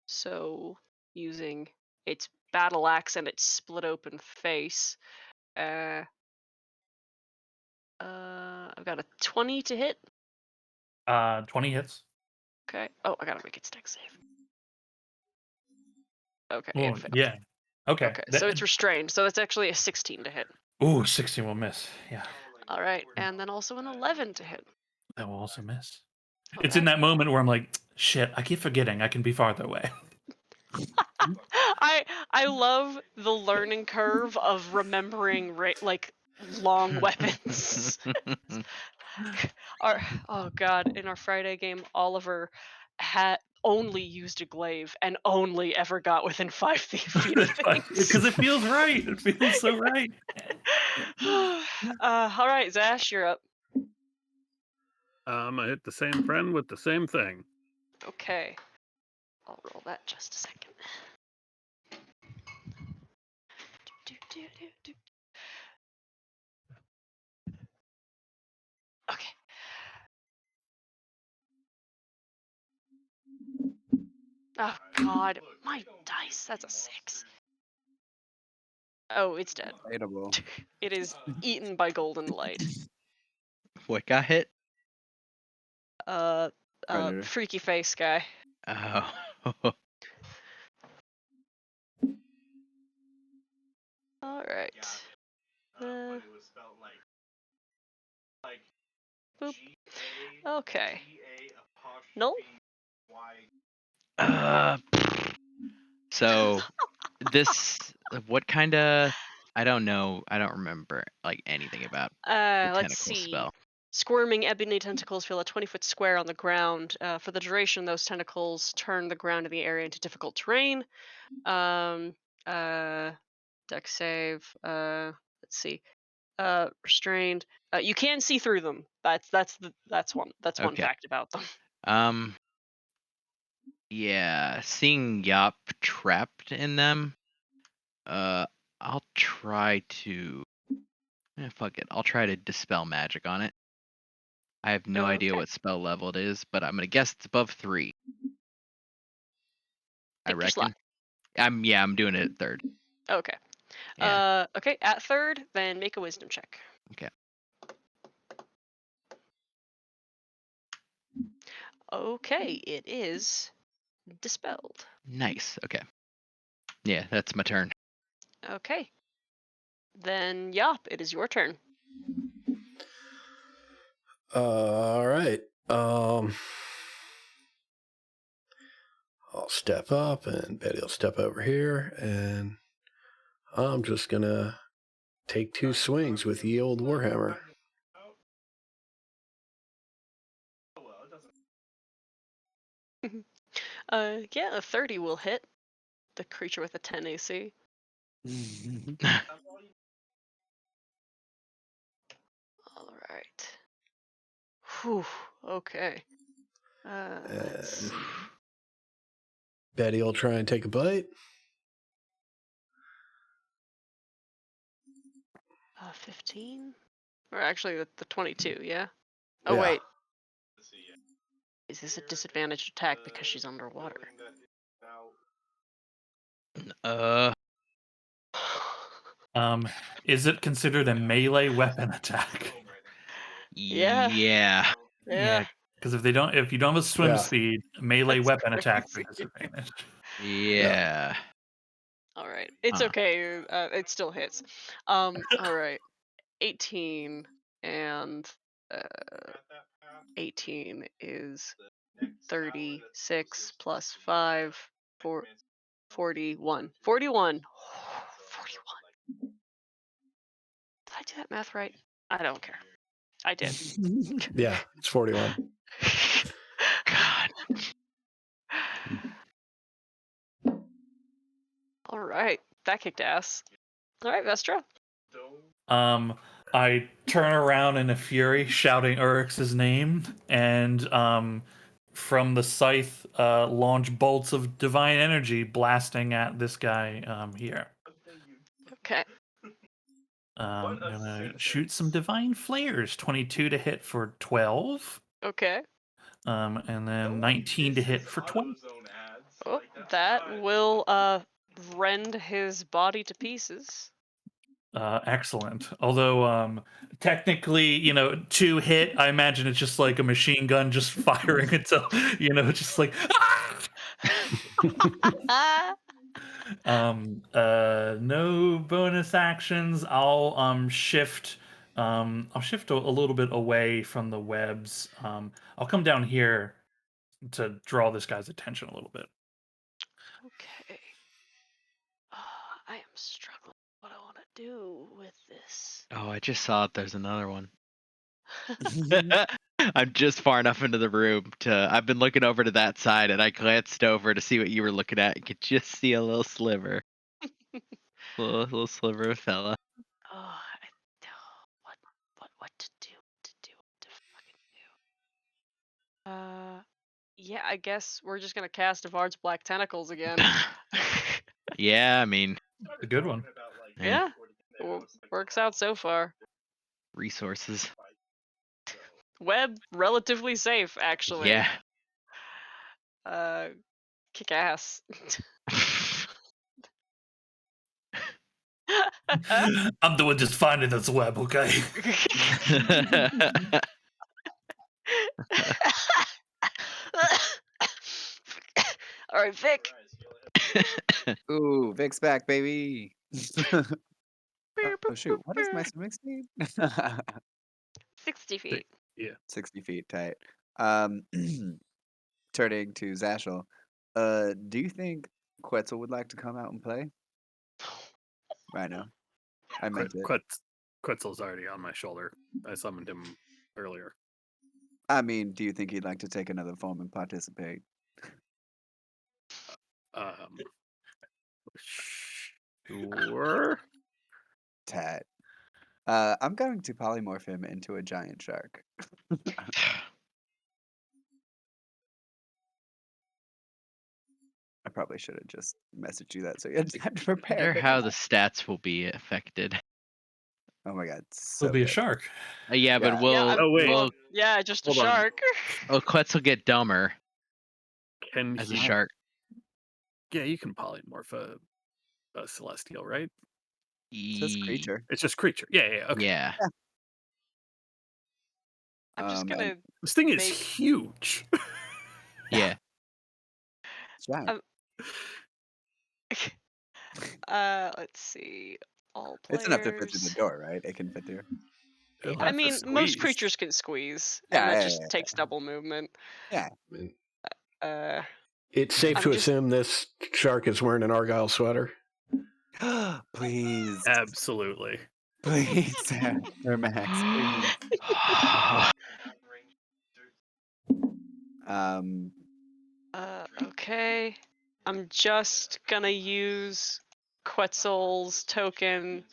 So using its battle axe and its split open face, I've got a 20 to hit. 20 hits. Okay. Oh, I gotta make its dex save. Okay, Oh, it failed. yeah. Okay. Okay, so it's restrained. So that's actually a 16 to hit. Ooh, 16 will miss. Yeah. All right, and then also an 11 to hit. That will also miss. All It's in right. that moment where I'm like, shit, I keep forgetting I can be farther away. I love the learning curve of remembering like long weapons. Oh god, in our Friday game, Oliver had only used a glaive and only ever got within 5 feet of things. Because it feels right. It feels so right. All right, Zash, you're up. I hit the same friend with the same thing. Okay, I'll roll that just a second. Okay. Oh god, my dice. That's a 6. Oh, it's dead. Debatable. It is eaten by golden light. What got hit? Predator. Freaky face guy. Oh. All right. Boop. Okay. Null? Uh, so this what kind of I don't know. I don't remember like anything about the Let's tentacle see. spell. Squirming ebony tentacles fill a 20-foot square on the ground. For the duration, those tentacles turn the ground in the area into difficult terrain. Um, deck save. Let's see. Restrained. You can see through them. That's one Okay. fact about them. Um. Yeah, seeing Yop trapped in them. I'll try to. Fuck it. I'll try to dispel magic on it. I have no idea Okay. what spell level it is, but I'm gonna guess it's above 3. I Take your slot. reckon. I'm doing it at 3rd. Okay. Yeah. Okay. At 3rd, then make a wisdom check. Okay. Okay, it is dispelled. Nice. Okay. Yeah, that's my turn. Okay. Then Yop, it is your turn. All right. I'll step up, and Betty will step over here, and I'm just gonna take 2 swings with the old warhammer. Yeah, a 30 will hit the creature with a 10 AC. All right. Whew. Okay. Let's see. Betty will try and take a bite. 15? Or actually, the 22, yeah? Oh, Yeah. wait. Is this a disadvantaged attack because she's underwater? Uh. Is it considered a melee weapon attack? Yeah. Yeah. Yeah. Because if you don't have a swim Yeah. speed, melee That's weapon attacks are crazy. disadvantaged. Yeah. All right. It's Huh. okay. It still hits. All right. 18 and 18 is 36 plus 5, 41. 41. 41. Did I do that math right? I don't care. I did. Yeah, it's 41. God. All right. That kicked ass. All right, Vestra. I turn around in a fury, shouting Urix's name, and from the scythe, launch bolts of divine energy, blasting at this guy here. Okay. I'm gonna shoot some divine flares. 22 to hit for 12. Okay. And then 19 to hit for 20. Oh, that will rend his body to pieces. Excellent. Although technically, 2 hit, I imagine it's just like a machine gun just firing until, just like no bonus actions. I'll shift a little bit away from the webs. I'll come down here to draw this guy's attention a little bit. Okay. I am struggling what I want to do with this. Oh, I just saw it. There's another one. I'm just far enough into the room to. I've been looking over to that side, and I glanced over to see what you were looking at, and could just see a little sliver, little sliver of fella. Oh, I what to do? What to fucking do? Yeah, I guess we're just gonna cast Avard's Black Tentacles again. Yeah, I mean, a good one. Yeah, well, works out so far. Resources. Web relatively safe, actually. Yeah. Kick ass. I'm doing just fine in this web, okay? All right, Vic. Ooh, Vic's back, baby. Oh shoot, what is my swimming speed? 60 feet. Yeah. 60 feet tight. Um, turning to Zashel, do you think Quetzal would like to come out and play? Right now. I meant it. Quetzal's already on my shoulder. I summoned him earlier. I mean, do you think he'd like to take another form and participate? Sure. Tat. I'm going to polymorph him into a giant shark. I probably should have just messaged you that so you had time to prepare. Wonder But how the stats will be affected. oh my god, It'll so be a good. shark. Yeah, but will Oh wait. will Yeah, just a Hold on. shark. Quetzal get dumber Can as a he? shark? Yeah, you can polymorph a celestial, right? It's just creature. It's just creature. Yeah. Okay. Yeah. I'm just And gonna. This thing is make- huge. Yeah. it's giant. Let's see. All It's enough to fit through the players. door, right? It can fit through. It'll I have to mean, most squeeze. creatures can squeeze, Yeah, and that yeah, just yeah, takes double movement. Yeah. It's safe I'm to just- assume this shark is wearing an Argyle sweater. Please. Absolutely. Please, Max, please. Okay. I'm just gonna use Quetzal's token.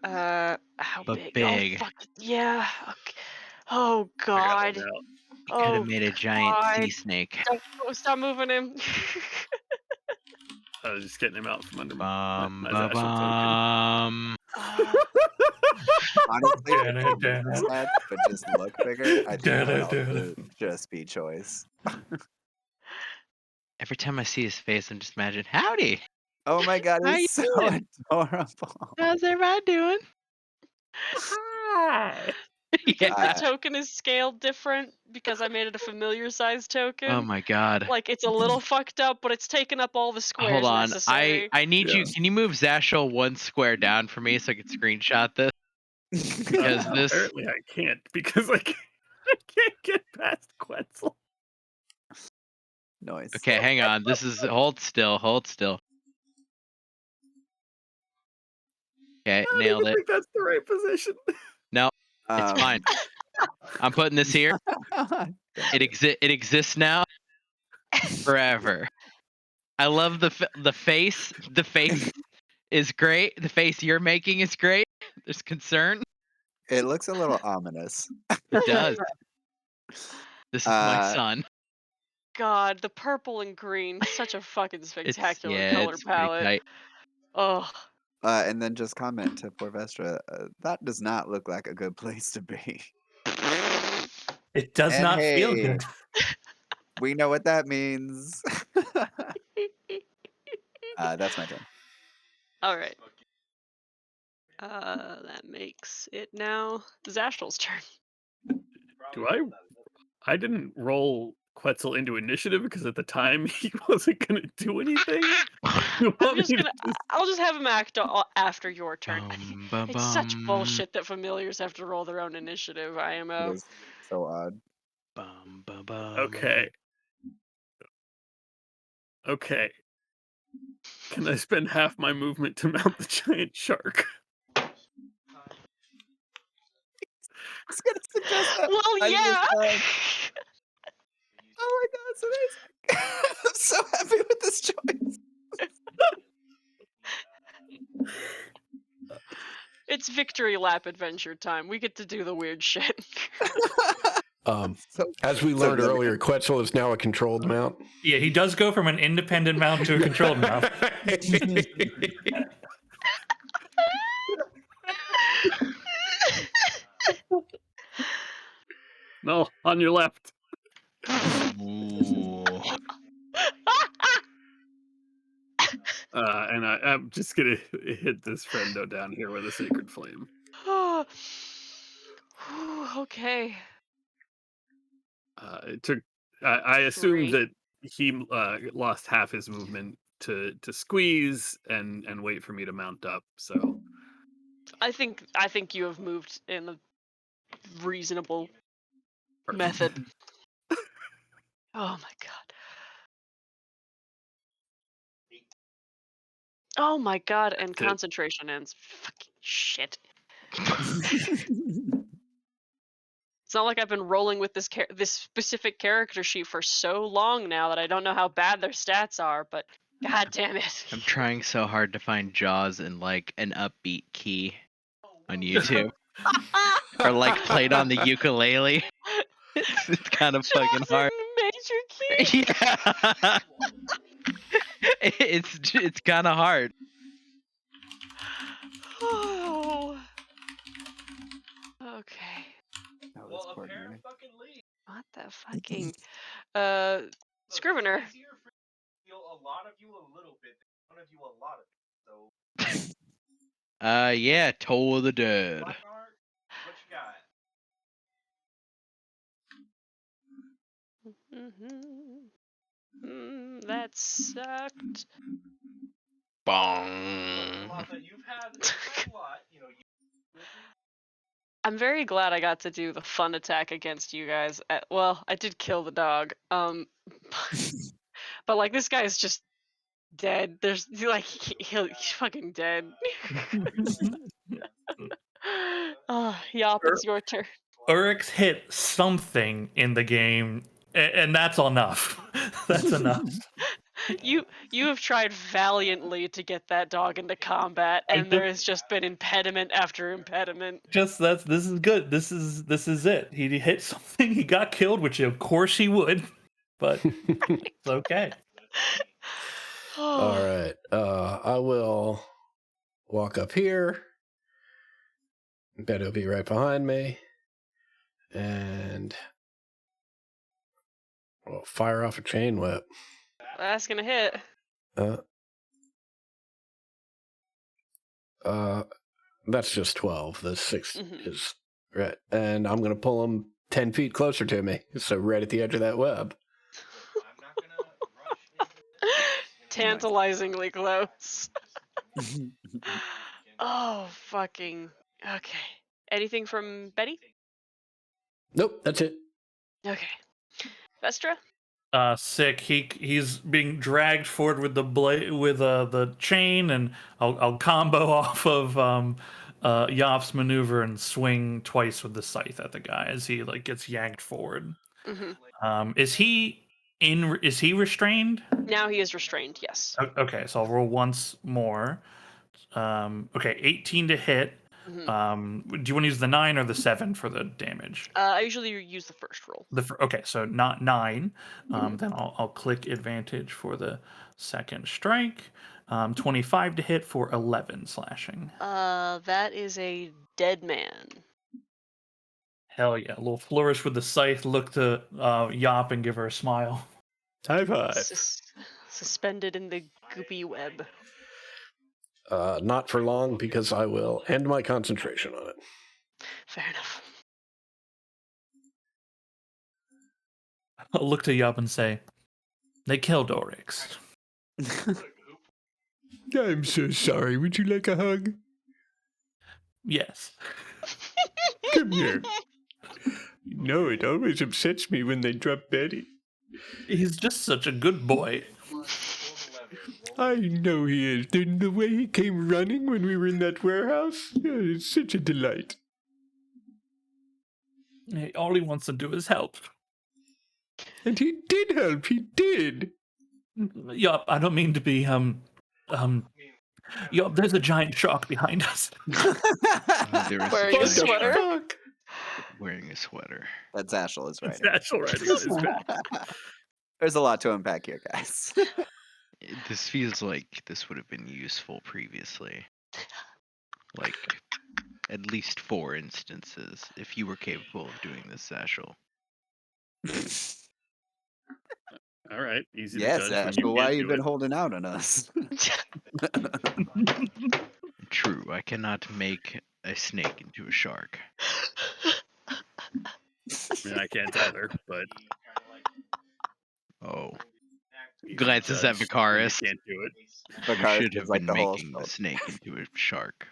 How But big? big. Oh fuck yeah. Okay. Oh I got god. one out. You could have Oh made a giant god. sea snake. Stop moving him. I was just getting him out from under Bum my ba Zashel token. bum. Honestly, Dun, dun, dun. stats, but just look bigger. I think that would also just be choice. Every time I see his face, I'm just imagining, howdy. Oh my god, How you he's so doing? adorable. How's everybody doing? Hi. Yeah. The token is scaled different because I made it a familiar size token. Oh my god. Like it's a little fucked up, but it's taken up all the squares Hold on. necessary. I need you. Can you move Zashel one square down for me so I can screenshot this? Because this. Apparently I can't because I can't get past Quetzal. Noise. Okay, hang on. This is hold still. Hold still. Okay, I don't nailed even it. think that's the right position. No, it's fine. I'm putting this here. It exists now forever. I love the face. The face is great. The face you're making is great. There's concern. It looks a little ominous. It does. This is my son. God, the purple and green, such a fucking spectacular color it's pretty palette. tight. Oh. And then just comment to poor Vestra, that does not look like a good place to be. It does And not feel hey, good. we know what that means. That's my turn. All right. That makes it now Zashel's turn. Do I didn't roll Quetzal into initiative because at the time he wasn't gonna do anything. I'll just have him act after your turn. It's such bullshit that familiars have to roll their own initiative, IMO. It is so odd. Okay. Okay. Can I spend half my movement to mount the giant shark? I was gonna suggest that. Well, yeah. Oh my god, it's amazing. I'm so happy with this choice. It's victory lap adventure time. We get to do the weird shit. As we learned earlier, Quetzal is now a controlled mount. Yeah, he does go from an independent mount to a controlled mount. No, on your left. And I'm just gonna hit this friendo down here with a sacred flame. Okay. It took. I assumed that he lost half his movement to squeeze and wait for me to mount up. So I think you have moved in a reasonable method. Oh my god. Oh my god, and That's it. concentration ends. Fucking shit. It's not like I've been rolling with this specific character sheet for so long now that I don't know how bad their stats are, but god damn it. I'm trying so hard to find Jaws in like an upbeat key on YouTube, or like played on the ukulele. It's kind of fucking Jaws hard. in major key. Yeah, it's kind of hard. Oh. Okay. That was coordinated. What the fucking Scrivener. A lot of you a little bit. One of you a lot of it. So Yeah, Toll of the Dead. Blackheart, what you got? That sucked. Bong. Martha, you've had a lot, you know, I'm very glad I got to do the fun attack against you guys. Well, I did kill the dog. But like this guy is just dead. There's he's fucking dead. Yop, Ur- it's your turn. Urix hit something in the game, and that's enough. That's enough. You have tried valiantly to get that dog into combat, I and there has just been impediment after impediment. this is good. This is it. He hit something. He got killed, which of course he would, but it's okay. All right. I will walk up here. Beto will be right behind me. And we'll fire off a chain whip. That's gonna hit. That's just 12. The 6 Mhm. is right. And I'm going to pull him 10 feet closer to me. So right at the edge of that web. Tantalizingly close. Oh, fucking. Okay. Anything from Betty? Nope, that's it. Okay. Vestra? Sick. He's being dragged forward with the chain, and I'll combo off of Yop's maneuver and swing twice with the scythe at the guy as he like gets yanked forward. Is he restrained? Now he is restrained, yes. Okay, so I'll roll once more. Okay, 18 to hit. Mhm. Do you want to use the 9 or the 7 for the damage? I usually use the first roll. Okay, so not 9. Then I'll click advantage for the second strike. 25 to hit for 11 slashing. That is a dead man. Hell yeah! A little flourish with the scythe. Look to Yop and give her a smile. High five. Suspended in the goopy web. Not for long, because I will end my concentration on it. Fair enough. I'll look to Yop and say, "They killed Oryx." I'm so sorry. Would you like a hug? Yes. Come here. No, it always upsets me when they drop Betty. He's just such a good boy. I know he is. The way he came running when we were in that warehouse, it's such a delight. All he wants to do is help. And he did help. He did. Yup, I don't mean to be Yup, there's a giant shark behind us. Wearing a sweater. Wearing a sweater. That's Ashel is right. That's Ashel writing on his back. There's a lot to unpack here, guys. This feels like this would have been useful previously. Like, at least 4 instances, if you were capable of doing this, Ashel. All right, easy Yes, to judge when Ashel, you why can't you do been it. holding out on us? True, I cannot make a snake into a shark. I mean, I can't either, but Oh. easy to Glances at judge when you Vicaris. can't do it. You Vicaris should is have like been the whole making the scope. snake into a shark.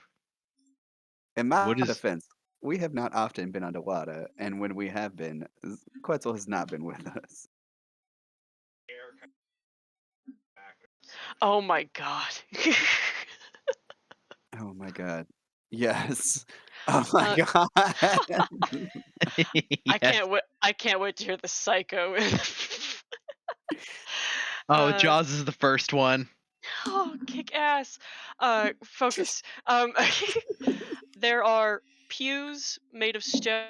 In my What is- defense, we have not often been underwater, and when we have been, Quetzal has not been with us. Oh my god. Oh my god. Yes. Oh my Uh, god. Yes. I can't wait to hear the psycho. Oh, uh, Jaws is the first one. oh, kick ass. Focus. There are pews made of stone.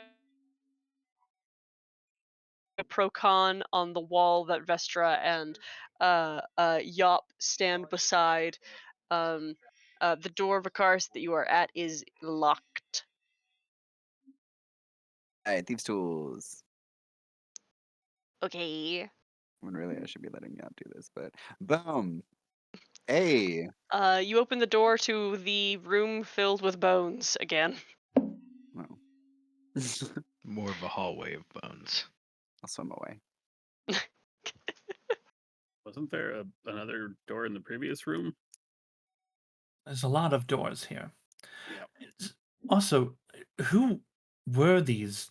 Procon on the wall that Vestra and Yop stand beside. Um, the door of a cars that you are at is locked. Alright, thieves' tools. Okay. When really I should be letting y'all do this, but boom. Hey. You open the door to the room filled with bones again. Well. More of a hallway of bones. I'll swim away. Wasn't there another door in the previous room? There's a lot of doors here. Yeah. Also, who were these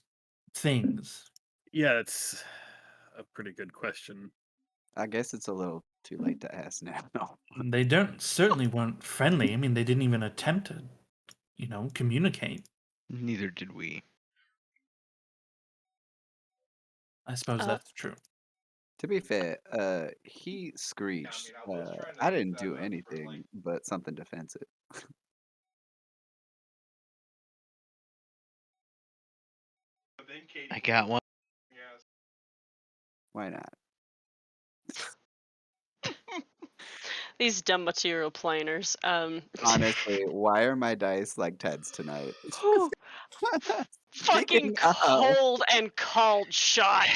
things? Yeah, it's a pretty good question. I guess it's a little too late to ask now. They don't certainly weren't friendly. I mean, they didn't even attempt to, communicate. Neither did we. I suppose Uh, that's true. To be fair, he screeched. I didn't do anything but something defensive. I got one. Why not? these dumb material planers. Honestly, why are my dice like Ted's tonight? Whew, fucking Speaking of, cold and called shot.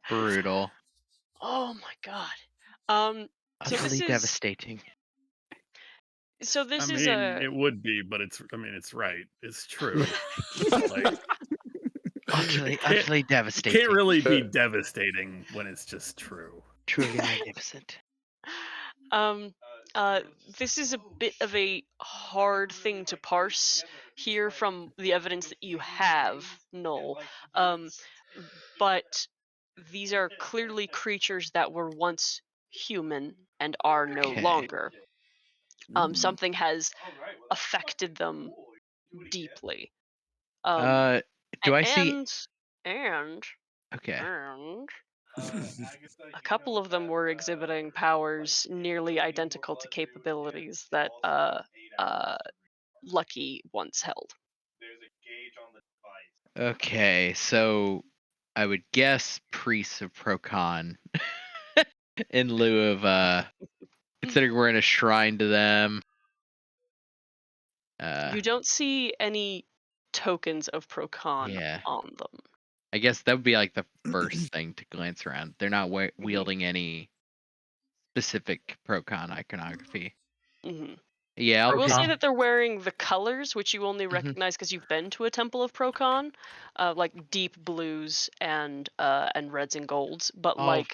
Brutal. Oh my god. So this Utterly is devastating. so I this is mean, a it would be, but it's right. It's true. Like Utterly, can't, utterly it devastating. can't really be devastating when it's just true. Truly magnificent. um this is a bit of a hard thing to parse here from the evidence that you have, Null. Um but these are clearly creatures that were once human and are no Okay. longer. Mm. Something has affected them deeply. Um Do I see? and Okay. and a couple of them were exhibiting powers nearly identical to capabilities that Lucky once held. Okay, so I would guess priests of Procon in lieu of considering we're in a shrine to them. You don't see any tokens of Procon Yeah. on them. I guess that would be like the first thing to glance around. They're not Mm-hmm. wielding any specific Procon iconography. Mm-hmm. Yeah, I I'll will pitch. say that they're wearing the colors, which you only Mhm. recognize because you've been to a temple of Procon, like deep blues and reds and golds. But I'll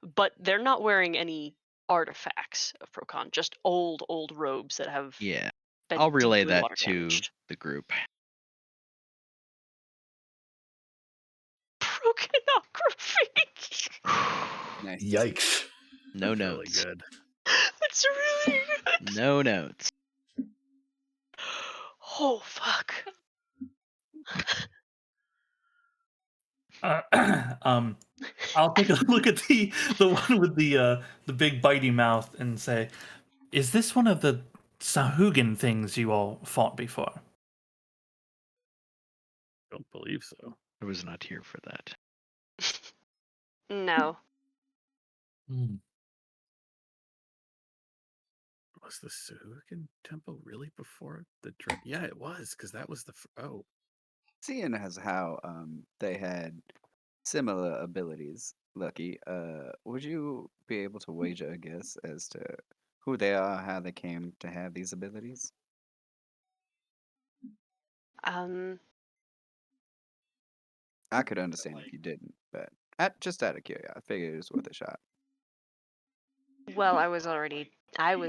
but they're not wearing any artifacts of Procon, just old robes that have yeah. been I'll relay deeply that water to damaged. the group. Proconography. Nice. Yikes. No That's really notes. good. That's really good. No notes. Oh fuck. I'll take a look at the one with the big bitey mouth and say, "Is this one of the Sahugan things you all fought before?" Don't believe so. I was not here for that. No. Hmm. Was the Suhugan temple really before the Yeah, it was, because that was the oh. Seeing as how they had similar abilities, Lucky, would you be able to wager a guess as to who they are, how they came to have these abilities? Um I could understand if you didn't, but just out of curiosity, I figured it was worth a shot. well, I was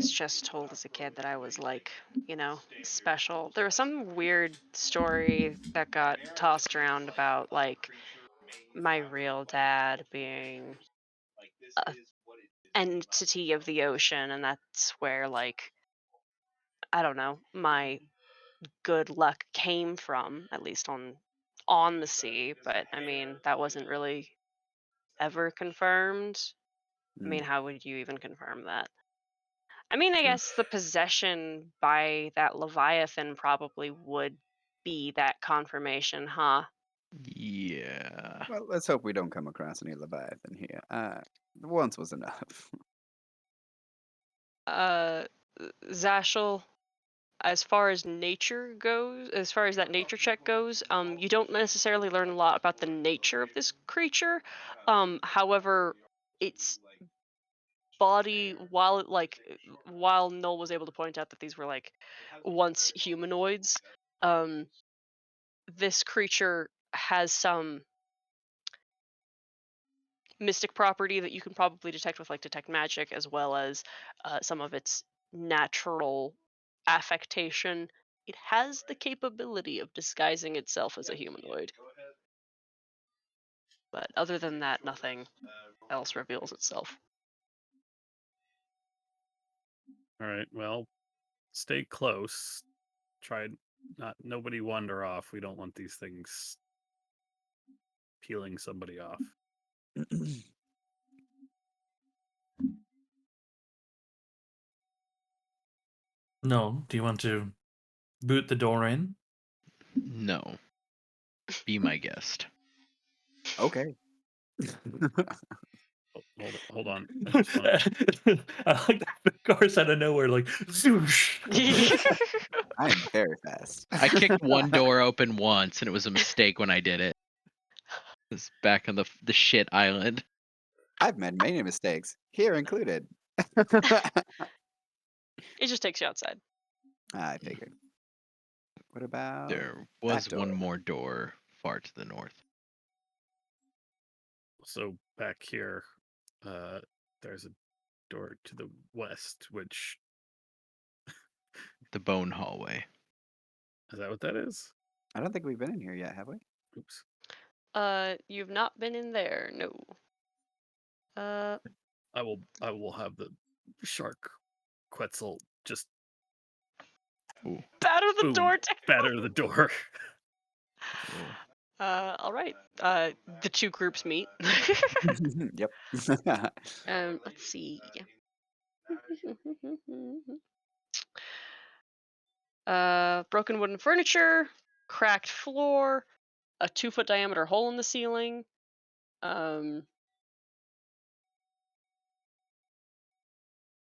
just told as a kid that I was like, special. There was some weird story that got tossed around about like my real dad being a entity of the ocean, and that's where, like, I don't know, my good luck came from, at least on the sea. But I mean, that wasn't really ever confirmed. I mean, Mm, how would you even confirm that? I mean, I true. guess the possession by that Leviathan probably would be that confirmation, huh? Yeah. Well, let's hope we don't come across any Leviathan here. Once was enough. Uh, Zashel, as far as nature goes, as far as that nature check goes, you don't necessarily learn a lot about the nature of this creature. However, its body, while Null was able to point out that these were like once humanoids, um, this creature has some mystic property that you can probably detect with like detect magic, as well as some of its natural affectation. It has the capability of disguising itself as a humanoid, but other than that, nothing else reveals itself. All right. Well, stay close. Try not nobody wander off. We don't want these things peeling somebody off. No, do you want to boot the door in? No. Be my guest. Okay. Hold on. I just want to. I like that. Of course, out of nowhere, like swoosh. I am very fast. I kicked one door open once, and it was a mistake when I did it. It was back on the shit island. I've made many mistakes, here included. It just takes you outside. I figured. What about There that was door? one more door far to the north. So back here, there's a door to the west, which The bone hallway. is that what that is? I don't think we've been in here yet, have we? Oops. You've not been in there, no. I will have the shark Quetzal just Ooh. Batter the boom door down. batter the door. All right. The two groups meet. Yep. Let's see. Broken wooden furniture, cracked floor, a 2-foot diameter hole in the ceiling. Um,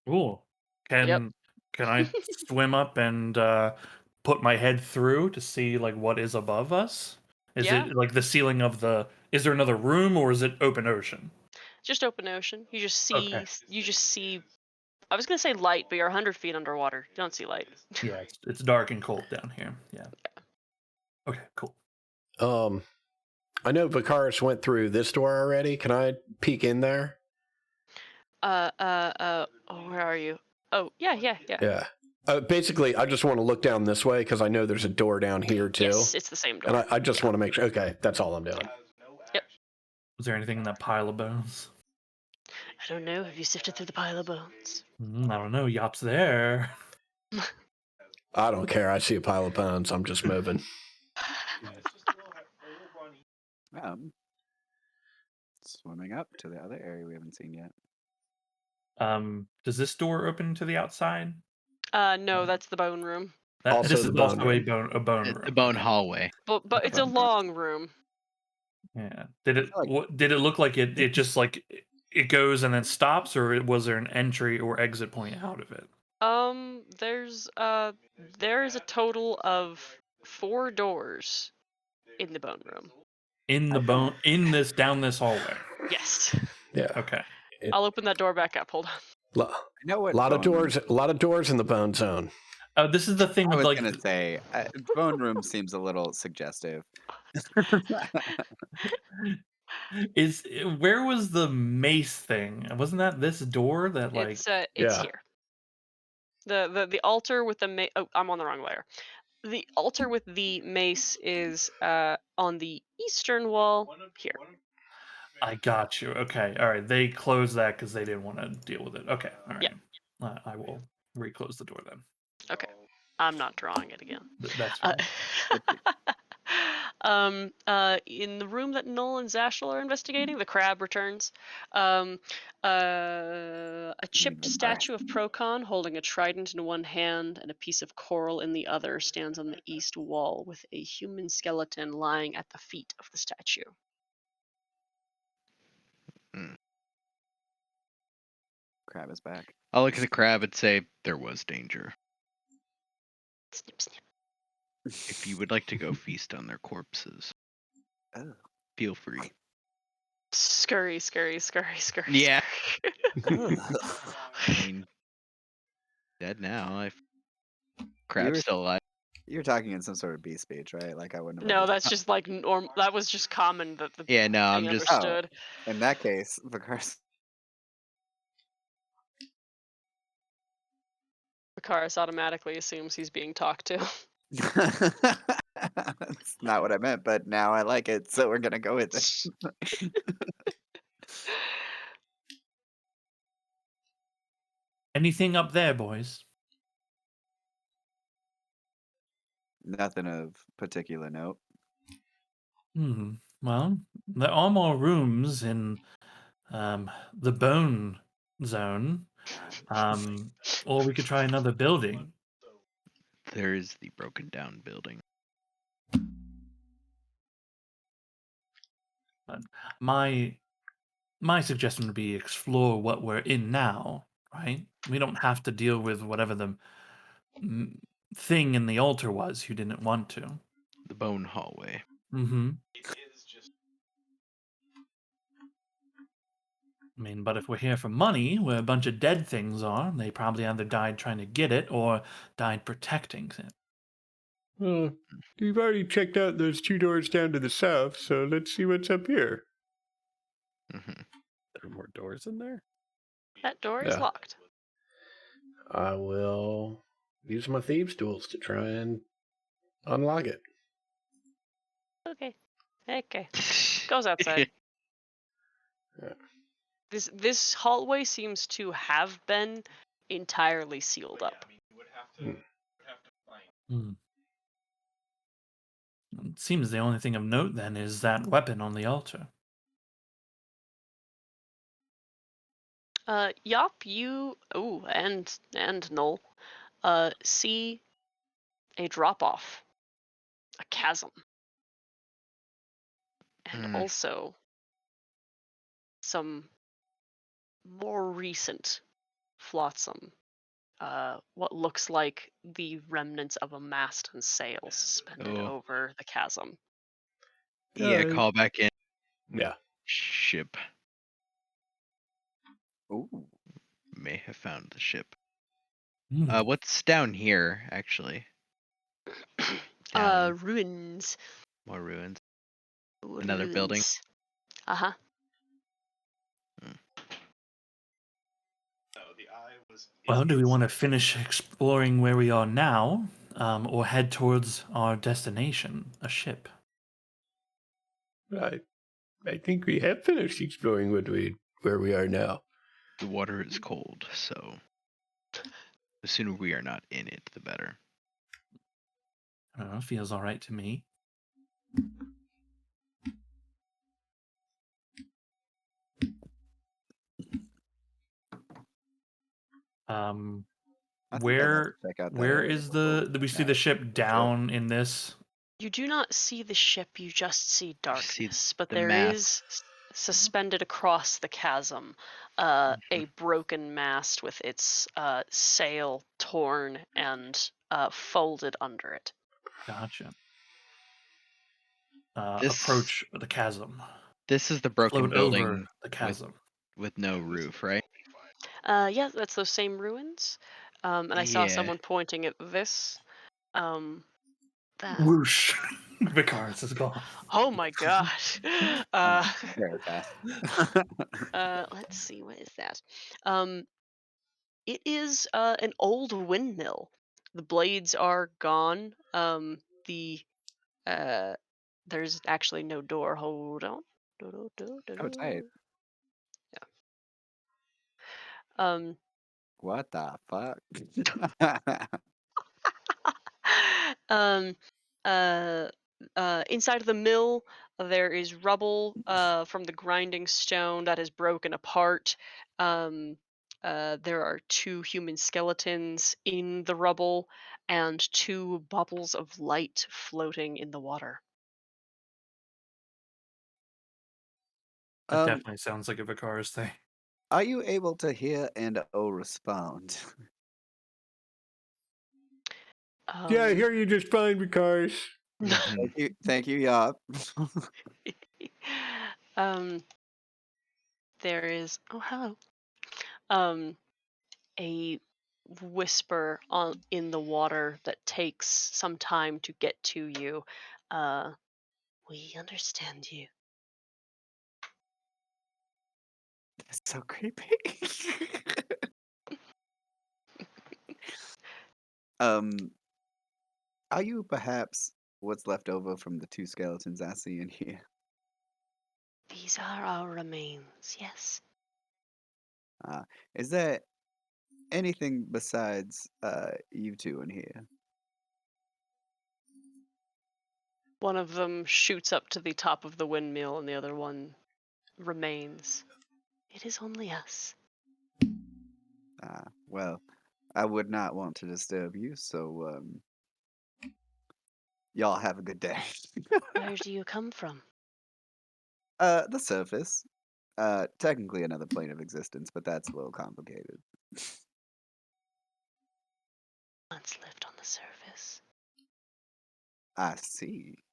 Ooh. Yep. Can I swim up and put my head through to see like what is above us? Is Yeah. it like the ceiling of the? Is there another room or is it open ocean? Just open ocean. You just Okay. see. You just see. I was gonna say light, but you're 100 feet underwater. You don't see light. Yeah, it's dark and cold down here. Yeah. Okay, cool. I know Vicaris went through this door already. Can I peek in there? Oh, where are you? Oh, yeah. Yeah. Basically, I just want to look down this way because I know there's a door down here too. Yes, it's the same door. And I just want to make sure. Okay, that's all I'm doing. Yep. Was there anything in that pile of bones? I don't know. Have you sifted through the pile of bones? I don't know. Yop's there. I don't care. I see a pile of bones. I'm just moving. Swimming up to the other area we haven't seen yet. Does this door open to the outside? No, that's the bone room. This is also a bone room. The bone hallway. But it's a long room. Yeah. Did it look like it just like it goes and then stops, or was there an entry or exit point out of it? There is a total of 4 doors in the bone room. In this down this hallway. Yes. Yeah. Okay. I'll open that door back up. Hold on. I know what A lot of bone- doors. A lot of doors in the bone zone. This is the thing I with was like gonna say bone room seems a little suggestive. where was the mace thing? Wasn't that this door that like It's here. The altar with the oh, I'm on the wrong layer. The altar with the mace is on the eastern wall here. I got you. Okay. All right. They closed that because they didn't want to deal with it. Okay. All Yeah. right. I will reclose the door then. Okay. I'm not drawing it again. That's Uh, fine. in the room that Null and Zashel are investigating, the crab returns. A chipped statue of Procon holding a trident in one hand and a piece of coral in the other stands on the east wall with a human skeleton lying at the feet of the statue. Crab is back. I'll look at the crab and say, there was danger. Snip, snip. If you would like to go feast on their corpses, feel free. Scurry, scurry, scurry, scurry. Yeah. Scurry. I mean, dead now. Crab's still alive. You're talking in some sort of bee speech, right? Like I wouldn't have. No, that's just like that was just common that the Yeah, no, thing I'm just. understood. Oh, in that case, Vicaris automatically assumes he's being talked to. That's not what I meant, but now I like it, so we're gonna go with it. Anything up there, boys? Nothing of particular note. Well, there are more rooms in the bone zone. Or we could try another building. There is the broken down building. My suggestion would be explore what we're in now, right? We don't have to deal with whatever the thing in the altar was who didn't want to. The bone hallway. Mm-hmm. I mean, but if we're here for money, where a bunch of dead things are, they probably either died trying to get it or died protecting it. Well, we've already checked out those 2 doors down to the south, so let's see what's up here. There are more doors in there? That door is locked. I will use my thieves' tools to try and unlock it. Okay. Goes outside. Yeah. This hallway seems to have been entirely sealed up. It seems the only thing of note then is that weapon on the altar. Yop, you and Null see a drop off, a chasm, and also some more recent flotsam. What looks like the remnants of a mast and sail suspended over the chasm. Yeah, call back in. Yeah. Ship. Ooh. May have found the ship. What's down here, actually? Ruins. More ruins. Another building. Uh-huh. Well, do we want to finish exploring where we are now, or head towards our destination, a ship? I think we have finished exploring where we are now. The water is cold, so the sooner we are not in it, the better. I don't know, feels all right to me. Where is do we see the ship down in this? You do not see the ship, you just see darkness, but the there mast. is suspended across the chasm a broken mast with its sail torn and folded under it. Gotcha. Approach the chasm. This is the broken Float building over the chasm. with no roof, right? Yeah, that's those same ruins. And I saw someone pointing at this. That. Whoosh! Vicaris is gone. Oh my gosh. Very fast. Let's see, what is that? It is an old windmill. The blades are gone. There's actually no door. Hold on. Oh, tight. Um, What the fuck? um, uh, inside of the mill, there is rubble from the grinding stone that is broken apart. Um, there are 2 human skeletons in the rubble and 2 bubbles of light floating in the water. That Um, definitely sounds like a Vicar's thing. are you able to hear and or respond? Yeah, I Um, hear you just fine, Vicars. Thank you, Yop. um, there is hello. Um, a whisper on in the water that takes some time to get to you. We understand you. That's so creepy. um, are you perhaps what's left over from the 2 skeletons I see in here? These are our remains, yes. Is there anything besides you 2 in here? One of them shoots up to the top of the windmill and the other one remains. It is only us. Well, I would not want to disturb you, so y'all have a good day. Where do you come from? The surface. Technically another plane of existence, but that's a little complicated. Once lived on the surface. I see.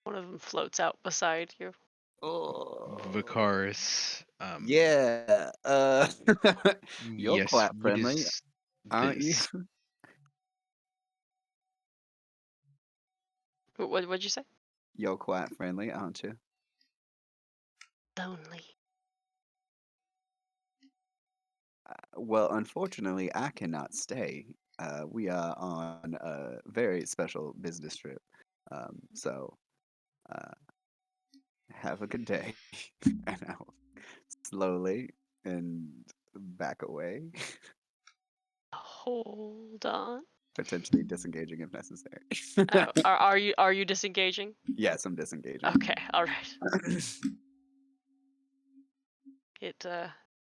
One of them floats out beside you. Oh. Vicaris. Yeah. You're Yes. clap What friendly, is aren't you? this? What'd you say? You're quite friendly, aren't you? Lonely. Well, unfortunately, I cannot stay. We are on a very special business trip. So uh, have a good day. And I'll slowly and back away, Hold on. potentially disengaging if necessary. Are you disengaging? Yes, I'm disengaging. Okay, all right. It But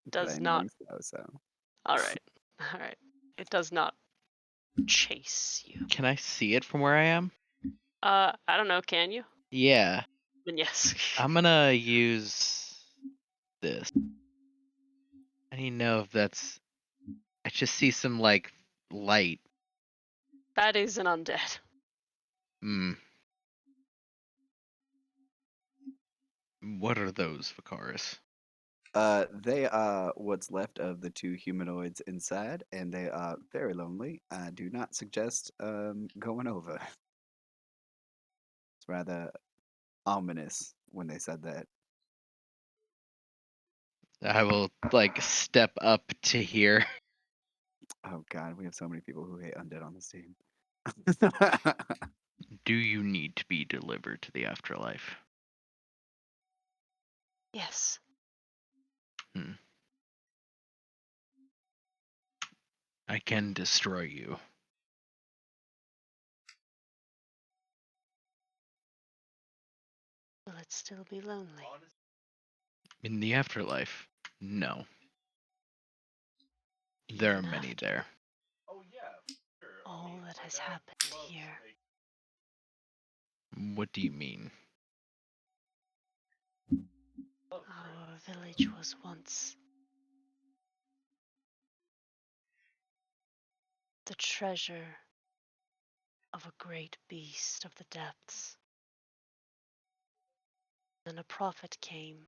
does I'm not. moving slow, so. All right, all right. It does not chase you. Can I see it from where I am? I don't know. Can you? Yeah. Then yes. I'm gonna use this. I need to know if that's. I just see some like light. That is an undead. Hmm. What are those, Vicaris? They are what's left of the 2 humanoids inside, and they are very lonely. I do not suggest going over. It's rather ominous when they said that. I will like step up to here. Oh God, we have so many people who hate undead on this team. Do you need to be delivered to the afterlife? Yes. Hmm. I can destroy you. Will it still be lonely? In the afterlife? No. There are many there. All that has happened here. What do you mean? Our village was once the treasure of a great beast of the depths. Then a prophet came,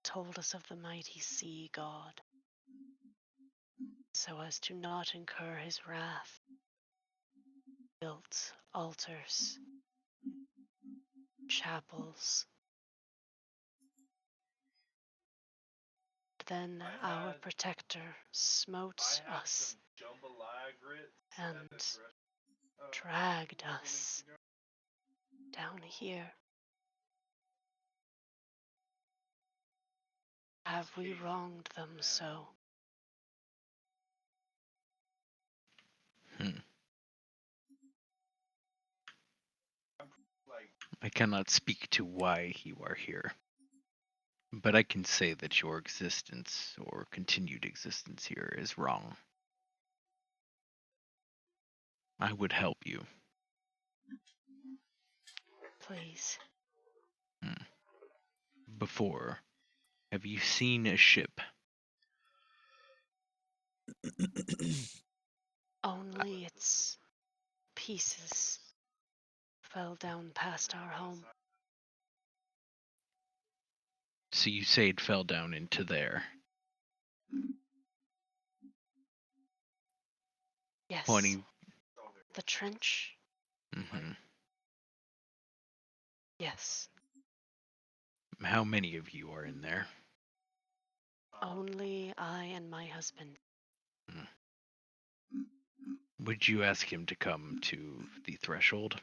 told us of the mighty sea god, so as to not incur his wrath, built altars, chapels. Then our protector smote us, and dragged us down here. Have we wronged them so? I cannot speak to why you are here, but I can say that your existence or continued existence here is wrong. I would help you. Please. Before, have you seen a ship? Only its pieces fell down past our home. So you say it fell down into there. Yes. Pointing. The trench? Mm-hmm. Yes. How many of you are in there? Only I and my husband. Would you ask him to come to the threshold?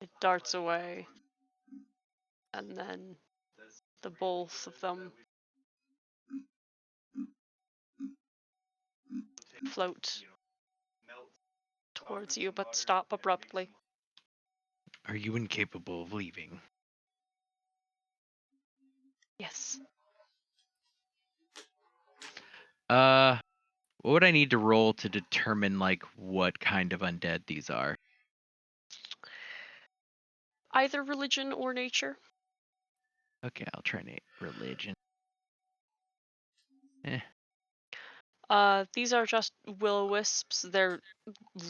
It darts away. And then the both of them float towards you but stop abruptly. Are you incapable of leaving? Yes. What would I need to roll to determine like what kind of undead these are? Either religion or nature. Okay, I'll try religion. These are just will-o-wisps. They're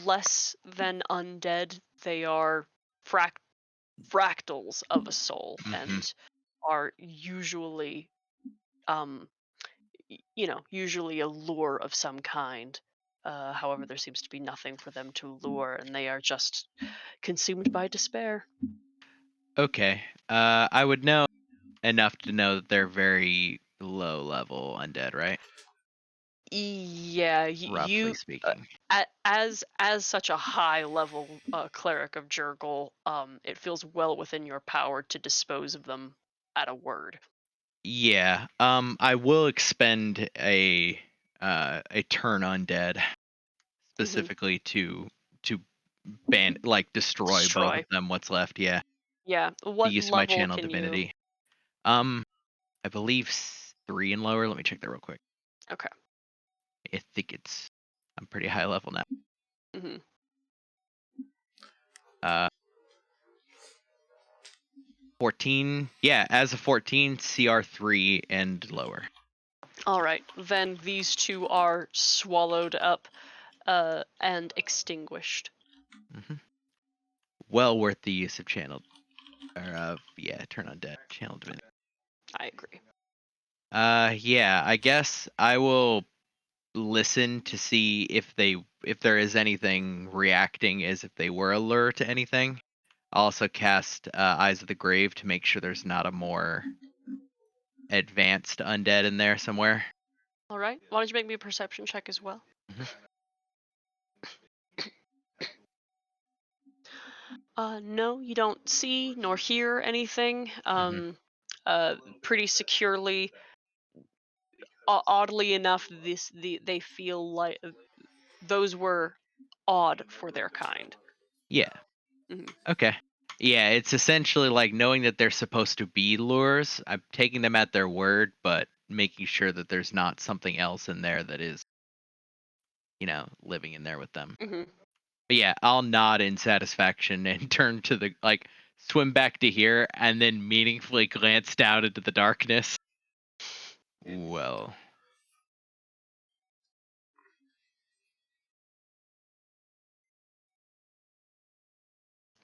less than undead. They are fractals of a soul and are usually, usually a lure of some kind. However, there seems to be nothing for them to lure, and they are just consumed by despair. Okay. I would know enough to know that they're very low level undead, right? Yeah, Roughly speaking. as such a high level cleric of Jurgle, it feels well within your power to dispose of them at a word. Yeah. I will expend a turn undead specifically to destroy both of them. What's left? Yeah. Yeah. To What use my level channel can divinity. you? I believe 3 and lower. Let me check that real quick. Okay. I think I'm pretty high level now. Mm-hmm. 14. Yeah, as a 14, CR3 and lower. All right. Then these two are swallowed up and extinguished. Mm-hmm. Well worth the use of channel, or turn on dead channel divinity. I agree. Yeah, I guess I will listen to see if there is anything reacting as if they were alert to anything. I'll also cast Eyes of the Grave to make sure there's not a more advanced undead in there somewhere. All right. Why don't you make me a perception check as well? Mm-hmm. No, you don't see nor hear anything. Pretty securely. Oddly enough, they feel like those were odd for their kind. Yeah. Mm-hmm. Okay. Yeah, it's essentially like knowing that they're supposed to be lures. I'm taking them at their word, but making sure that there's not something else in there that is, living in there with them. Mm-hmm. But yeah, I'll nod in satisfaction and turn to swim back to here, and then meaningfully glance down into the darkness. Well.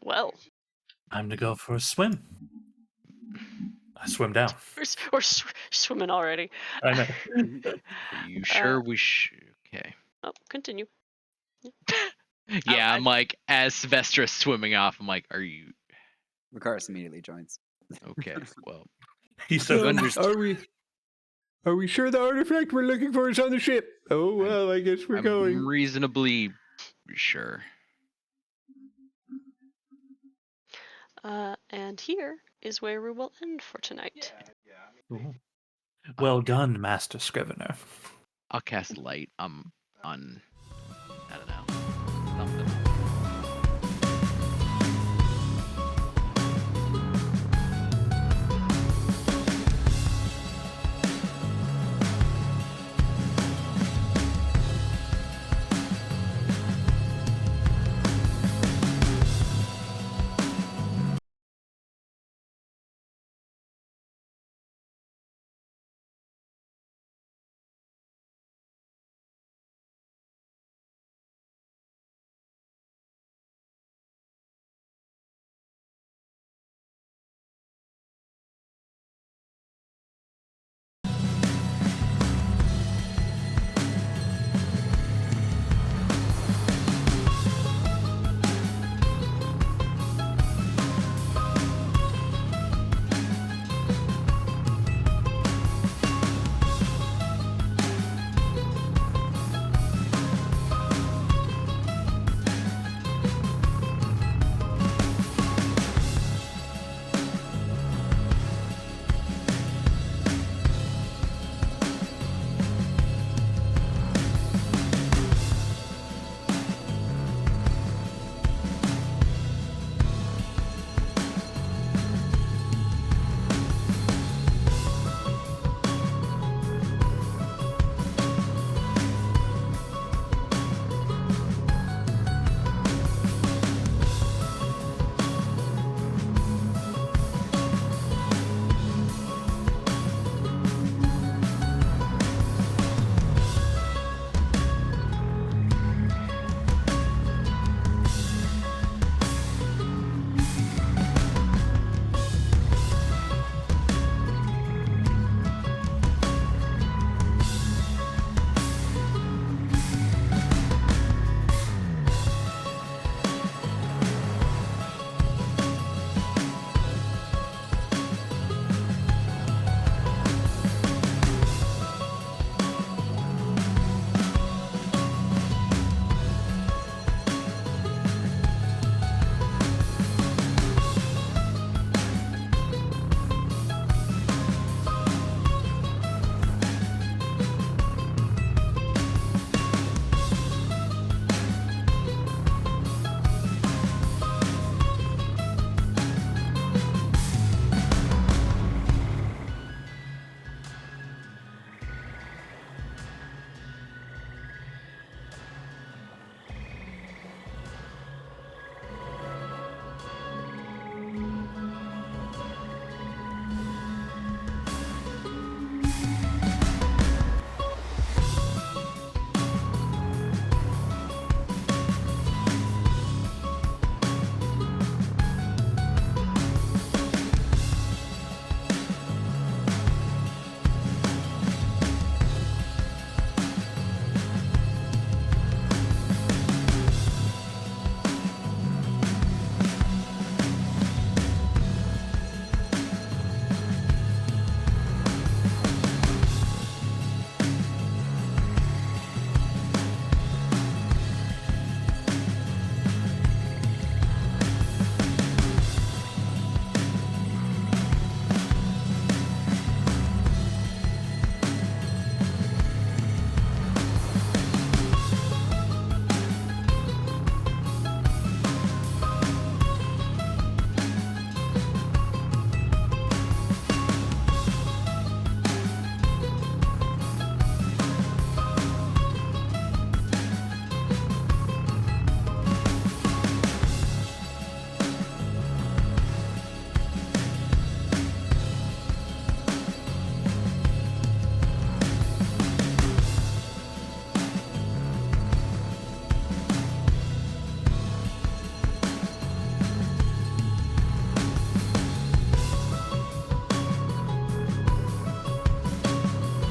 Well. Time to go for a swim. I swim down. We're swimming already. I know. Are you sure we should? Okay. Oh, continue. Yeah, I'm like, as Sylvestra's swimming off, I'm like, are you? Vicaris immediately joins. Okay, well. He's so Are we? Are we sure the artifact we're looking for is on the ship? Oh, well, I guess we're I'm going. reasonably sure. And here is where we will end for tonight. Well done, Master Scrivener. I'll cast light on